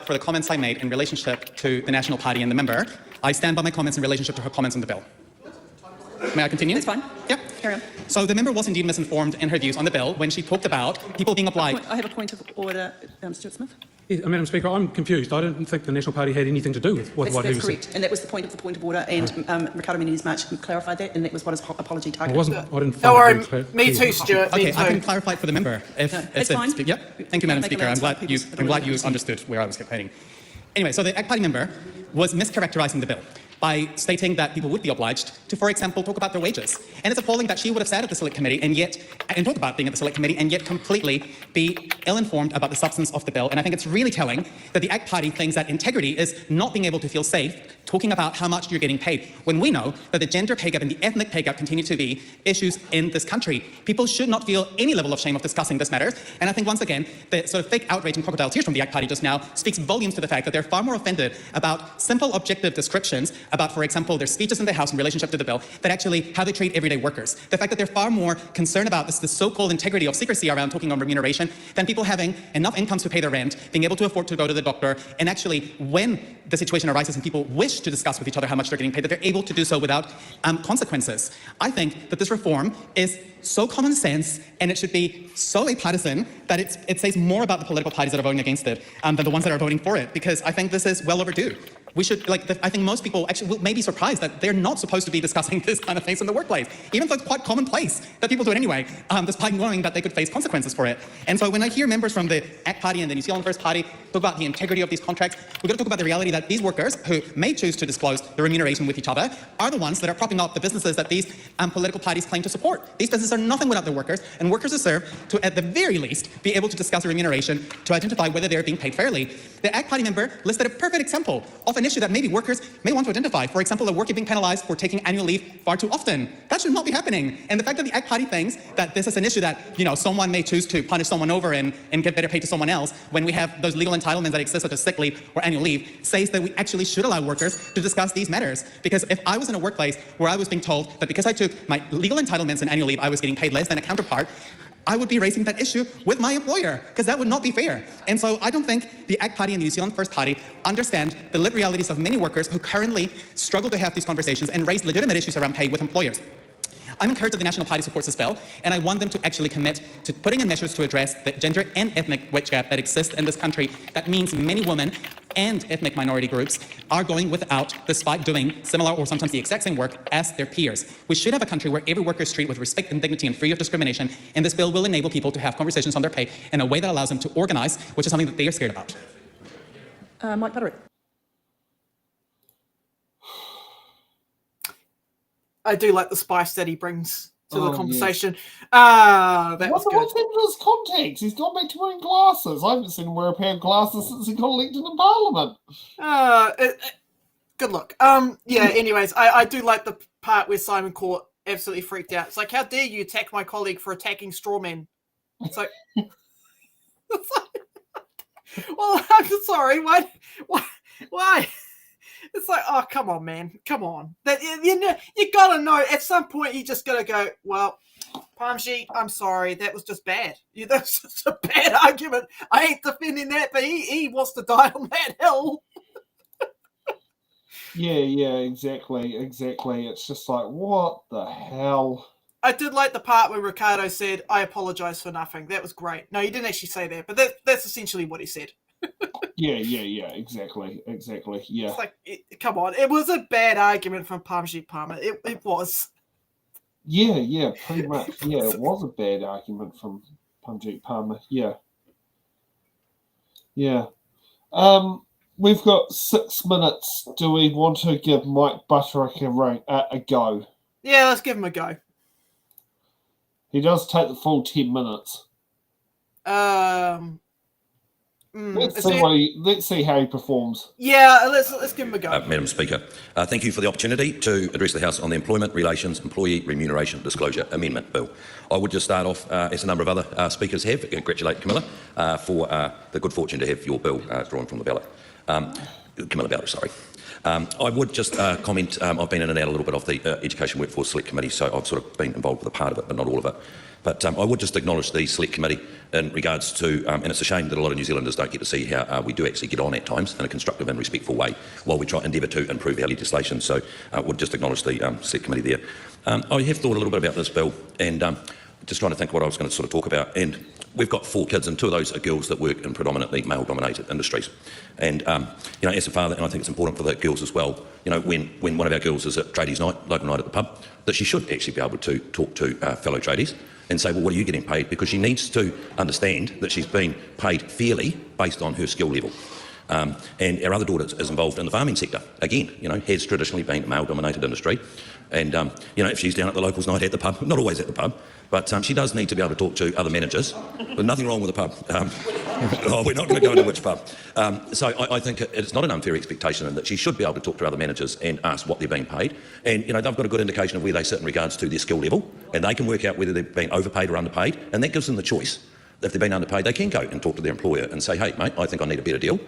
For the comments I made in relationship to the National Party and the member, I stand by my comments in relationship to her comments on the bill. May I continue? That's fine. Yep. Carry on. So the member was indeed misinformed in her views on the bill when she talked about people being obliged. I have a point of order, Stuart Smith. Yeah, Madam Speaker, I'm confused. I don't think the National Party had anything to do with what he was That's correct, and that was the point of order, and Ricardo Menendez March clarified that, and that was what his apology targeted. I didn't Don't worry, me too, Stuart. Okay, I can clarify it for the member. That's fine. Yep. Thank you, Madam Speaker. I'm glad you understood where I was campaigning. Anyway, so the ACT Party member was mischaracterising the bill by stating that people would be obliged to, for example, talk about their wages. And it's appalling that she would have sat at the Select Committee and talk about being at the Select Committee and yet completely be ill-informed about the substance of the bill. And I think it's really telling that the ACT Party thinks that integrity is not being able to feel safe talking about how much you're getting paid, when we know that the gender pay gap and the ethnic pay gap continue to be issues in this country. People should not feel any level of shame of discussing this matter. And I think, once again, the sort of fake outrage and crocodile tears from the ACT Party just now speaks volumes to the fact that they're far more offended about simple objective descriptions about, for example, their speeches in the House in relationship to the bill, than actually how they treat everyday workers. The fact that they're far more concerned about the so-called integrity of secrecy around talking on remuneration than people having enough incomes to pay their rent, being able to afford to go to the doctor, and actually, when the situation arises and people wish to discuss with each other how much they're getting paid, that they're able to do so without consequences. I think that this reform is so common sense, and it should be so bipartisan that it says more about the political parties that are voting against it than the ones that are voting for it, because I think this is well overdue. We should, I think most people actually may be surprised that they're not supposed to be discussing this kind of things in the workplace, even though it's quite commonplace that people do it anyway, despite knowing that they could face consequences for it. And so when I hear members from the ACT Party and the New Zealand First Party talk about the integrity of these contracts, we've got to talk about the reality that these workers, who may choose to disclose the remuneration with each other, are the ones that are propping up the businesses that these political parties claim to support. These businesses are nothing without their workers, and workers deserve to, at the very least, be able to discuss the remuneration to identify whether they're being paid fairly. The ACT Party member listed a perfect example of an issue that maybe workers may want to identify. For example, a worker being penalised for taking annual leave far too often. That should not be happening. And the fact that the ACT Party thinks that this is an issue that, someone may choose to punish someone over and get better pay to someone else, when we have those legal entitlements that exist, such as sick leave or annual leave, says that we actually should allow workers to discuss these matters. Because if I was in a workplace where I was being told that because I took my legal entitlements in annual leave, I was getting paid less than a counterpart, I would be raising that issue with my employer, because that would not be fair. And so I don't think the ACT Party and the New Zealand First Party understand the lived realities of many workers who currently struggle to have these conversations and raise legitimate issues around pay with employers. I'm encouraged that the National Party supports this bill, and I want them to actually commit to putting in measures to address the gender and ethnic wage gap that exists in this country. That means many women and ethnic minority groups are going without, despite doing similar or sometimes the exact same work as their peers. We should have a country where every worker is treated with respect and dignity and free of discrimination, and this bill will enable people to have conversations on their pay in a way that allows them to organise, which is something that they are scared about. Mike Butterick. I do like the spice that he brings to the conversation. That was good. What's in his context? He's gone back to wearing glasses. I haven't seen him wear a pair of glasses since he got elected in Parliament. Good look. Anyways, I do like the part where Simon Court absolutely freaked out. It's like, how dare you attack my colleague for attacking strawmen? It's like, well, I'm sorry. Why? It's like, oh, come on, man. Come on. You got to know, at some point, you just got to go, well, Parmji, I'm sorry. That was just bad. That's just a bad argument. I ain't defending that, but he wants to die on that hill. Yeah, exactly. It's just like, what the hell? I did like the part where Ricardo said, I apologise for nothing. That was great. No, he didn't actually say that, but that's essentially what he said. Yeah, exactly, yeah. It's like, come on, it was a bad argument from Parmji Palmer. It was. Yeah, pretty much. Yeah, it was a bad argument from Parmji Palmer. Yeah. We've got 6 minutes. Do we want to give Mike Butterick a go? Yeah, let's give him a go. He does take the full 10 minutes. Let's see how he performs. Yeah, let's give him a go. Madam Speaker, thank you for the opportunity to address the House on the Employment Relations Employee Remuneration Disclosure Amendment Bill. I would just start off, as a number of other speakers have, congratulate Camilla for the good fortune to have your bill drawn from the ballot. Camilla Ballard, sorry. I would just comment, I've been in and out a little bit of the Education Workforce Select Committee, so I've sort of been involved with a part of it, but not all of it. But I would just acknowledge the Select Committee in regards to, and it's a shame that a lot of New Zealanders don't get to see how we do actually get on at times in a constructive and respectful way while we try and endeavour to improve our legislation. So I would just acknowledge the Select Committee there. I have thought a little bit about this bill and just trying to think what I was going to sort of talk about. And we've got 4 kids, and 2 of those are girls that work in predominantly male-dominated industries. And as a father, and I think it's important for the girls as well, when one of our girls is at tradies night, local night at the pub, that she should actually be able to talk to fellow tradies and say, well, what are you getting paid? Because she needs to understand that she's being paid fairly based on her skill level. And our other daughter is involved in the farming sector. Again, has traditionally been a male-dominated industry. And, if she's down at the locals night at the pub, not always at the pub, but she does need to be able to talk to other managers. But nothing wrong with the pub. We're not going to go into which pub. So I think it's not an unfair expectation in that she should be able to talk to other managers and ask what they're being paid. And, they've got a good indication of where they sit in regards to their skill level, and they can work out whether they're being overpaid or underpaid, and that gives them the choice. If they're being underpaid, they can go and talk to their employer and say, hey, mate, I think I need a better deal.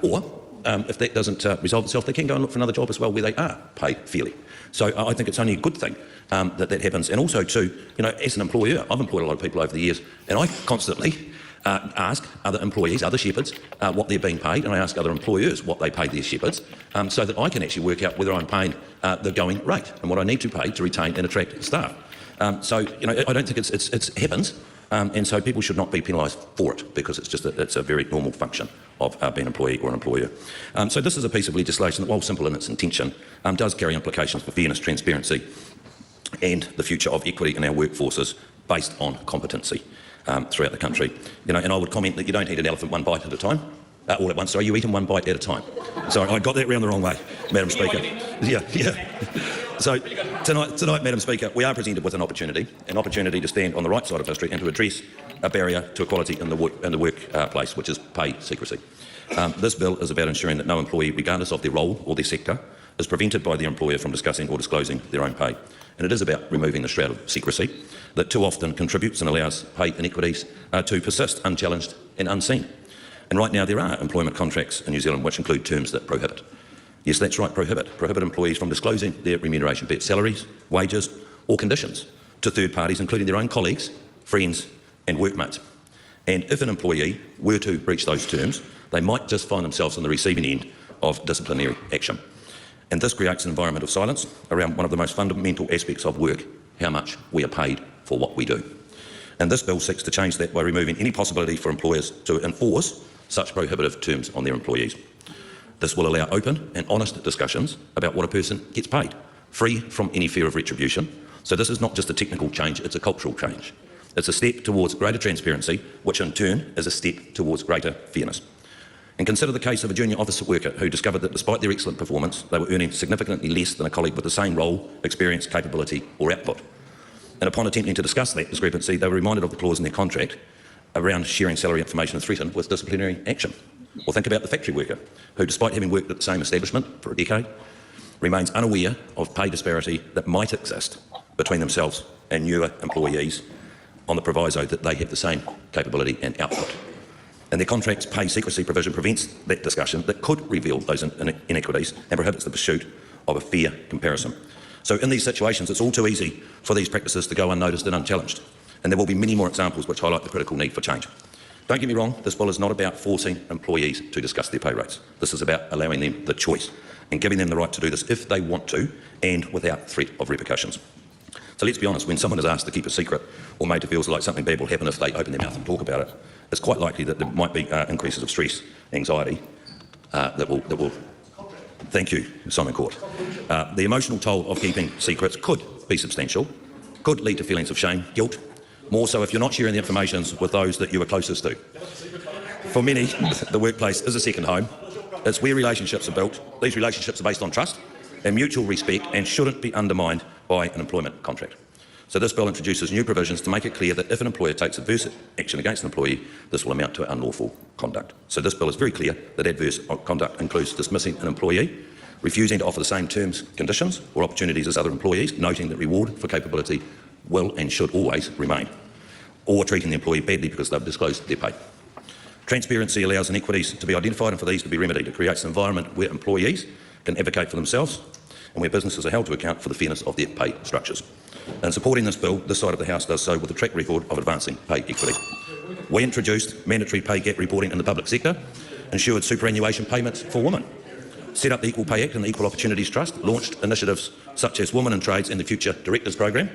Or if that doesn't resolve itself, they can go and look for another job as well where they are paid fairly. So I think it's only a good thing that happens. And also, too, as an employer, I've employed a lot of people over the years, and I constantly ask other employees, other shepherds, what they're being paid, and I ask other employers what they pay their shepherds, so that I can actually work out whether I'm paying the going rate and what I need to pay to retain and attract staff. So, I don't think it happens. And so people should not be penalised for it, because it's a very normal function of being an employee or an employer. So this is a piece of legislation that, while simple in its intention, does carry implications for fairness, transparency and the future of equity in our workforces based on competency throughout the country. And I would comment that you don't eat an elephant one bite at a time. All at once, sorry, you eat them one bite at a time. Sorry, I got that round the wrong way, Madam Speaker. Yeah. So tonight, Madam Speaker, we are presented with an opportunity to stand on the right side of history and to address a barrier to equality in the workplace, which is pay secrecy. This bill is about ensuring that no employee, regardless of their role or their sector, is prevented by their employer from discussing or disclosing their own pay. And it is about removing the shroud of secrecy that too often contributes and allows pay inequities to persist unchallenged and unseen. And right now there are employment contracts in New Zealand which include terms that prohibit. Yes, that's right, prohibit employees from disclosing their remuneration, be it salaries, wages or conditions, to third parties, including their own colleagues, friends and workmates. And if an employee were to breach those terms, they might just find themselves on the receiving end of disciplinary action. And this creates an environment of silence around one of the most fundamental aspects of work, how much we are paid for what we do. And this bill seeks to change that by removing any possibility for employers to enforce such prohibitive terms on their employees. This will allow open and honest discussions about what a person gets paid, free from any fear of retribution. So this is not just a technical change, it's a cultural change. It's a step towards greater transparency, which in turn is a step towards greater fairness. And consider the case of a junior office worker who discovered that despite their excellent performance, they were earning significantly less than a colleague with the same role, experience, capability or output. And upon attempting to discuss that discrepancy, they were reminded of the clause in their contract around sharing salary information and threatened with disciplinary action. Or think about the factory worker who, despite having worked at the same establishment for a decade, remains unaware of pay disparity that might exist between themselves and newer employees on the proviso that they have the same capability and output. And their contract's pay secrecy provision prevents that discussion that could reveal those inequities and prohibits the pursuit of a fair comparison. So in these situations, it's all too easy for these practices to go unnoticed and unchallenged. And there will be many more examples which highlight the critical need for change. Don't get me wrong, this bill is not about forcing employees to discuss their pay rates. This is about allowing them the choice and giving them the right to do this if they want to and without threat of repercussions. So let's be honest, when someone is asked to keep a secret or made to feel like something bad will happen if they open their mouth and talk about it, it's quite likely that there might be increases of stress, anxiety that will. Thank you, Simon Court. The emotional toll of keeping secrets could be substantial, could lead to feelings of shame, guilt, more so if you're not sharing the information with those that you are closest to. For many, the workplace is a second home. It's where relationships are built. These relationships are based on trust and mutual respect and shouldn't be undermined by an employment contract. So this bill introduces new provisions to make it clear that if an employer takes adverse action against an employee, this will amount to unlawful conduct. So this bill is very clear that adverse conduct includes dismissing an employee, refusing to offer the same terms, conditions or opportunities as other employees, noting that reward for capability will and should always remain, or treating the employee badly because they've disclosed their pay. Transparency allows inequities to be identified and for these to be remedied. It creates an environment where employees can advocate for themselves and where businesses are held to account for the fairness of their pay structures. And supporting this bill, this side of the House does so with a track record of advancing pay equity. We introduced mandatory pay gap reporting in the public sector, ensured superannuation payments for women, set up the Equal Pay Act and the Equal Opportunities Trust, launched initiatives such as Women in Trades and the Future Directors Program,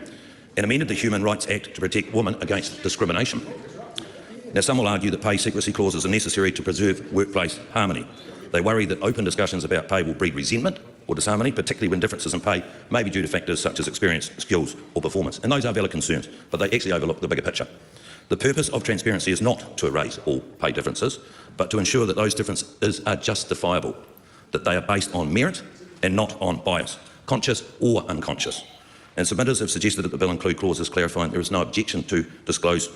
and amended the Human Rights Act to protect women against discrimination. Now, some will argue that pay secrecy clauses are necessary to preserve workplace harmony. They worry that open discussions about pay will breed resentment or disharmony, particularly when differences in pay may be due to factors such as experience, skills or performance. And those are valid concerns, but they actually overlook the bigger picture. The purpose of transparency is not to erase all pay differences, but to ensure that those differences are justifiable, that they are based on merit and not on bias, conscious or unconscious. And submitters have suggested that the bill include clauses clarifying there is no obligation to disclose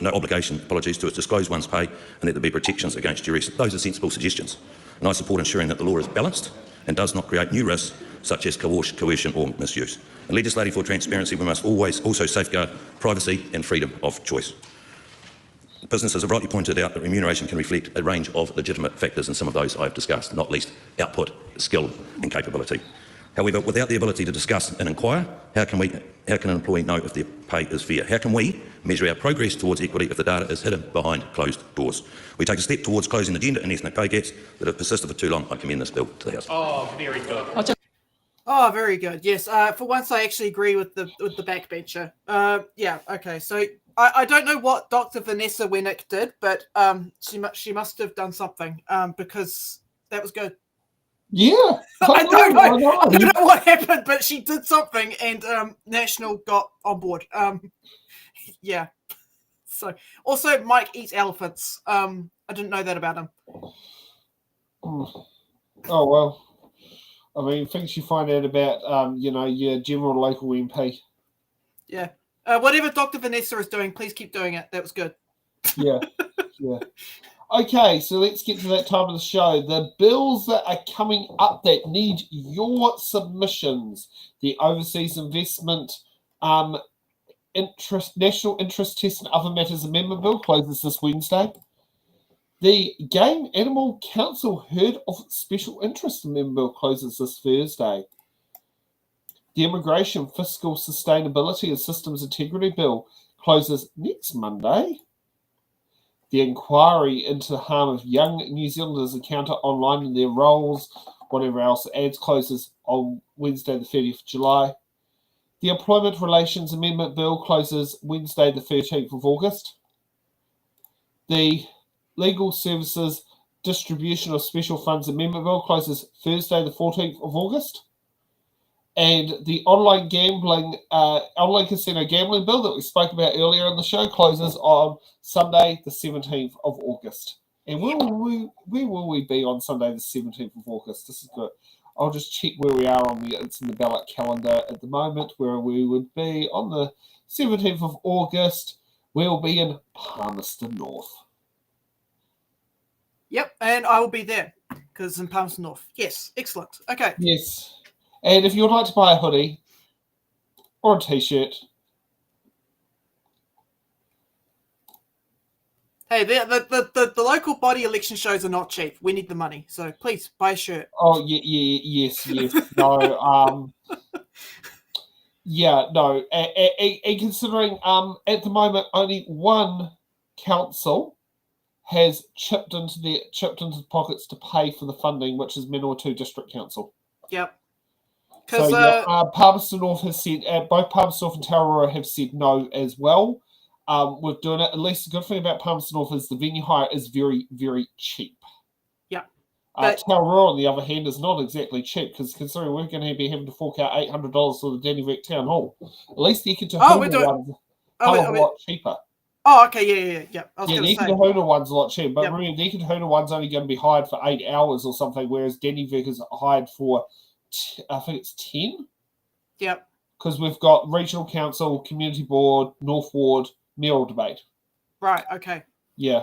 one's pay, and that there be protections against duress. Those are sensible suggestions, and I support ensuring that the law is balanced and does not create new risks such as coercion or misuse. In legislating for transparency, we must always also safeguard privacy and freedom of choice. Businesses have rightly pointed out that remuneration can reflect a range of legitimate factors, and some of those I've discussed, not least output, skill and capability. However, without the ability to discuss and inquire, how can an employee know if their pay is fair? How can we measure our progress towards equity if the data is hidden behind closed doors? We take a step towards closing the gender and ethnic pay gaps that have persisted for too long. I commend this bill to the House. Oh, very good. Oh, very good. Yes. For once, I actually agree with the backbencher. Yeah. Okay. So I don't know what Dr. Vanessa Winnick did, but she must have done something because that was good. Yeah. I don't know what happened, but she did something, and National got on board. Yeah. So also, Mike eats elephants. I didn't know that about him. Oh well. I mean, things you find out about, your general local MP. Yeah. Whatever Dr. Vanessa is doing, please keep doing it. That was good. Yeah. Yeah. Okay, so let's get to that time of the show. The bills that are coming up that need your submissions. The Overseas Investment National Interest Test and Other Matters Amendment Bill closes this Wednesday. The Game Animal Council Herd of Special Interest Amendment Bill closes this Thursday. The Immigration, Fiscal Sustainability and Systems Integrity Bill closes next Monday. The inquiry into the harm of young New Zealanders encounter online in their roles, whatever else adds, closes on Wednesday the 30th of July. The Employment Relations Amendment Bill closes Wednesday the 13th of August. The Legal Services Distribution of Special Funds Amendment Bill closes Thursday the 14th of August. And the online casino gambling bill that we spoke about earlier in the show closes on Sunday, the 17th of August. And where will we be on Sunday, the 17th of August? This is good. I'll just check where we are it's in the ballot calendar at the moment, where we would be on the 17th of August. We'll be in Palmerston North. Yep, and I will be there because it's in Palmerston North. Yes, excellent. Okay. Yes. And if you would like to buy a hoodie or a t-shirt, hey, the local body election shows are not cheap. We need the money, so please buy a shirt. Oh yes. No, yeah, no. And considering at the moment only one council has chipped into the pockets to pay for the funding, which is Manawatu District Council. Yep. So Palmerston North has said, both Palmerston North and Tauranga have said no as well. We're doing it. At least the good thing about Palmerston North is the venue hire is very, very cheap. Yeah. Tauranga, on the other hand, is not exactly cheap because considering we're going to be having to fork out $800 for the Dannyvik Town Hall. At least the Ikitahuna one's a lot cheaper. Oh, okay, yeah. I was the Ikitahuna one's a lot cheaper, but remember, the Ikitahuna one's only going to be hired for 8 hours or something, whereas Dannyvik is hired for I think it's 10. Yep. Because we've got Regional Council, Community Board, North Ward, Mayoral Debate. Right, okay. Yeah.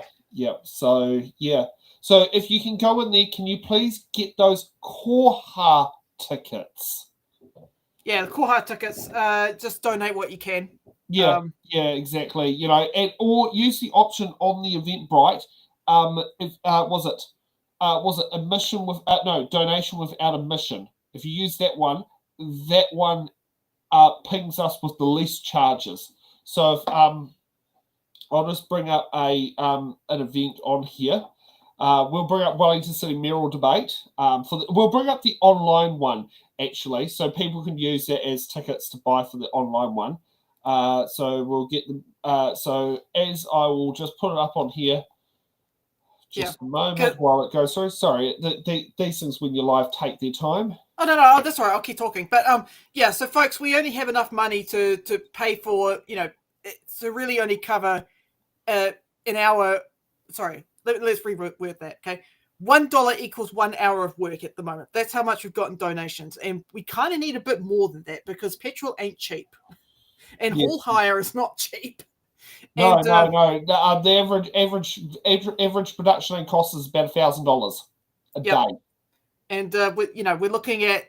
So, yeah. So, if you can go in there, can you please get those Koha tickets? Yeah, the Koha tickets. Just donate what you can. Yeah, exactly. Or use the option on the Eventbrite. Was it admission with donation without admission? If you use that one pings us with the least charges. So if, I'll just bring up an event on here. We'll bring up Wellington City Mayoral Debate. We'll bring up the online one actually, so people can use that as tickets to buy for the online one. So we'll get them. So as I will just put it up on here. Just a moment while it goes through. Sorry, these things when you're live take their time. Oh, no, that's all right. I'll keep talking. But so folks, we only have enough money to pay for, to really only cover an hour. Sorry, let's reword that. Okay, $1 equals 1 hour of work at the moment. That's how much we've got in donations, and we kind of need a bit more than that because petrol ain't cheap, and haul hire is not cheap. No, and, no. The average production cost is about $1,000 a day. And we're looking at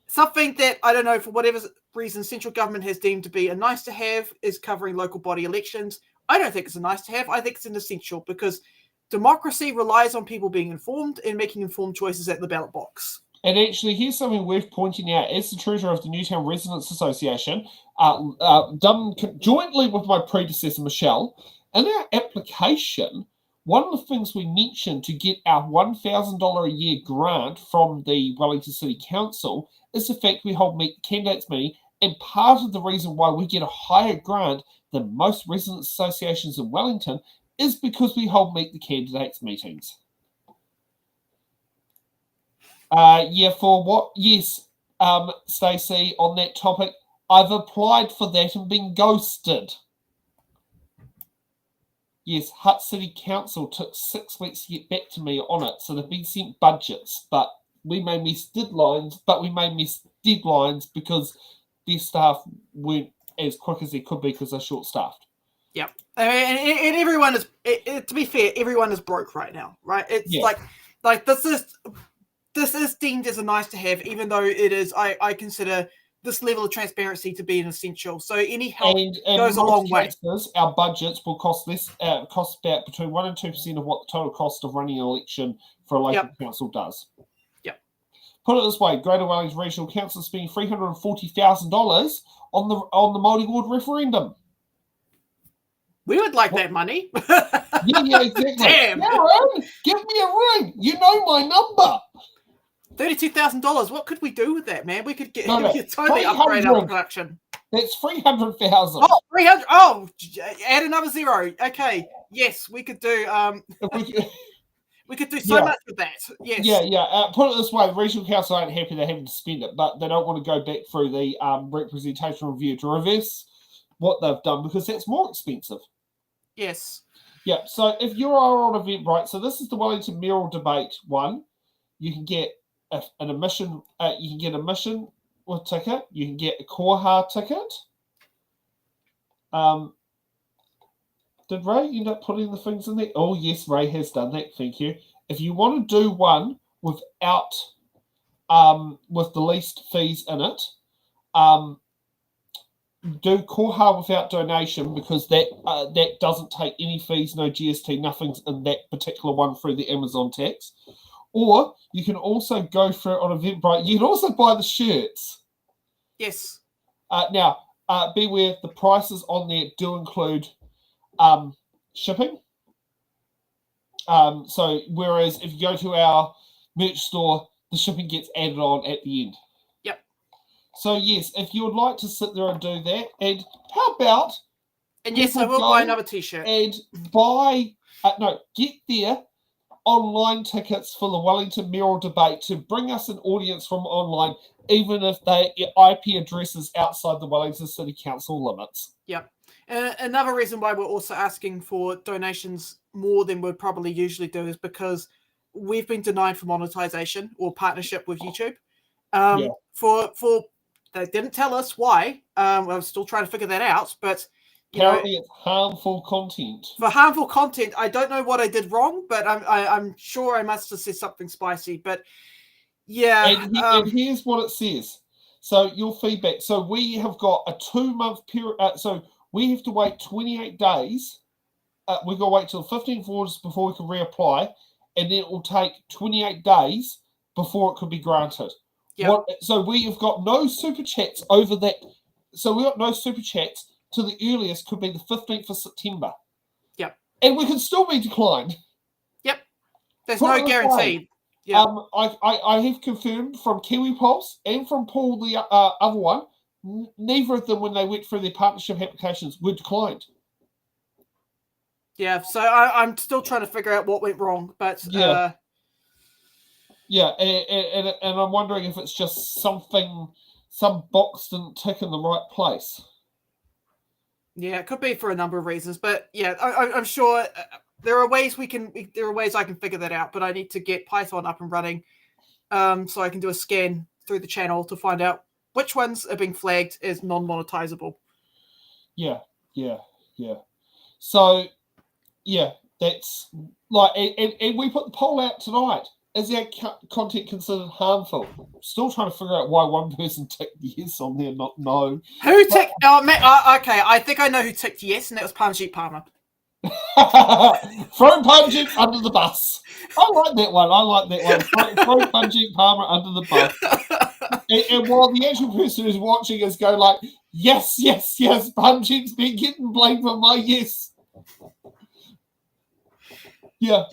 something that I don't know, for whatever reason central government has deemed to be a nice to have, is covering local body elections. I don't think it's a nice to have. I think it's an essential because democracy relies on people being informed and making informed choices at the ballot box. And actually, here's something worth pointing out. As the treasurer of the Newtown Residents Association, done jointly with my predecessor, Michelle, in our application, one of the things we mentioned to get our $1,000 a year grant from the Wellington City Council is the fact we hold candidates meeting, and part of the reason why we get a higher grant than most residents associations in Wellington is because we hold meet the candidates meetings. For what? Yes, Stacey, on that topic, I've applied for that and been ghosted. Yes, Hutt City Council took 6 weeks to get back to me on it, so they've been sent budgets, but we may miss deadlines, because their staff weren't as quick as they could be because they're short-staffed. Yep. And everyone is, to be fair, everyone is broke right now, right? It's like this is deemed as a nice to have, even though it is, I consider this level of transparency to be an essential. So any help goes a long way. Our budgets will cost about between 1% and 2% of what the total cost of running an election for a local council does. Yep. Put it this way: Greater Wellington Regional Council is spending $340,000 on the Māori Ward referendum. We would like that money. Yeah, exactly. Damn. Aaron, give me a ring. You know my number. $32,000. What could we do with that, man? We could totally 300. upgrade our production. That's 300,000. Oh, 300. Oh, add another zero. Okay. Yes, we could do. We could do so much with that. Yes. Yeah. Put it this way: the regional council aren't happy they're having to spend it, but they don't want to go back through the representation review to reverse what they've done because that's more expensive. Yes. Yeah. So if you are on Eventbrite, so this is the Wellington mayoral debate one. You can get an admission. You can get a admission with ticket. You can get a koha ticket. Did Ray end up putting the things in there? Oh yes, Ray has done that. Thank you. If you want to do one without, with the least fees in it, do koha without donation because that doesn't take any fees, no GST, nothing's in that particular one through the Amazon tax. Or you can also go for it on Eventbrite. You can also buy the shirts. Yes. Now, beware, the prices on there do include shipping. So whereas if you go to our merch store, the shipping gets added on at the end. Yep. So yes, if you would like to sit there and do that, and how about? And yes, I will buy another T-shirt. And get there. Online tickets for the Wellington mayoral debate to bring us an audience from online, even if their IP address is outside the Wellington City Council limits. Yep. Another reason why we're also asking for donations more than we'd probably usually do is because we've been denied for monetization or partnership with YouTube. For they didn't tell us why. I'm still trying to figure that out, but apparently it's harmful content. For harmful content, I don't know what I did wrong, but I'm sure I must have said something spicy. But yeah, and here's what it says. So your feedback. So we have got a 2-month period. So we have to wait 28 days. We've got to wait till the 15th of August before we can reapply, and then it will take 28 days before it could be granted. Yep. So we have got no super chats over that. So we got no super chats. To the earliest could be the 15th of September. Yep. And we could still be declined. Yep. There's no guarantee. Yep. I have confirmed from Kiwi Pulse and from Paul, the other one, neither of them, when they went through their partnership applications, were declined. Yeah, so I'm still trying to figure out what went wrong, but and I'm wondering if it's just some box didn't tick in the right place. Yeah, it could be for a number of reasons, but yeah, I'm sure there are ways I can figure that out. But I need to get Python up and running, so I can do a scan through the channel to find out which ones are being flagged as non-monetizable. Yeah. So, yeah, that's like, and we put the poll out tonight. Is our content considered harmful? Still trying to figure out why one person ticked yes on there, not no. Who ticked? Okay, I think I know who ticked yes, and that was Parmjeet Palmer. Throw Parmjeet under the bus. I like that one. Throw Parmjeet Palmer under the bus. And while the actual person who's watching is going like, yes, Parmjeet's been getting blamed for my yes. Yeah.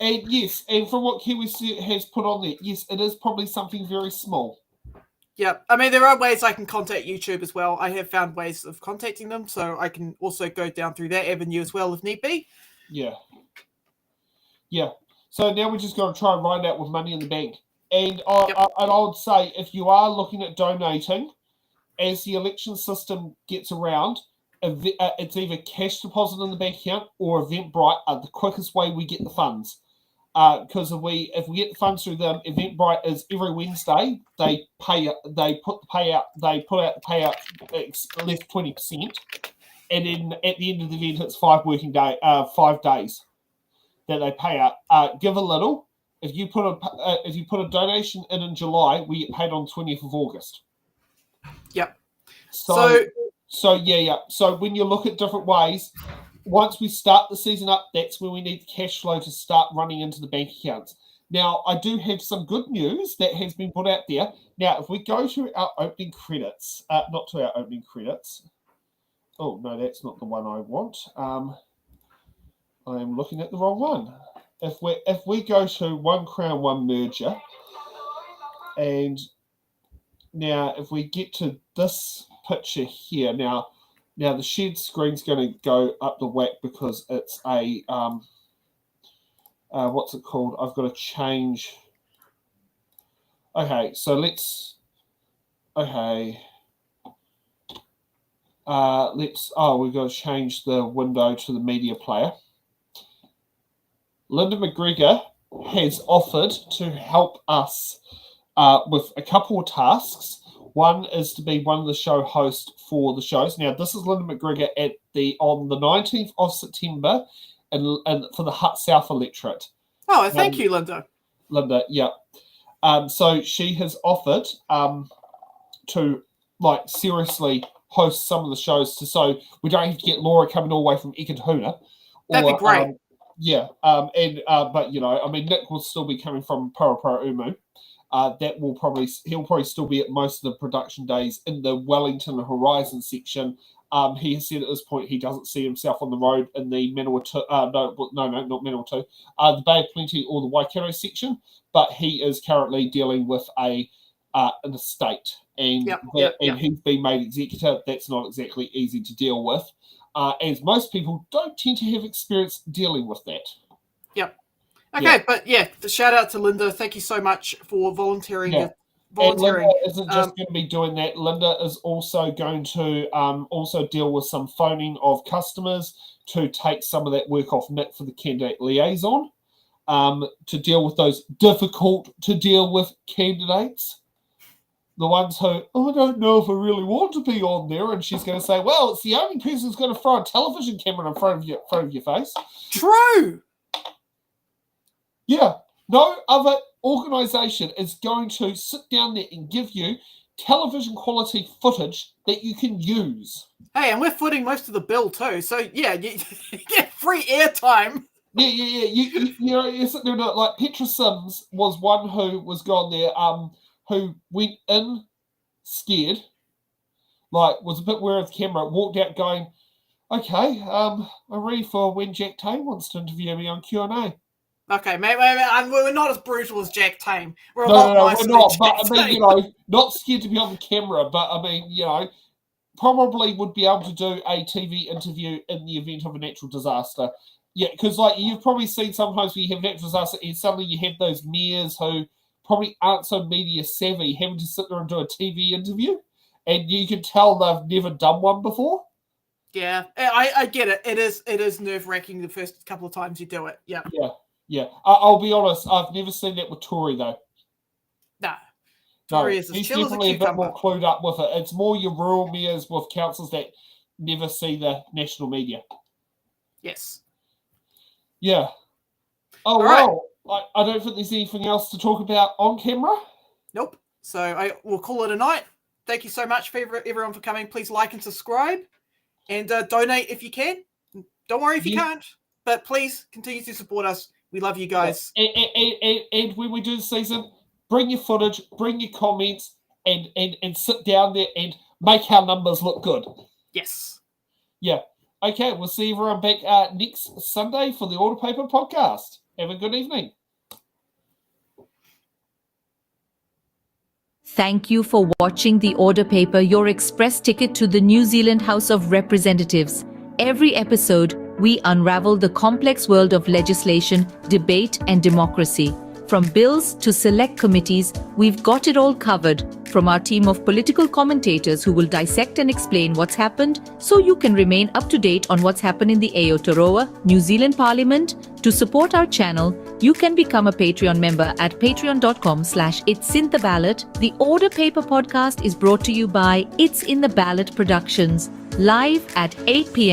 And yes, and from what Kiwi has put on there, yes, it is probably something very small. Yeah, I mean, there are ways I can contact YouTube as well. I have found ways of contacting them, so I can also go down through that avenue as well if need be. Yeah. So now we're just going to try and ride out with money in the bank. And I would say if you are looking at donating, as the election system gets around, it's either cash deposit in the bank account or Eventbrite are the quickest way we get the funds. Because if we get the funds through them, Eventbrite is every Wednesday they put out the payout left 20%, and then at the end of the event it's 5 days that they pay out. Give a little. If you put a donation in July, we get paid on 20th of August. Yep. So yeah. So when you look at different ways, once we start the season up, that's when we need the cash flow to start running into the bank accounts. Now, I do have some good news that has been put out there. Now, if we go to our opening credits, not to our opening credits. Oh, no, that's not the one I want. I am looking at the wrong one. If we go to One Crown, One Merger, and now if we get to this picture here, now the shared screen's going to go up the whack because it's a what's it called? I've got to change. Okay, so let's. Okay. We've got to change the window to the media player. Linda McGregor has offered to help us with a couple of tasks. One is to be one of the show hosts for the shows. Now, this is Linda McGregor on the 19th of September and for the Hutt South electorate. Oh, thank you, Linda. Linda, yeah. So she has offered to seriously host some of the shows so we don't have to get Laura coming all the way from Ikitahuna. That'd be great. But Nick will still be coming from Paraparaumu. He'll probably still be at most of the production days in the Wellington Horizon section. He has said at this point he doesn't see himself on the road in the Manawatu, not Manawatu, the Bay of Plenty or the Waikato section, but he is currently dealing with an estate, and he's been made executor. That's not exactly easy to deal with, as most people don't tend to have experience dealing with that. Yep. Okay, but the shout out to Linda. Thank you so much for volunteering. And Linda isn't just going to be doing that. Linda is also going to also deal with some phoning of customers to take some of that work off Nick for the candidate liaison, to deal with those difficult to deal with candidates. The ones who, I don't know if I really want to be on there, and she's going to say, well, it's the only person who's going to throw a television camera in front of your face. True. Yeah, no other organisation is going to sit down there and give you television quality footage that you can use. Hey, and we're footing most of the bill too, so yeah, you get free airtime. Yeah. You're sitting there like Petra Sims was one who was gone there, who went in scared, was a bit wary of the camera, walked out going, okay, I'm ready for when Jack Tame wants to interview me on Q&A. Okay, mate, we're not as brutal as Jack Tame. We're a lot nicer we're not. But I mean, not scared to be on the camera, but I mean, probably would be able to do a TV interview in the event of a natural disaster. Yeah, because you've probably seen sometimes when you have natural disaster, and suddenly you have those mayors who probably aren't so media savvy having to sit there and do a TV interview, and you can tell they've never done one before. Yeah, I get it. It is nerve-wracking the first couple of times you do it. Yeah. Yeah. I'll be honest, I've never seen that with Tory, though. No. No, Tory is as he's chill as a definitely a bit cucumber. more clued up with it. It's more your rural mayors with councils that never see the national media. Yes. Yeah. Oh, All well, I don't think there's anything else to talk about on camera. Nope. So I will call it a night. Thank you so much for everyone for coming. Please like and subscribe, and donate if you can. Don't worry if you can't, but please continue to support us. We love you guys. And when we do the season, bring your footage, bring your comments, and sit down there and make our numbers look good. Yes. Yeah. Okay, we'll see everyone back next Sunday for the Order Paper podcast. Have a good evening. Thank you for watching the Order Paper, your express ticket to the New Zealand House of Representatives. Every episode, we unravel the complex world of legislation, debate, and democracy. From bills to select committees, we've got it all covered. From our team of political commentators who will dissect and explain what's happened so you can remain up to date on what's happened in the Aotearoa, New Zealand Parliament. To support our channel, you can become a Patreon member at patreon.com/It's in the Ballot. The Order Paper podcast is brought to you by It's in the Ballot Productions, live at 8 p.m.